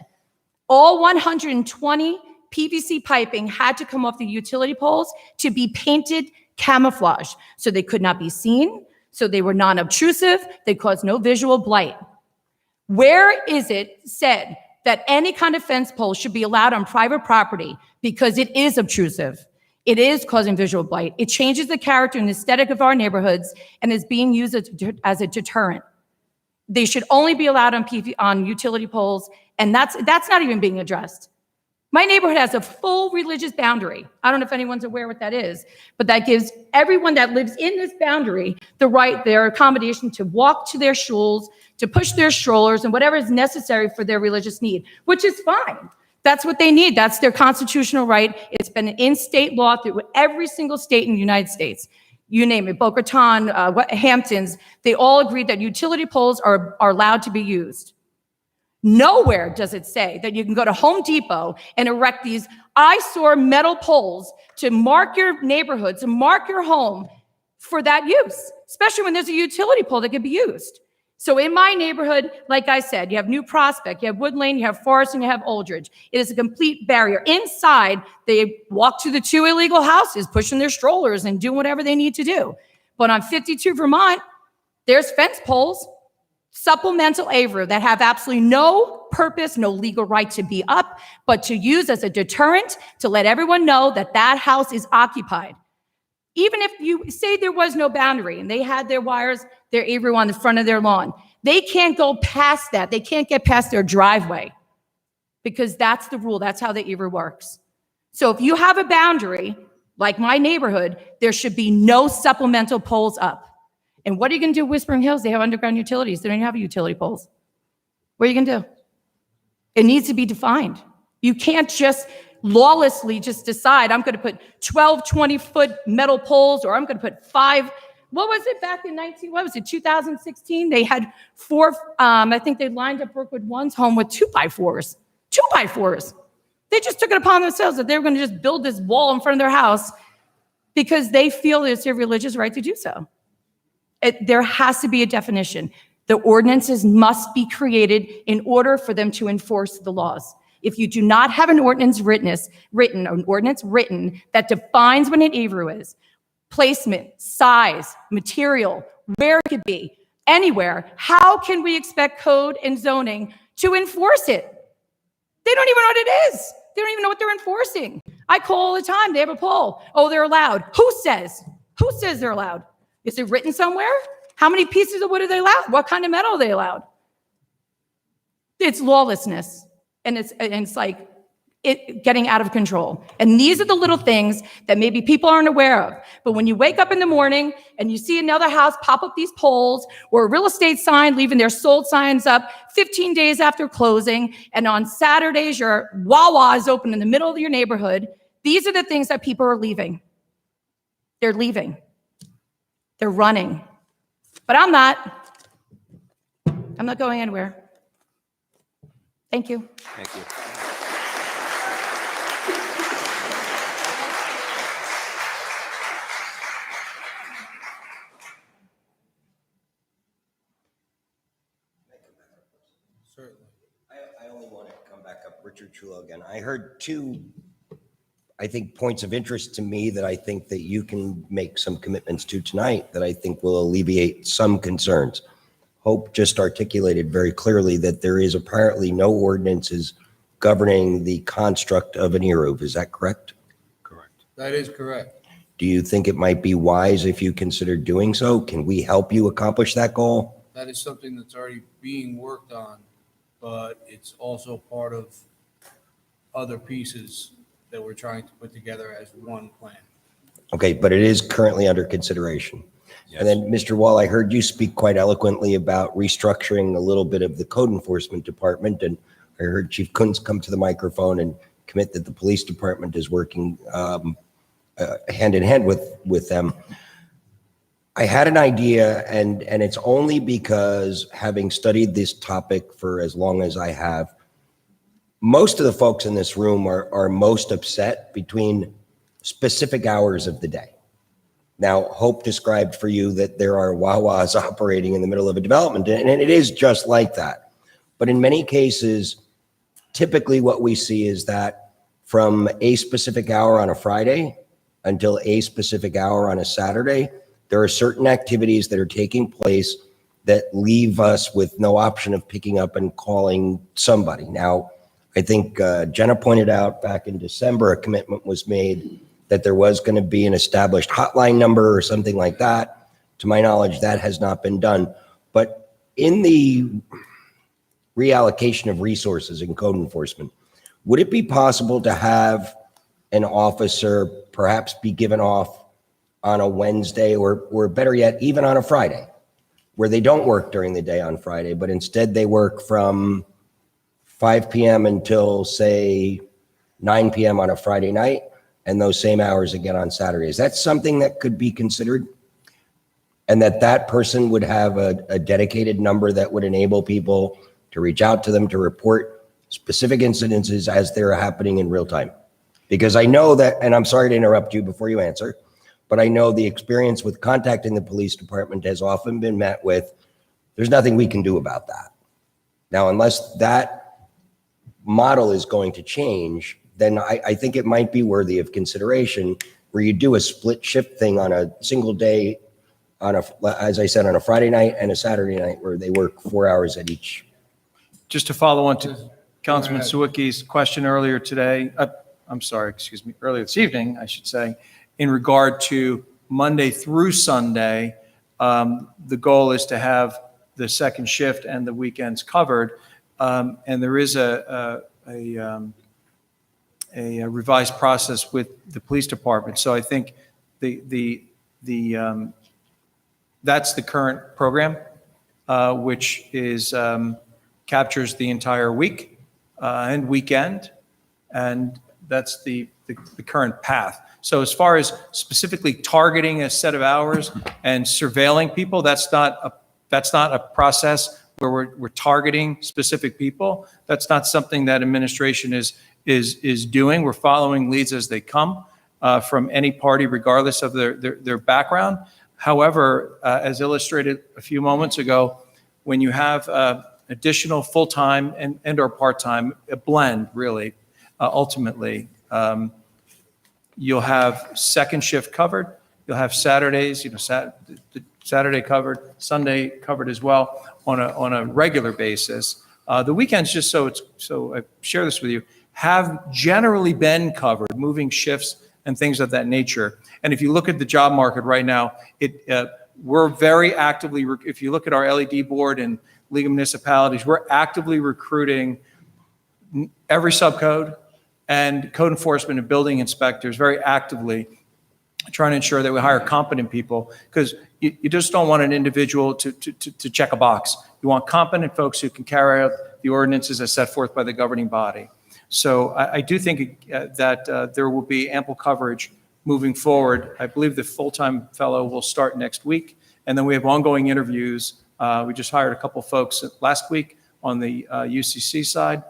all 120 PVC piping had to come off the utility poles to be painted camouflage. So they could not be seen. So they were non-obtrusive. They caused no visual blight. Where is it said that any kind of fence pole should be allowed on private property because it is obtrusive? It is causing visual blight. It changes the character and aesthetic of our neighborhoods and is being used as a deterrent. They should only be allowed on utility poles, and that's not even being addressed. My neighborhood has a full religious boundary. I don't know if anyone's aware what that is, but that gives everyone that lives in this boundary the right, their accommodation to walk to their shuls, to push their strollers, and whatever is necessary for their religious need, which is fine. That's what they need. That's their constitutional right. It's been in state law through every single state in the United States. You name it, Boca Raton, Hamptons, they all agreed that utility poles are allowed to be used. Nowhere does it say that you can go to Home Depot and erect these eyesore metal poles to mark your neighborhood, to mark your home for that use, especially when there's a utility pole that can be used. So in my neighborhood, like I said, you have New Prospect, you have Wood Lane, you have Forest, and you have Aldridge. It is a complete barrier. Inside, they walk to the 2 illegal houses, pushing their strollers and doing whatever they need to do. But on 52 Vermont, there's fence poles. supplemental AVRU that have absolutely no purpose, no legal right to be up, but to use as a deterrent to let everyone know that that house is occupied. Even if you say there was no boundary and they had their wires, their AVRU on the front of their lawn, they can't go past that. They can't get past their driveway because that's the rule. That's how the AVRU works. So if you have a boundary, like my neighborhood, there should be no supplemental poles up. And what are you going to do with Whispering Hills? They have underground utilities. They don't even have utility poles. What are you going to do? It needs to be defined. You can't just lawlessly just decide, I'm going to put 12, 20-foot metal poles, or I'm going to put 5. What was it back in 2016? They had 4, I think they lined up Brookwood One's home with 2x4s. 2x4s. They just took it upon themselves that they were going to just build this wall in front of their house because they feel it's their religious right to do so. There has to be a definition. The ordinances must be created in order for them to enforce the laws. If you do not have an ordinance written that defines what an AVRU is, placement, size, material, where it could be, anywhere, how can we expect code and zoning to enforce it? They don't even know what it is. They don't even know what they're enforcing. I call all the time. They have a poll. Oh, they're allowed. Who says? Who says they're allowed? Is it written somewhere? How many pieces of wood are they allowed? What kind of metal are they allowed? It's lawlessness. And it's like getting out of control. And these are the little things that maybe people aren't aware of. But when you wake up in the morning and you see another house pop up these poles or a real estate sign leaving their sold signs up 15 days after closing, and on Saturdays your Wawa is open in the middle of your neighborhood, these are the things that people are leaving. They're leaving. They're running. But I'm not. I'm not going anywhere. Thank you. Thank you. Certainly. I only want to come back up, Richard Chulo again. I heard 2, I think, points of interest to me that I think that you can make some commitments to tonight that I think will alleviate some concerns. Hope just articulated very clearly that there is apparently no ordinances governing the construct of an EROV. Is that correct? Correct. That is correct. Do you think it might be wise if you consider doing so? Can we help you accomplish that goal? That is something that's already being worked on, but it's also part of other pieces that we're trying to put together as one plan. Okay, but it is currently under consideration. Yes. And then, Mr. Wall, I heard you speak quite eloquently about restructuring a little bit of the code enforcement department. And I heard Chief Kuntz come to the microphone and commit that the police department is working hand in hand with them. I had an idea, and it's only because having studied this topic for as long as I have, most of the folks in this room are most upset between specific hours of the day. Now, Hope described for you that there are Wawas operating in the middle of a development, and it is just like that. But in many cases, typically what we see is that from a specific hour on a Friday until a specific hour on a Saturday, there are certain activities that are taking place that leave us with no option of picking up and calling somebody. Now, I think Jenna pointed out back in December, a commitment was made that there was going to be an established hotline number or something like that. To my knowledge, that has not been done. But in the reallocation of resources in code enforcement, would it be possible to have an officer perhaps be given off on a Wednesday or better yet, even on a Friday, where they don't work during the day on Friday, but instead they work from 5 p.m. until, say, 9 p.m. on a Friday night, and those same hours again on Saturday? Is that something that could be considered? And that person would have a dedicated number that would enable people to reach out to them to report specific incidences as they're happening in real time? Because I know that, and I'm sorry to interrupt you before you answer, but I know the experience with contacting the police department has often been met with, there's nothing we can do about that. Now, unless that model is going to change, then I think it might be worthy of consideration where you do a split shift thing on a single day as I said, on a Friday night and a Saturday night where they work 4 hours at each. Just to follow on to Councilman Sawicki's question earlier today, earlier this evening, I should say, in regard to Monday through Sunday, the goal is to have the second shift and the weekends covered. And there is a revised process with the police department. So I think that's the current program, which is captures the entire week and weekend, and that's the current path. So as far as specifically targeting a set of hours and surveilling people, that's not a process where we're targeting specific people. That's not something that administration is doing. We're following leads as they come from any party, regardless of their background. However, as illustrated a few moments ago, when you have additional full-time and or part-time, a blend really, ultimately, you'll have second shift covered. You'll have Saturdays, Saturday covered, Sunday covered as well on a regular basis. The weekends, just so I share this with you, have generally been covered, moving shifts and things of that nature. And if you look at the job market right now, we're very actively, if you look at our LED board and League of Municipalities, we're actively recruiting every subcode and code enforcement and building inspectors very actively, trying to ensure that we hire competent people, because you just don't want an individual to check a box. You want competent folks who can carry out the ordinances as set forth by the governing body. So I do think that there will be ample coverage moving forward. I believe the full-time fellow will start next week, and then we have ongoing interviews. We just hired a couple folks last week on the UCC side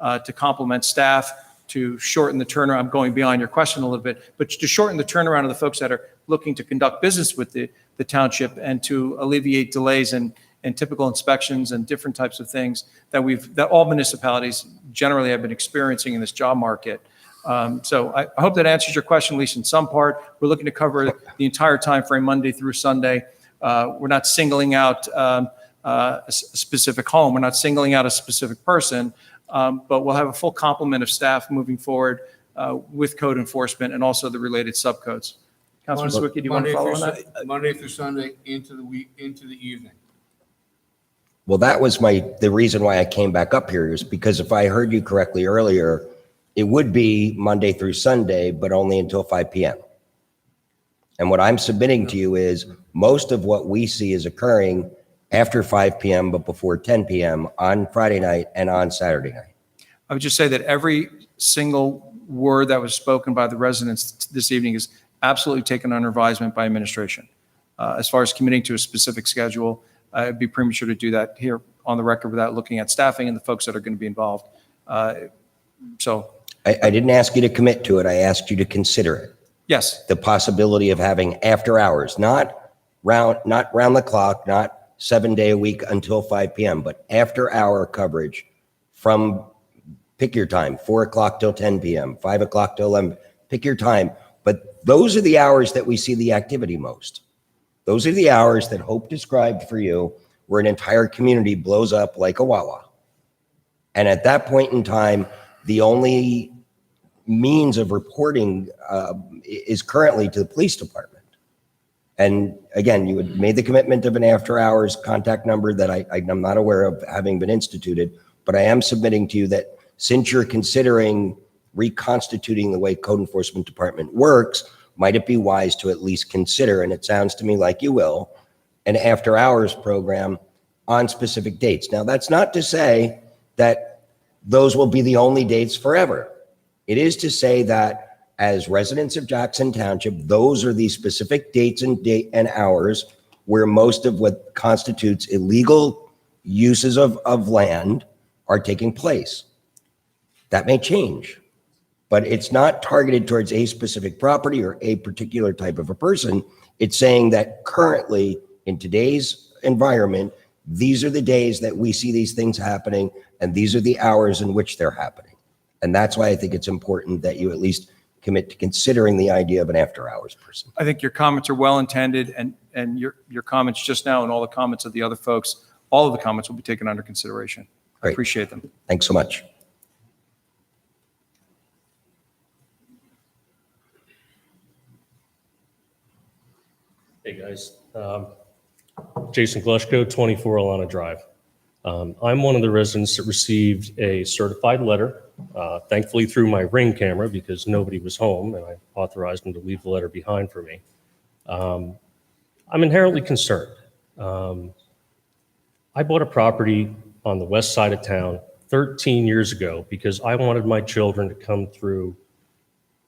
to complement staff, to shorten the turnaround. I'm going beyond your question a little bit, but to shorten the turnaround of the folks that are looking to conduct business with the township, and to alleviate delays and typical inspections and different types of things that all municipalities generally have been experiencing in this job market. So I hope that answers your question, at least in some part. We're looking to cover the entire time frame, Monday through Sunday. We're not singling out a specific home. We're not singling out a specific person, but we'll have a full complement of staff moving forward with code enforcement and also the related subcodes. Councilman Zwicky, do you want to follow on that? Monday through Sunday into the week, into the evening. Well, that was the reason why I came back up here, is because if I heard you correctly earlier, it would be Monday through Sunday, but only until 5 p.m. And what I'm submitting to you is most of what we see is occurring after 5 p.m., but before 10 p.m. on Friday night and on Saturday night. I would just say that every single word that was spoken by the residents this evening is absolutely taken under advisement by administration. As far as committing to a specific schedule, it'd be premature to do that here on the record without looking at staffing and the folks that are going to be involved. So I didn't ask you to commit to it. I asked you to consider it. Yes. The possibility of having after hours, not round the clock, not 7 day a week until 5 p.m., but after hour coverage from, pick your time, 4 o'clock till 10 p.m., 5 o'clock till 11, pick your time. But those are the hours that we see the activity most. Those are the hours that Hope described for you, where an entire community blows up like a Wawa. And at that point in time, the only means of reporting is currently to the police department. And again, you had made the commitment of an after hours contact number that I'm not aware of having been instituted, but I am submitting to you that since you're considering reconstituting the way code enforcement department works, might it be wise to at least consider, and it sounds to me like you will, an after hours program on specific dates. Now, that's not to say that those will be the only dates forever. It is to say that as residents of Jackson Township, those are the specific dates and hours where most of what constitutes illegal uses of land are taking place. That may change, but it's not targeted towards a specific property or a particular type of a person. It's saying that currently in today's environment, these are the days that we see these things happening, and these are the hours in which they're happening. And that's why I think it's important that you at least commit to considering the idea of an after-hours person. I think your comments are well intended, and your comments just now and all the comments of the other folks, all of the comments will be taken under consideration. I Great. appreciate them. Thanks so much. Hey, guys. Jason Glushko, 24 Alana Drive. I'm one of the residents that received a certified letter, thankfully through my Ring camera because nobody was home and I authorized them to leave the letter behind for me. I'm inherently concerned. I bought a property on the west side of town 13 years ago because I wanted my children to come through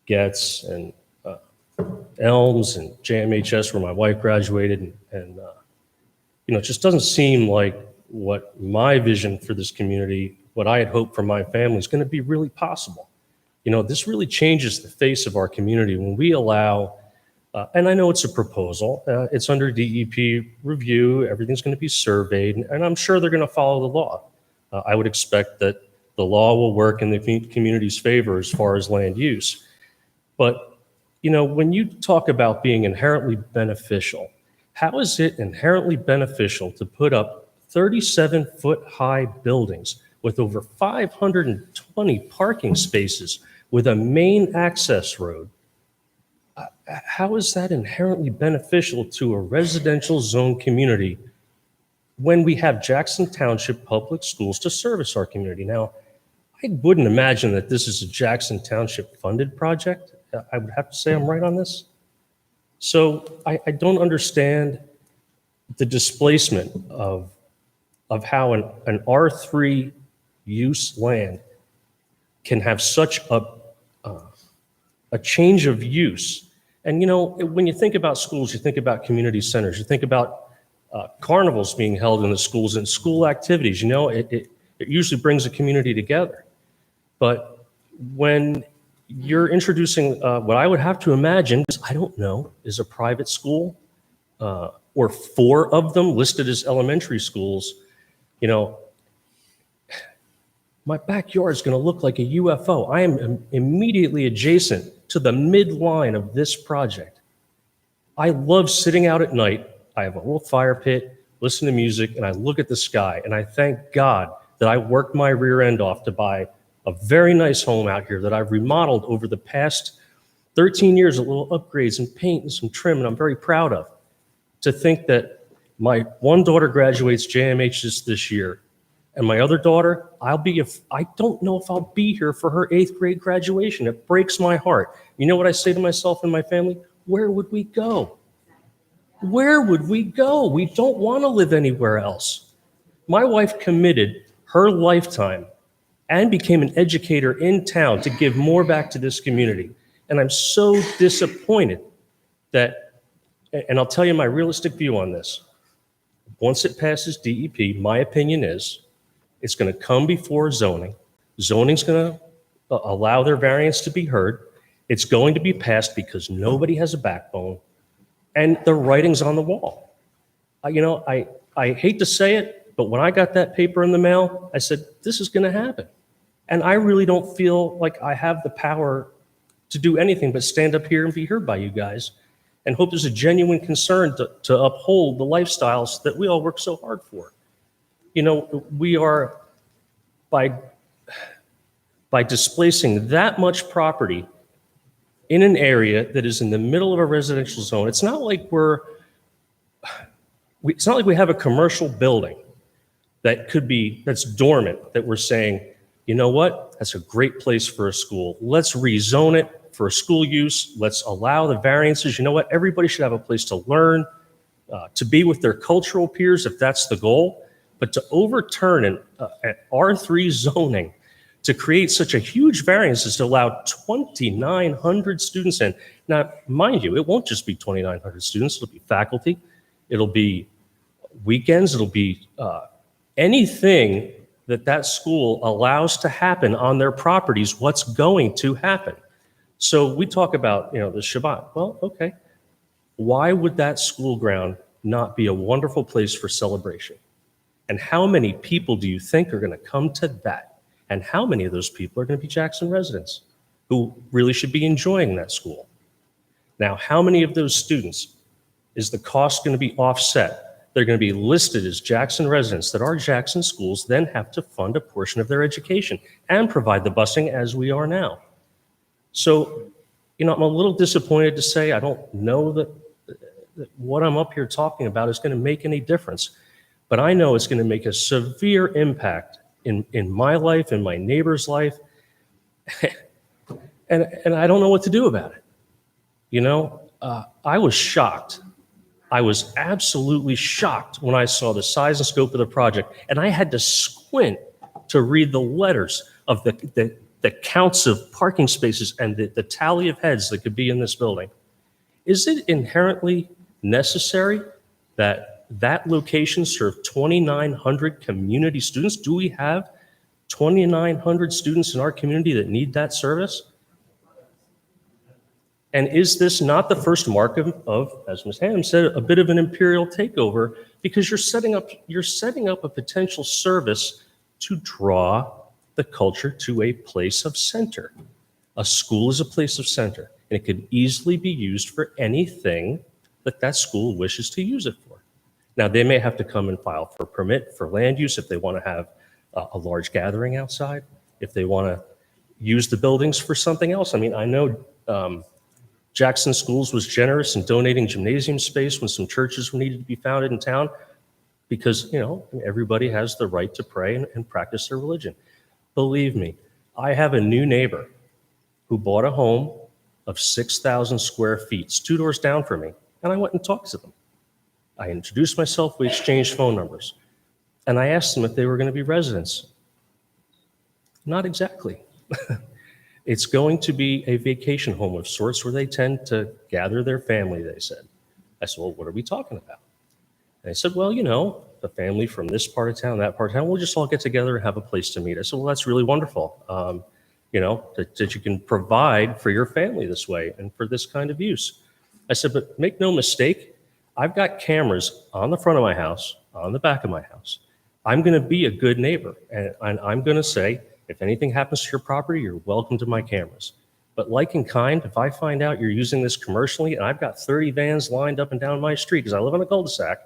Getz and Elms and JMHS where my wife graduated. And it just doesn't seem like what my vision for this community, what I had hoped for my family is going to be really possible. This really changes the face of our community when we allow, and I know it's a proposal, it's under DEP review, everything's going to be surveyed, and I'm sure they're going to follow the law. I would expect that the law will work in the community's favor as far as land use. But when you talk about being inherently beneficial, how is it inherently beneficial to put up 37-foot-high buildings with over 520 parking spaces with a main access road? How is that inherently beneficial to a residential zone community when we have Jackson Township Public Schools to service our community? Now, I wouldn't imagine that this is a Jackson Township funded project. I would have to say I'm right on this. So I don't understand the displacement of how an R3 use land can have such a change of use. And when you think about schools, you think about community centers, you think about carnivals being held in the schools and school activities. It usually brings a community together. But when you're introducing what I would have to imagine, I don't know, is a private school or 4 of them listed as elementary schools, my backyard is going to look like a UFO. I am immediately adjacent to the midline of this project. I love sitting out at night. I have a little fire pit, listen to music, and I look at the sky. And I thank God that I worked my rear end off to buy a very nice home out here that I've remodeled over the past 13 years, with little upgrades and paint and some trim, and I'm very proud of. To think that my one daughter graduates JMHS this year, and my other daughter, I don't know if I'll be here for her 8th grade graduation. It breaks my heart. You know what I say to myself and my family? Where would we go? Where would we go? We don't want to live anywhere else. My wife committed her lifetime and became an educator in town to give more back to this community. And I'm so disappointed that, and I'll tell you my realistic view on this. Once it passes DEP, my opinion is it's going to come before zoning. Zoning's going to allow their variance to be heard. It's going to be passed because nobody has a backbone and the writing's on the wall. I hate to say it, but when I got that paper in the mail, I said, this is going to happen. And I really don't feel like I have the power to do anything but stand up here and be heard by you guys and hope there's a genuine concern to uphold the lifestyles that we all work so hard for. We are, by displacing that much property in an area that is in the middle of a residential zone, it's not like we have a commercial building that's dormant, that we're saying, you know what, that's a great place for a school. Let's rezone it for school use. Let's allow the variances. You know what, everybody should have a place to learn, to be with their cultural peers if that's the goal. But to overturn an R3 zoning, to create such a huge variance is to allow 2,900 students in. Now, mind you, it won't just be 2,900 students. It'll be faculty. It'll be weekends. It'll be anything that school allows to happen on their properties, what's going to happen. So we talk about, the Shabbat. Well, okay. Why would that school ground not be a wonderful place for celebration? And how many people do you think are going to come to that? And how many of those people are going to be Jackson residents who really should be enjoying that school. Now, how many of those students is the cost going to be offset? They're going to be listed as Jackson residents that our Jackson schools then have to fund a portion of their education and provide the busing as we are now. So, I'm a little disappointed to say I don't know that what I'm up here talking about is going to make any difference, but I know it's going to make a severe impact in my life, in my neighbor's life, and I don't know what to do about it. I was shocked. I was absolutely shocked when I saw the size and scope of the project, and I had to squint to read the letters of the counts of parking spaces and the tally of heads that could be in this building. Is it inherently necessary that that location serve 2,900 community students? Do we have 2,900 students in our community that need that service? And is this not the first mark of, as Ms. Ham said, a bit of an imperial takeover, because you're setting up a potential service to draw the culture to a place of center. A school is a place of center, and it could easily be used for anything that school wishes to use it for. Now, they may have to come and file for a permit for land use if they want to have a large gathering outside, if they want to use the buildings for something else. I mean, I know Jackson Schools was generous in donating gymnasium space when some churches needed to be founded in town, because, everybody has the right to pray and practice their religion. Believe me, I have a new neighbor who bought a home of 6,000 square feet. It's 2 doors down from me, and I went and talked to them. I introduced myself, we exchanged phone numbers, and I asked them if they were going to be residents. Not exactly. It's going to be a vacation home of sorts where they tend to gather their family, they said. I said, well, what are we talking about? And they said, well, the family from this part of town, that part of town, we'll just all get together and have a place to meet. I said, well, that's really wonderful, that you can provide for your family this way and for this kind of use. I said, but make no mistake, I've got cameras on the front of my house, on the back of my house. I'm going to be a good neighbor, and I'm going to say, if anything happens to your property, you're welcome to my cameras. But like in kind, if I find out you're using this commercially and I've got 30 vans lined up and down my street because I live in a cul-de-sac,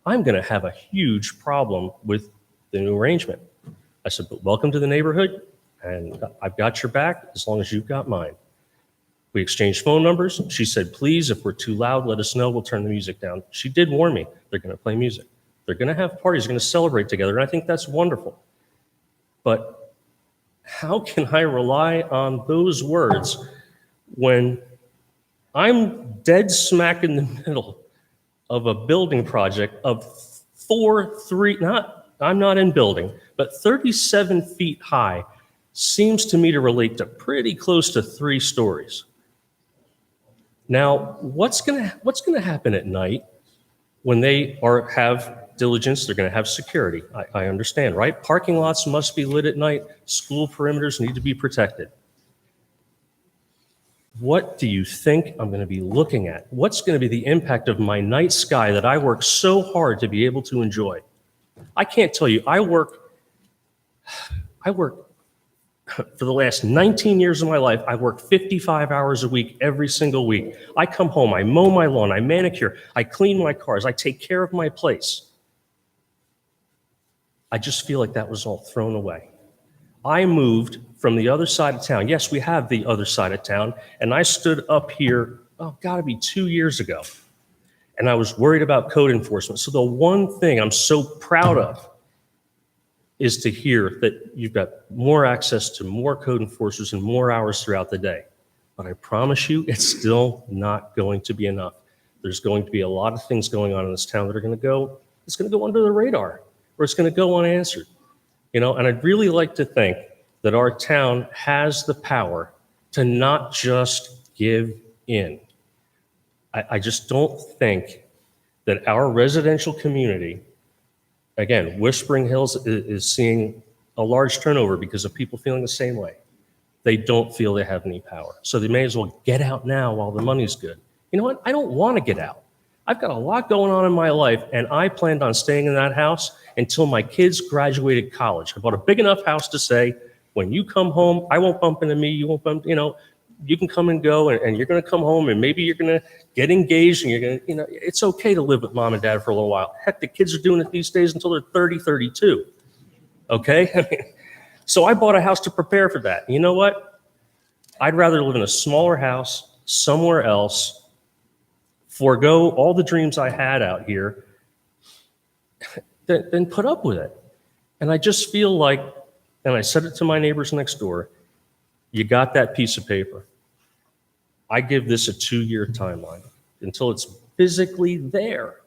I'm going to have a huge problem with the new arrangement. I said, but welcome to the neighborhood, and I've got your back as long as you've got mine. We exchanged phone numbers. She said, please, if we're too loud, let us know. We'll turn the music down. She did warn me. They're going to play music. They're going to have parties. They're going to celebrate together, and I think that's wonderful. But how can I rely on those words when I'm dead smack in the middle of a building project of I'm not in building, but 37 feet high seems to me to relate to pretty close to 3 stories. Now, what's going to happen at night when they have diligence? They're going to have security. I understand, right? Parking lots must be lit at night. School perimeters need to be protected. What do you think I'm going to be looking at? What's going to be the impact of my night sky that I work so hard to be able to enjoy? I can't tell you, I work for the last 19 years of my life, I work 55 hours a week every single week. I come home, I mow my lawn, I manicure, I clean my cars, I take care of my place. I just feel like that was all thrown away. I moved from the other side of town. Yes, we have the other side of town. And I stood up here, gotta be 2 years ago. And I was worried about code enforcement. So the one thing I'm so proud of is to hear that you've got more access to more code enforcers and more hours throughout the day. But I promise you, it's still not going to be enough. There's going to be a lot of things going on in this town that are going to go under the radar, or it's going to go unanswered. And I'd really like to think that our town has the power to not just give in. I just don't think that our residential community, again, Whispering Hills is seeing a large turnover because of people feeling the same way. They don't feel they have any power. So they may as well get out now while the money's good. You know what? I don't want to get out. I've got a lot going on in my life, and I planned on staying in that house until my kids graduated college. I bought a big enough house to say, When you come home, I won't bump into me, you won't bump, you can come and go, and you're going to come home, and maybe you're going to get engaged, and you're going to, it's okay to live with mom and dad for a little while. Heck, the kids are doing it these days until they're 30, 32. Okay? So I bought a house to prepare for that. You know what? I'd rather live in a smaller house somewhere else, forego all the dreams I had out here, than put up with it. And I just feel like, and I said it to my neighbors next door, you got that piece of paper. I give this a 2-year timeline until it's physically there.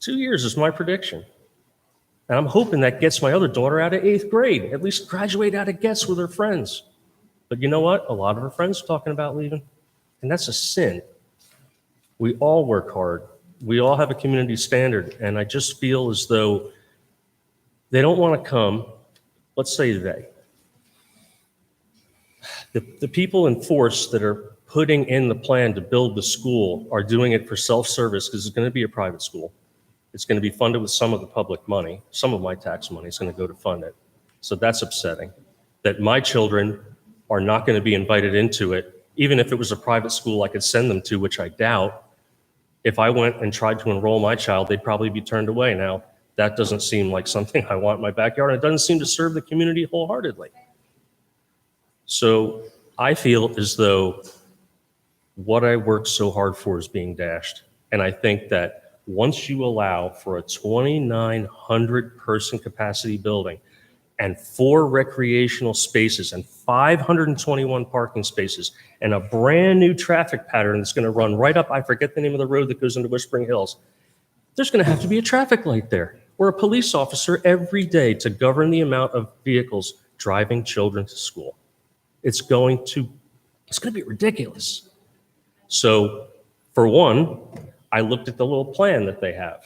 2 years is my prediction. And I'm hoping that gets my other daughter out of 8th grade, at least graduate out of Getz with her friends. But you know what? A lot of her friends are talking about leaving, and that's a sin. We all work hard. We all have a community standard, and I just feel as though they don't want to come. Let's say they. The people in force that are putting in the plan to build the school are doing it for self-service because it's going to be a private school. It's going to be funded with some of the public money. Some of my tax money is going to go to fund it. So that's upsetting. That my children are not going to be invited into it, even if it was a private school I could send them to, which I doubt. If I went and tried to enroll my child, they'd probably be turned away. Now, that doesn't seem like something I want in my backyard. It doesn't seem to serve the community wholeheartedly. So I feel as though what I worked so hard for is being dashed. And I think that once you allow for a 2,900 person capacity building and 4 recreational spaces and 521 parking spaces and a brand new traffic pattern that's going to run right up, I forget the name of the road that goes into Whispering Hills, there's going to have to be a traffic light there or a police officer every day to govern the amount of vehicles driving children to school. It's going to be ridiculous. So for one, I looked at the little plan that they have,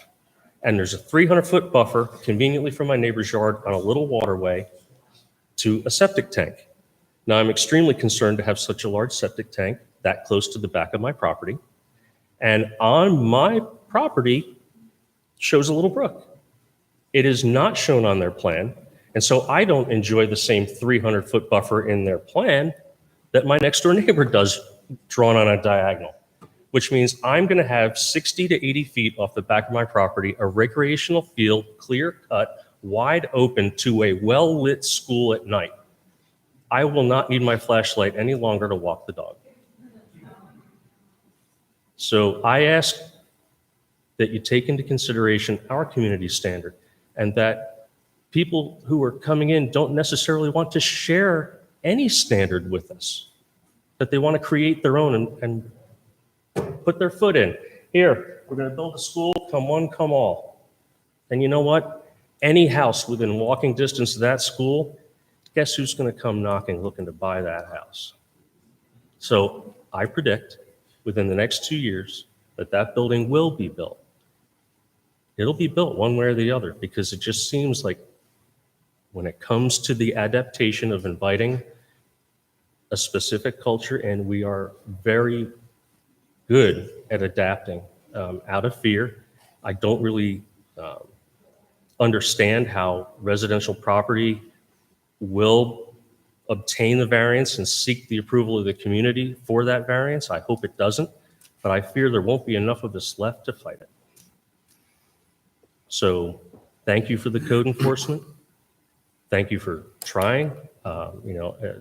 and there's a 300-foot buffer conveniently from my neighbor's yard on a little waterway to a septic tank. Now, I'm extremely concerned to have such a large septic tank that close to the back of my property. And on my property shows a little brook. It is not shown on their plan. And so I don't enjoy the same 300-foot buffer in their plan that my next door neighbor does, drawn on a diagonal, which means I'm going to have 60 to 80 feet off the back of my property, a recreational field, clear cut, wide open to a well-lit school at night. I will not need my flashlight any longer to walk the dog. So I ask that you take into consideration our community standard, and that people who are coming in don't necessarily want to share any standard with us, that they want to create their own and put their foot in. Here, we're going to build a school, come one, come all. And you know what? Any house within walking distance of that school, guess who's going to come knocking looking to buy that house? So I predict within the next 2 years that that building will be built. It'll be built one way or the other, because it just seems like when it comes to the adaptation of inviting a specific culture, and we are very good at adapting out of fear. I don't really understand how residential property will obtain the variance and seek the approval of the community for that variance. I hope it doesn't, but I fear there won't be enough of us left to fight it. So thank you for the code enforcement. Thank you for trying.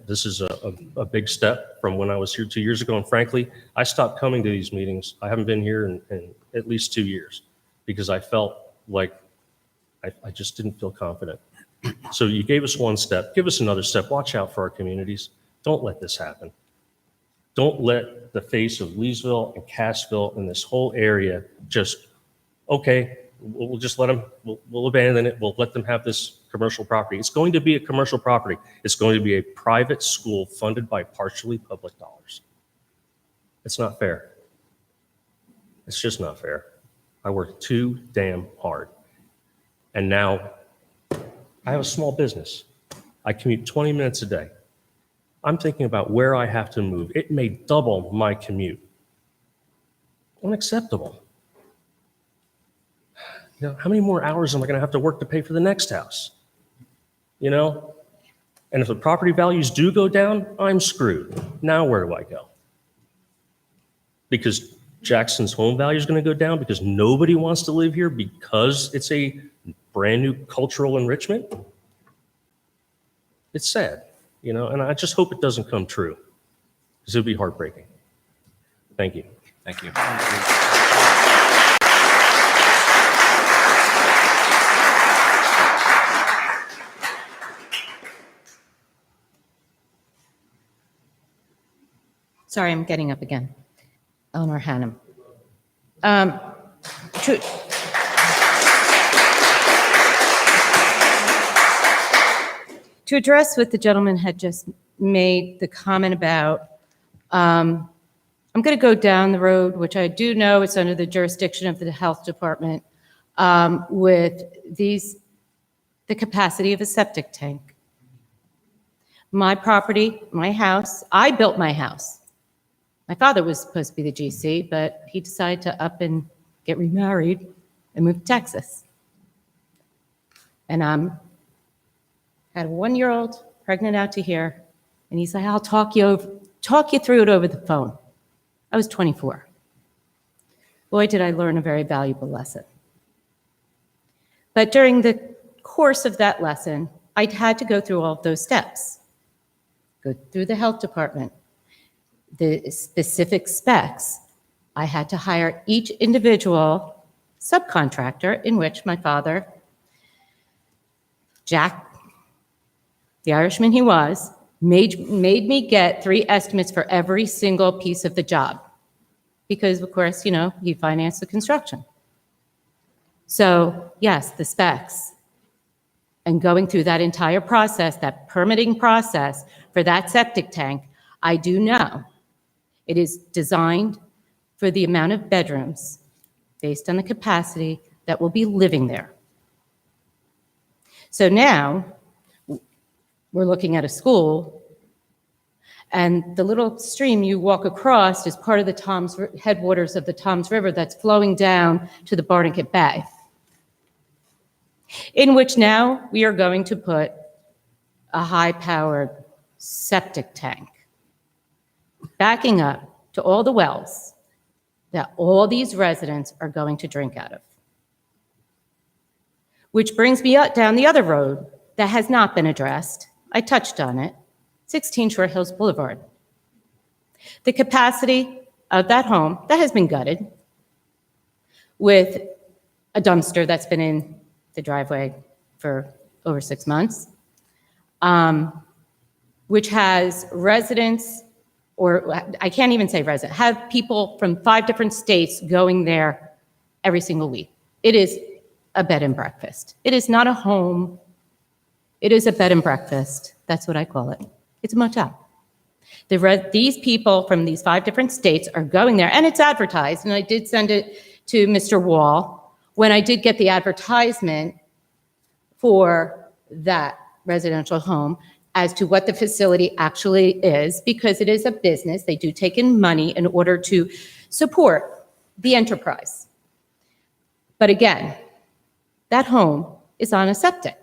This is a big step from when I was here 2 years ago. And frankly, I stopped coming to these meetings. I haven't been here in at least 2 years because I felt like I just didn't feel confident. So you gave us one step. Give us another step. Watch out for our communities. Don't let this happen. Don't let the face of Leesville and Cassville and this whole area just, okay, we'll just let them, we'll abandon it. We'll let them have this commercial property. It's going to be a commercial property. It's going to be a private school funded by partially public dollars. It's not fair. It's just not fair. I worked too damn hard. And now I have a small business. I commute 20 minutes a day. I'm thinking about where I have to move. It may double my commute. Unacceptable. How many more hours am I going to have to work to pay for the next house? And if the property values do go down, I'm screwed. Now where do I go? Because Jackson's home value is going to go down because nobody wants to live here because it's a brand new cultural enrichment. It's sad, and I just hope it doesn't come true because it would be heartbreaking. Thank you. Thank you. Sorry, I'm getting up again. Eleanor Hannum. To address what the gentleman had just made the comment about, I'm going to go down the road, which I do know it's under the jurisdiction of the health department, with the capacity of a septic tank. My property, my house, I built my house. My father was supposed to be the GC, but he decided to up and get remarried and move to Texas. And had a 1-year-old pregnant out to here, and he's like, I'll talk you through it over the phone. I was 24. Boy, did I learn a very valuable lesson. But during the course of that lesson, I'd had to go through all of those steps. Go through the health department, the specific specs. I had to hire each individual subcontractor in which my father, Jack, the Irishman he was, made me get 3 estimates for every single piece of the job. Because, of course, he financed the construction. So, yes, the specs. And going through that entire process, that permitting process for that septic tank, I do know it is designed for the amount of bedrooms based on the capacity that will be living there. So now we're looking at a school, and the little stream you walk across is part of the headwaters of the Toms River that's flowing down to the Barnegat Bay, in which now we are going to put a high-powered septic tank, backing up to all the wells that all these residents are going to drink out of. Which brings me down the other road that has not been addressed. I touched on it, 16 Short Hills Boulevard. The capacity of that home that has been gutted with a dumpster that's been in the driveway for over 6 months, which has residents, or I can't even say resident, have people from 5 different states going there every single week. It is a bed and breakfast. It is not a home. It is a bed and breakfast. That's what I call it. It's a motel. These people from these 5 different states are going there, and it's advertised, and I did send it to Mr. Wall when I did get the advertisement for that residential home as to what the facility actually is, because it is a business. They do take in money in order to support the enterprise. But again, that home is on a septic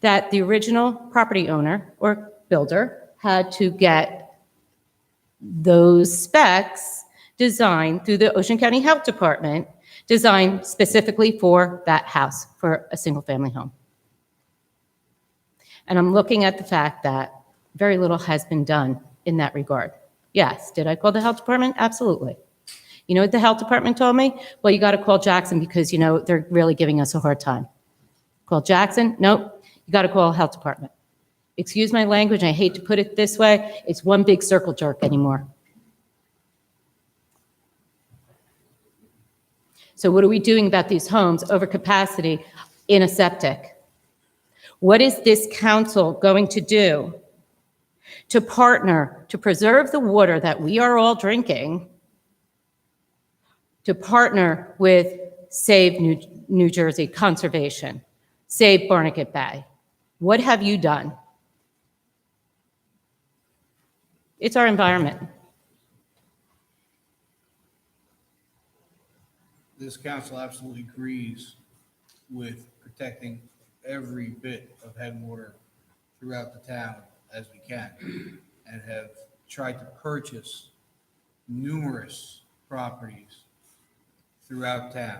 that the original property owner or builder had to get those specs designed through the Ocean County Health Department, designed specifically for that house, for a single-family home. And I'm looking at the fact that very little has been done in that regard. Yes, did I call the health department? Absolutely. You know what the health department told me? Well, you got to call Jackson because, they're really giving us a hard time. Call Jackson? Nope. You got to call health department. Excuse my language, I hate to put it this way, it's one big circle jerk anymore. So what are we doing about these homes over capacity in a septic? What is this council going to do to partner to preserve the water that we are all drinking, to partner with Save New Jersey Conservation, Save Barnegat Bay? What have you done? It's our environment. This council absolutely agrees with protecting every bit of headwater throughout the town as we can, and have tried to purchase numerous properties throughout town,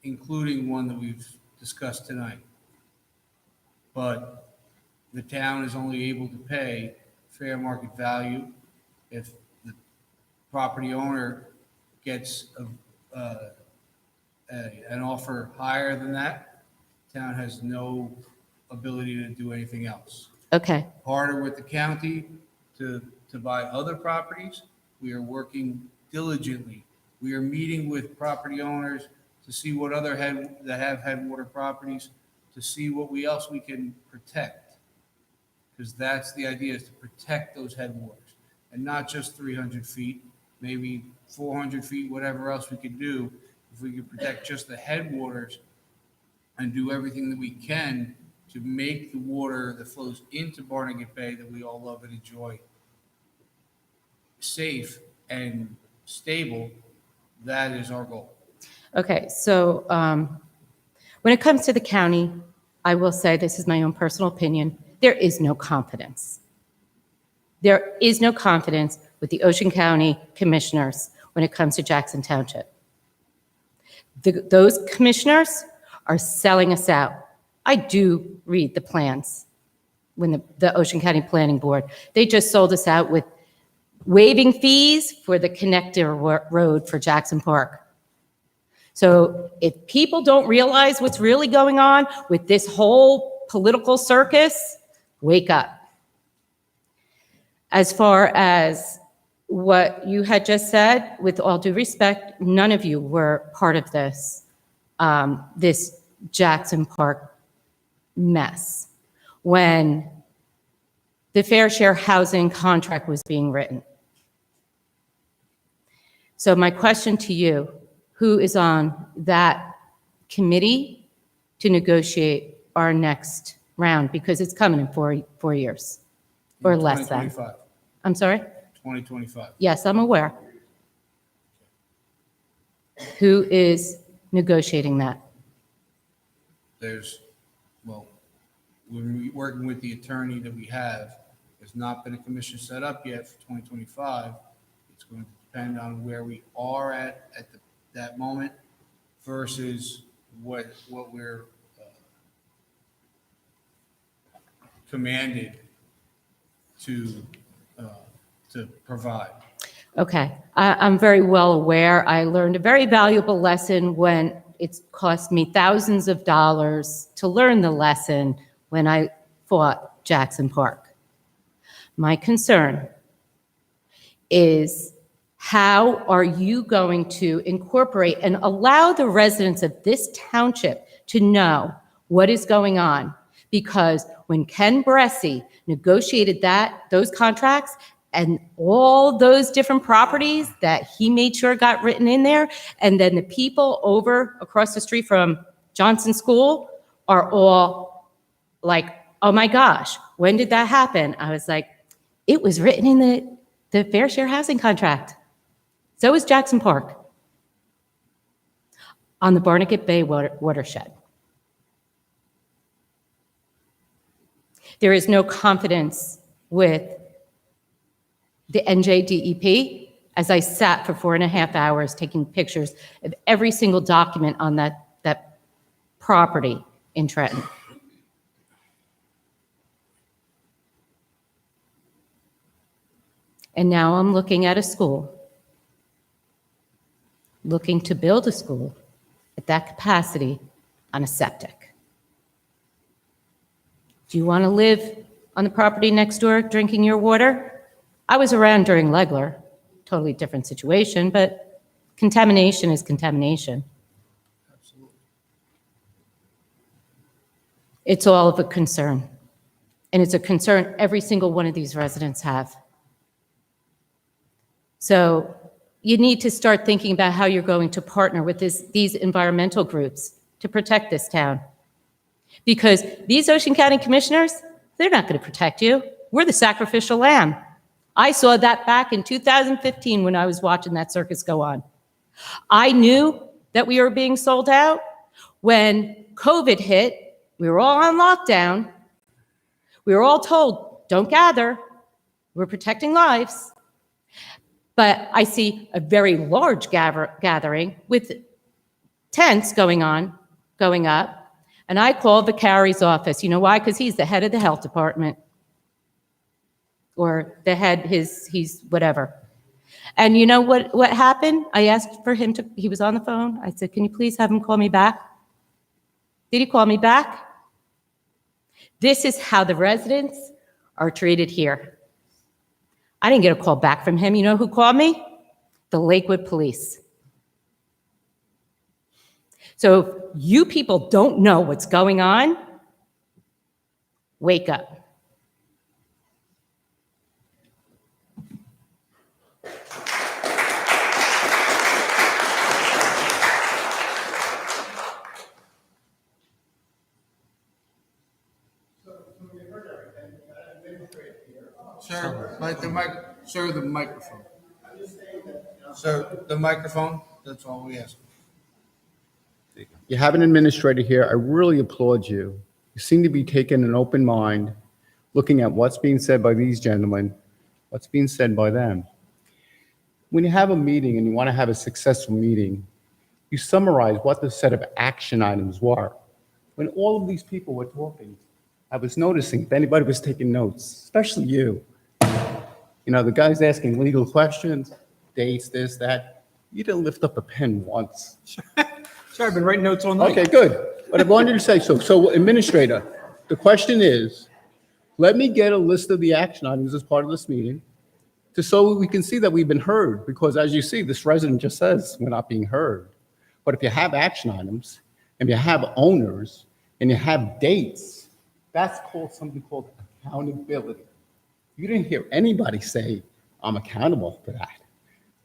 including one that we've discussed tonight. But the town is only able to pay fair market value. If the property owner gets an offer higher than that, town has no ability to do anything else. Okay, Partner with the county to buy other properties. We are working diligently. We are meeting with property owners to see what other that have headwater properties, to see what else we can protect. Because that's the idea, is to protect those headwaters, and not just 300 feet, maybe 400 feet, whatever else we could do. If we could protect just the headwaters and do everything that we can to make the water that flows into Barnegat Bay, that we all love and enjoy, safe and stable, that is our goal. okay, so when it comes to the county, I will say, this is my own personal opinion, there is no confidence. There is no confidence with the Ocean County Commissioners when it comes to Jackson Township. Those commissioners are selling us out. I do read the plans when the Ocean County Planning Board, they just sold us out with waiving fees for the connector road for Jackson Park. So if people don't realize what's really going on with this whole political circus, wake up. As far as what you had just said, with all due respect, none of you were part of this, this Jackson Park mess when the fair share housing contract was being written. So my question to you, who is on that committee to negotiate our next round? Because it's coming in 4 years or less than. 2025. I'm sorry? 2025. Yes, I'm aware. Who is negotiating that? We're working with the attorney that we have. There's not been a commission set up yet for 2025. It's going to depend on where we are at that moment versus what we're commanded to provide. Okay, I'm very well aware. I learned a very valuable lesson when it's cost me thousands of dollars to learn the lesson when I fought Jackson Park. My concern is, how are you going to incorporate and allow the residents of this township to know what is going on? Because when Ken Bressi negotiated those contracts and all those different properties that he made sure got written in there, and then the people over across the street from Johnson School are all like, oh my gosh, when did that happen? I was like, it was written in the fair share housing contract. So is Jackson Park on the Barnegat Bay watershed. There is no confidence with the NJDEP, as I sat for 4.5 hours taking pictures of every single document on that property in Trenton. And now I'm looking at a school, looking to build a school at that capacity on a septic. Do you want to live on the property next door drinking your water? I was around during Legler, totally different situation, but contamination is contamination. Absolutely. It's all of a concern. And it's a concern every single one of these residents have. So you need to start thinking about how you're going to partner with these environmental groups to protect this town. Because these Ocean County commissioners, they're not going to protect you. We're the sacrificial lamb. I saw that back in 2015 when I was watching that circus go on. I knew that we were being sold out when COVID hit. We were all on lockdown. We were all told, don't gather. We're protecting lives. But I see a very large gathering with tents going up, and I called the carry's office. You know why? Because he's the head of the health department. Or the head, he's whatever. And you know what happened? I asked for him he was on the phone. I said, can you please have him call me back? Did he call me back? This is how the residents are treated here. I didn't get a call back from him. You know who called me? The Lakewood Police. So if you people don't know what's going on, wake up. Sir, the microphone. Sir, the microphone, that's all we ask. You have an administrator here. I really applaud you. You seem to be taking an open mind, looking at what's being said by these gentlemen, what's being said by them. When you have a meeting and you want to have a successful meeting, you summarize what the set of action items were. When all of these people were talking, I was noticing if anybody was taking notes, especially you. You know, the guy's asking legal questions, dates, this, that. You didn't lift up a pen once. Sir, I've been writing notes all night. Okay, good. But I wanted to say so. So, Administrator, the question is, let me get a list of the action items as part of this meeting, so we can see that we've been heard. Because as you see, this resident just says we're not being heard. But if you have action items, and you have owners, and you have dates, that's called something called accountability. You didn't hear anybody say, I'm accountable for that.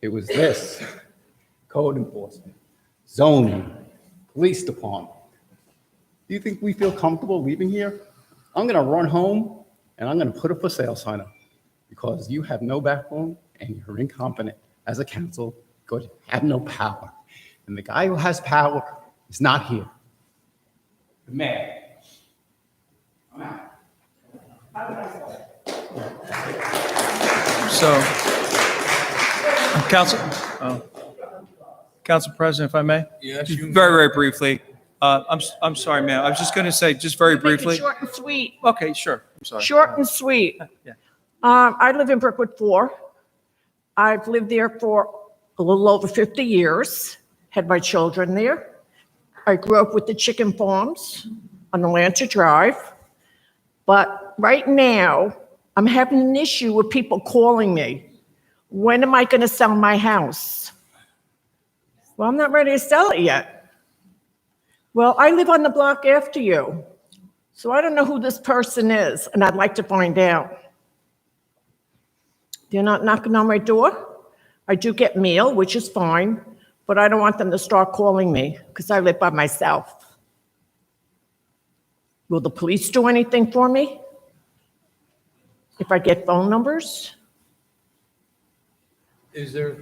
It was this, code enforcement, zoning, police department. Do you think we feel comfortable leaving here? I'm gonna run home and I'm gonna put a for sale sign up because you have no backbone and you're incompetent as a council because you have no power. And the guy who has power is not here. The mayor. I'm out. So, Council President, if I may? Yes, Just you may. very, very briefly. I'm sorry, ma'am. I was just going to say, just very briefly. Short and sweet. Okay, sure. I'm sorry. Short and sweet. Yeah. I live in Brookwood 4. I've lived there for a little over 50 years, had my children there. I grew up with the chicken farms on Atlanta Drive. But right now, I'm having an issue with people calling me. When am I going to sell my house? Well, I'm not ready to sell it yet. Well, I live on the block after you. So I don't know who this person is, and I'd like to find out. They're not knocking on my door. I do get mail, which is fine, but I don't want them to start calling me because I live by myself. Will the police do anything for me? If I get phone numbers? Is there?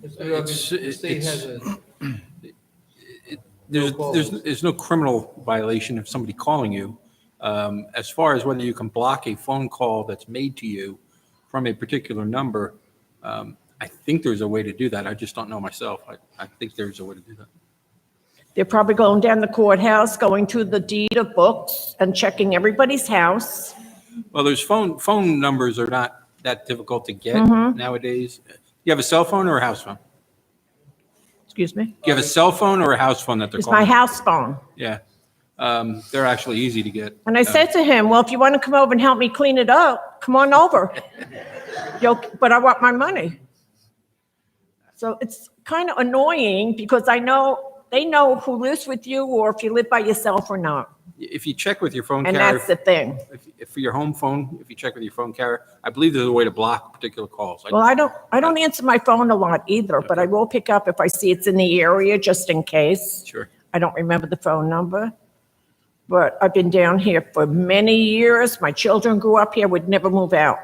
The state has a. There's no criminal violation of somebody calling you. As far as whether you can block a phone call that's made to you from a particular number, I think there's a way to do that. I just don't know myself. I think there's a way to do that. They're probably going down the courthouse, going to the deed of books and checking everybody's house. Well, there's phone numbers are not that difficult to get nowadays. You have a cell phone or a house phone? Excuse me? Do you have a cell phone or a house phone that they're It's calling? my house phone. Yeah. They're actually easy to get. And I said to him, well, if you want to come over and help me clean it up, come on over. But I want my money. So it's kind of annoying because they know who lives with you or if you live by yourself or not. If you check with your phone And carrier. that's the thing. If for your home phone, if you check with your phone carrier, I believe there's a way to block particular calls. Well, I don't answer my phone a lot either, but I will pick up if I see it's in the area just in case. Sure. I don't remember the phone number. But I've been down here for many years. My children grew up here, would never move out.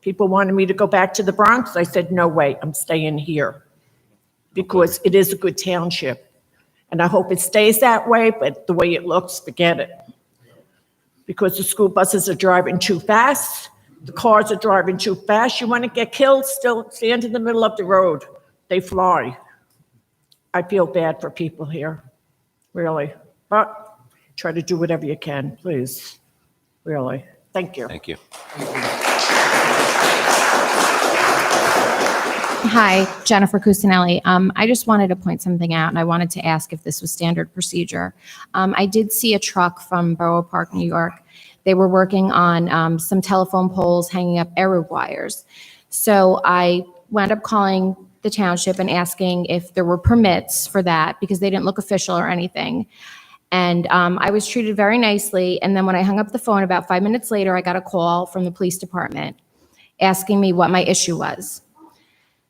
People wanted me to go back to the Bronx. I said, no way, I'm staying here because it is a good township. And I hope it stays that way, but the way it looks, forget it. because the school buses are driving too fast. The cars are driving too fast. You want to get killed, still stand in the middle of the road. They fly. I feel bad for people here, really. But try to do whatever you can, please. Really. Thank you. Thank you. Hi, Jennifer Cusinelli. I just wanted to point something out, and I wanted to ask if this was standard procedure. I did see a truck from Borough Park, New York. They were working on some telephone poles hanging up air wires. So I wound up calling the township and asking if there were permits for that, because they didn't look official or anything. And I was treated very nicely. And then when I hung up the phone, about 5 minutes later, I got a call from the police department asking me what my issue was.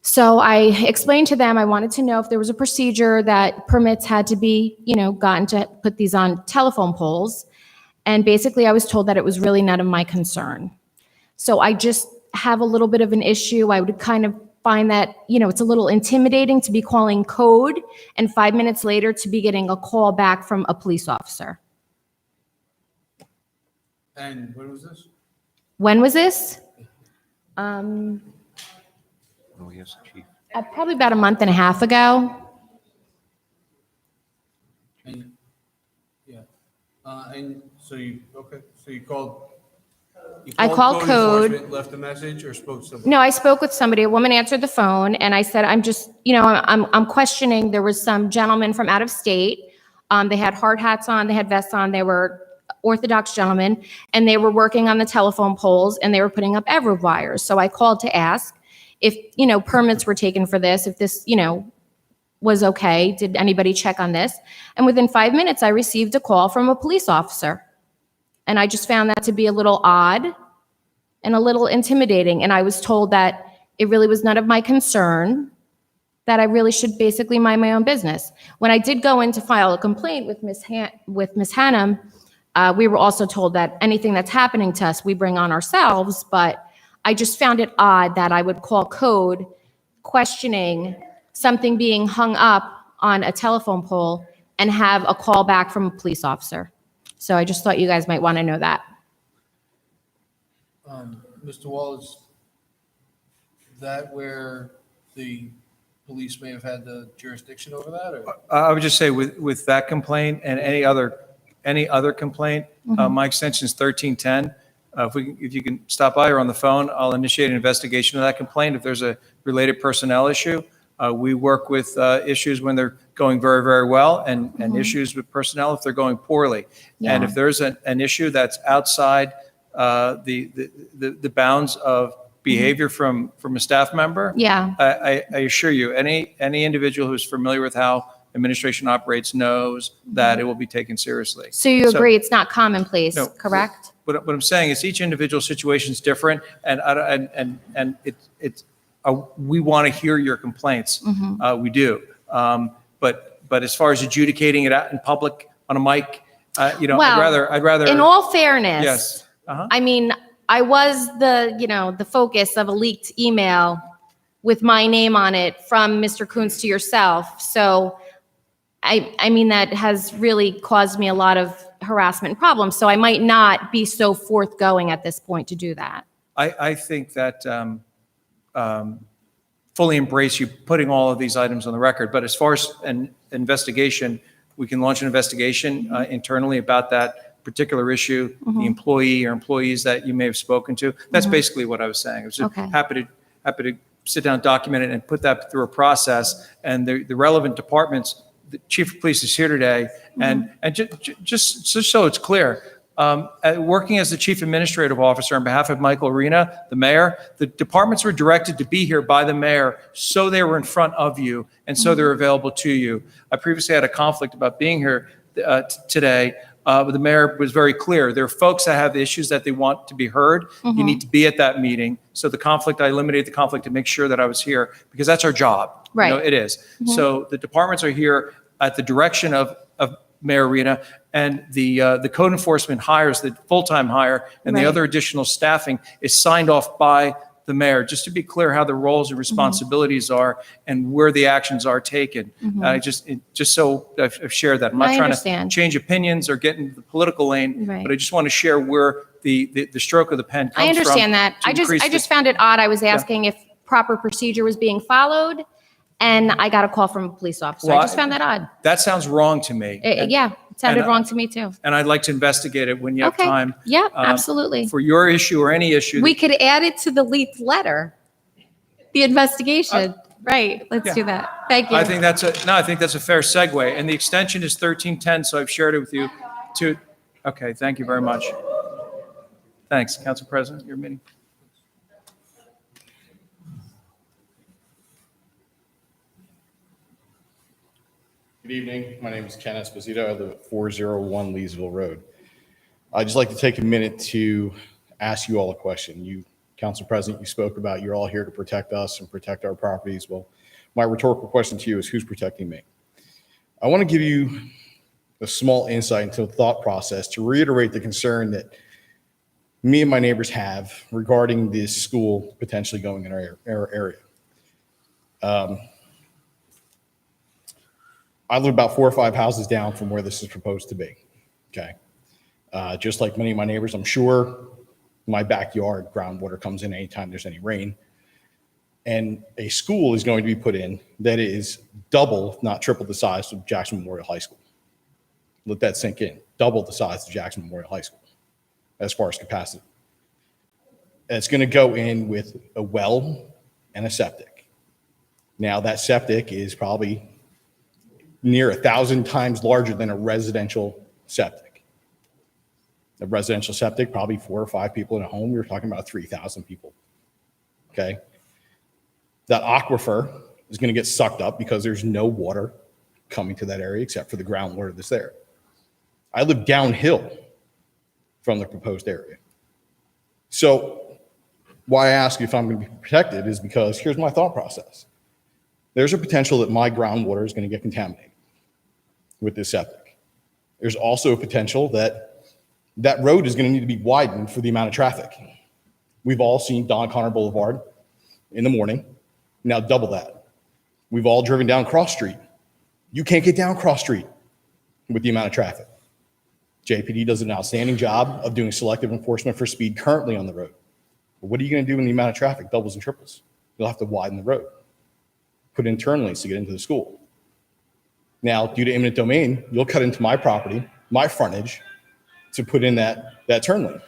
So I explained to them I wanted to know if there was a procedure that permits had to be, gotten to put these on telephone poles. And basically I was told that it was really none of my concern. So I just have a little bit of an issue. I would kind of find that, it's a little intimidating to be calling code and 5 minutes later to be getting a call back from a police officer. And when was this? When was this? Oh, yes, Chief. Probably about a month and a half ago. And, yeah. And so you called? I called code. Enforcement, left a message or spoke to somebody? No, I spoke with somebody. A woman answered the phone, and I said, I'm just, I'm questioning. There was some gentleman from out of state. They had hard hats on. They had vests on. They were Orthodox gentlemen, and they were working on the telephone poles, and they were putting up ever wires. So I called to ask if, permits were taken for this, if this, was okay. Did anybody check on this? And within 5 minutes, I received a call from a police officer. And I just found that to be a little odd and a little intimidating. And I was told that it really was none of my concern, that I really should basically mind my own business. When I did go in to file a complaint with Ms. Hannum, we were also told that anything that's happening to us, we bring on ourselves. But I just found it odd that I would call code questioning something being hung up on a telephone pole and have a call back from a police officer. So I just thought you guys might want to know that. Mr. Wallace, is that where the police may have had the jurisdiction over that, or? I would just say with that complaint and any other complaint, my extension is 1310. If you can stop by or on the phone, I'll initiate an investigation of that complaint. If there's a related personnel issue, we work with issues when they're going very, very well, and issues with personnel if they're going poorly. Yeah. And if there's an issue that's outside the bounds of behavior from a staff member, Yeah. I assure you, any individual who's familiar with how administration operates knows that it will be taken seriously. So you agree it's not commonplace, No. correct? What I'm saying is each individual situation is different, and we want to hear your complaints. We do. But as far as adjudicating it out in public on a mic, Well, I'd rather. In all fairness, Yes. I mean, I was the focus of a leaked email with my name on it from Mr. Coons to yourself. So I mean, that has really caused me a lot of harassment and problems. So I might not be so forthgoing at this point to do that. I think that fully embrace you putting all of these items on the record. But as far as an investigation, we can launch an investigation internally about that particular issue, the employee or employees that you may have spoken to. That's basically what I was saying. I was just happy to sit down, document it, and put that through a process. And the relevant departments, the chief of police is here today, and just so it's clear, working as the chief administrative officer on behalf of Michael Arena, the mayor, the departments were directed to be here by the mayor, so they were in front of you, and so they're available to you. I previously had a conflict about being here today, but the mayor was very clear. There are folks that have issues that they want to be heard. You need to be at that meeting. So I eliminated the conflict to make sure that I was here, because that's our job. Right. It is. So the departments are here at the direction of Mayor Arena, and the code enforcement hires, the full-time hire, and the Right. other additional staffing is signed off by the mayor, just to be clear how the roles and responsibilities are and where the actions are taken. Just so I've shared that. I'm not I trying understand. to change opinions or get into the political lane, Right. but I just want to share where the stroke of the pen comes from. I understand that. to I increase just the- found it odd. I was asking if proper procedure was being followed, and I got a call from a police officer. Well, I just found that odd. That sounds wrong to me. Yeah, it sounded and, wrong to me too. And I'd like to investigate it when you have Okay. time. Yep, absolutely. For your issue or any issue. We could add it to the Leeds letter, the investigation. Right, let's do that. Thank you. I think that's a fair segue. And the extension is 1310, so I've shared it with you to, okay, thank you very much. Thanks, Council President, your meeting. Good evening. My name is Ken Esposito. I live at 401 Leesville Road. I'd just like to take a minute to ask you all a question. You, Council President, you spoke about you're all here to protect us and protect our properties. Well, my rhetorical question to you is who's protecting me? I want to give you a small insight into the thought process to reiterate the concern that me and my neighbors have regarding this school potentially going in our area. I live about 4 or 5 houses down from where this is proposed to be, okay? Just like many of my neighbors, I'm sure my backyard groundwater comes in anytime there's any rain. And a school is going to be put in that is double, if not triple the size of Jackson Memorial High School. Let that sink in, double the size of Jackson Memorial High School as far as capacity. And it's gonna go in with a well and a septic. Now that septic is probably near 1,000 times larger than a residential septic. A residential septic, probably 4 or 5 people in a home. We were talking about 3,000 people, okay? That aquifer is gonna get sucked up because there's no water coming to that area except for the groundwater that's there. I live downhill from the proposed area. So why I ask you if I'm gonna be protected is because here's my thought process. There's a potential that my groundwater is gonna get contaminated with this septic. There's also a potential that that road is gonna need to be widened for the amount of traffic. We've all seen Don Connor Boulevard in the morning, now double that. We've all driven down Cross Street. You can't get down Cross Street with the amount of traffic. JPD does an outstanding job of doing selective enforcement for speed currently on the road. But what are you gonna do when the amount of traffic doubles and triples? You'll have to widen the road, put in turn lanes to get into the school. Now, due to eminent domain, you'll cut into my property, my frontage, to put in that turn lane.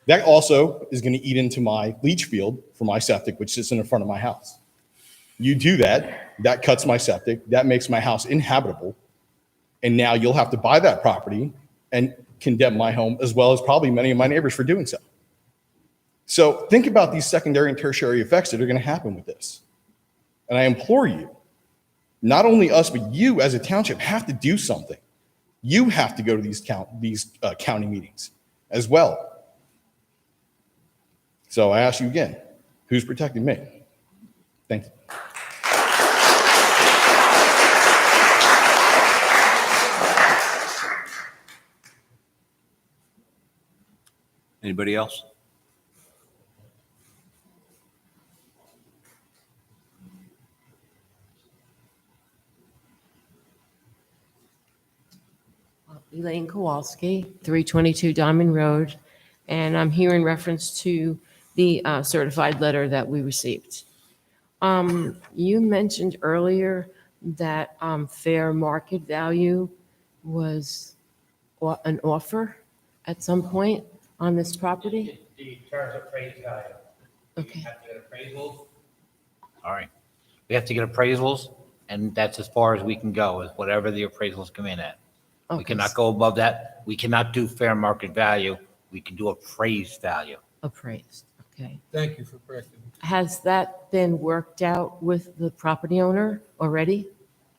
That also is gonna eat into my leach field for my septic, which sits in the front of my house. You do that, that cuts my septic, that makes my house inhabitable, and now you'll have to buy that property and condemn my home as well as probably many of my neighbors for doing so. So think about these secondary and tertiary effects that are gonna happen with this. And I implore you, not only us, but you as a township have to do something. You have to go to these county meetings as well. So I ask you again, who's protecting me? Thank you. Anybody else? Elaine Kowalski, 322 Diamond Road, and I'm here in reference to the certified letter that we received. You mentioned earlier that fair market value was an offer at some point on this property? The terms of appraised value. Okay. We have to get appraisals. All right. We have to get appraisals, and that's as far as we can go, is whatever the appraisals come in at. We Okay. cannot go above that. We cannot do fair market value. We can do appraised value. Appraised, okay. Thank you for correcting me. Has that been worked out with the property owner already?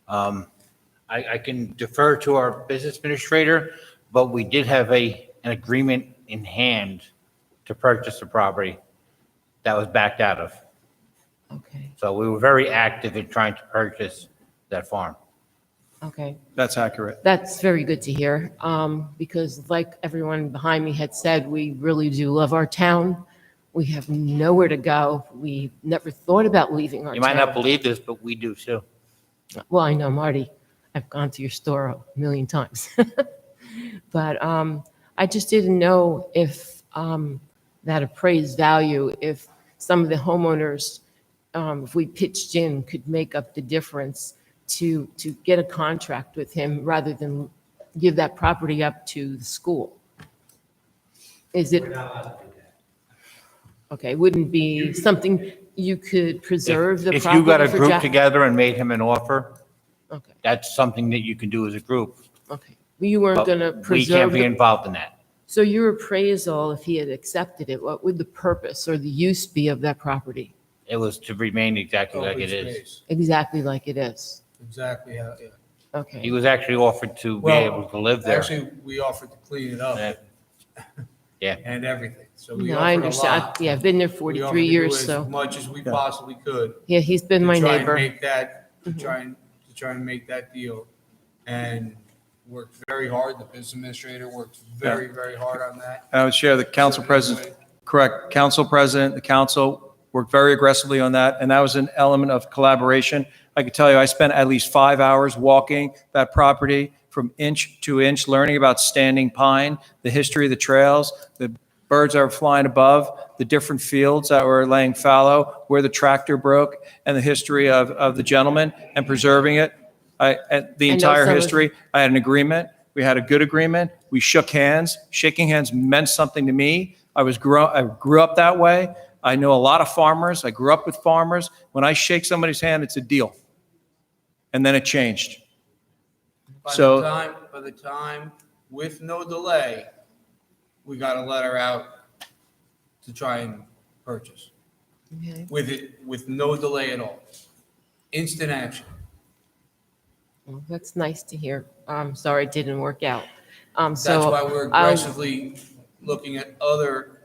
I can defer to our business administrator, but we did have an agreement in hand to purchase the property that was backed out of. Okay, So we were very active in trying to purchase that farm. okay. That's accurate. That's very good to hear, because like everyone behind me had said, we really do love our town. We have nowhere to go. We never thought about leaving our You might not town. believe this, but we do too. Well, I know, Marty. I've gone to your store a million times. But I just didn't know if that appraised value, if some of the homeowners, if we pitched in, could make up the difference to get a contract with him rather than give that property up to the school. Is it? Okay, wouldn't be something you could preserve the If property you got a for group Jack- together and made him an offer, Okay, that's something that you can do as a group. okay. You weren't But going to we can't preserve be the involved in that. So your appraisal, if he had accepted it, what would the purpose or the use be of that property? It was to remain exactly like Open it is. space. Exactly like it is. Exactly how, yeah. Okay. He was actually offered to be Well, able to live there. Actually, we offered to clean it up. Yeah. And everything. So we No, I offered a understand. lot. Yeah, I've been there We 43 offered to do years, As so. much as we possibly could. Yeah, he's been to my try and neighbor. make that, Mhm. to try and make that deal. And worked very hard. The business administrator worked very, very hard on that. I would share the council president, correct, council president, the council worked very aggressively on that, and that was an element of collaboration. I could tell you, I spent at least 5 hours walking that property from inch to inch, learning about standing pine, the history of the trails, the birds that were flying above, the different fields that were laying fallow, where the tractor broke, and the history of the gentleman, and preserving it. The I know entire some of- history. I had an agreement. We had a good agreement. We shook hands. Shaking hands meant something to me. I grew up that way. I know a lot of farmers. I grew up with farmers. When I shake somebody's hand, it's a deal. And then it changed. By the time, with no delay, we got a letter out to try and purchase. Okay. With no delay at all. Instant action. Well, that's nice to hear. I'm sorry it didn't work out. That's So why we're I'll- aggressively looking at other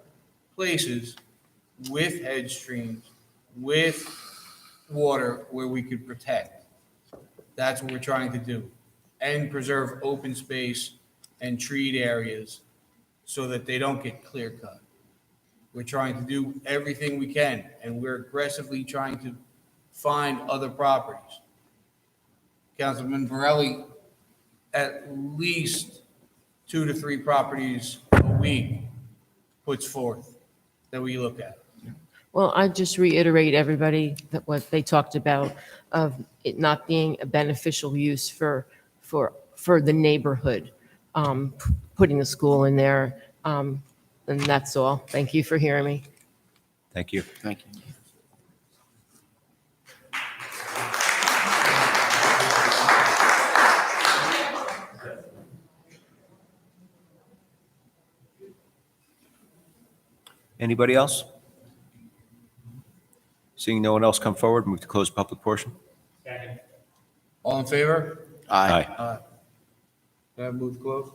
places with hedge streams, with water where we could protect. That's what we're trying to do. And preserve open space and treed areas so that they don't get clear cut. We're trying to do everything we can, and we're aggressively trying to find other properties. Councilman Borelli, at least 2 to 3 properties a week puts forth that we look at. Well, I just reiterate everybody that what they talked about of it not being a beneficial use for the neighborhood, putting the school in there. And that's all. Thank you for hearing me. Thank you. Thank you. Anybody else? Seeing no one else come forward, move to close the public portion. All in favor? Aye. Aye. Can I move to close?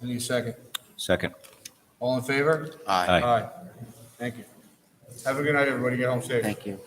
I need a second. Second. All in favor? Aye. Aye. Thank you. Have a good night, everybody. Get home safe. Thank you.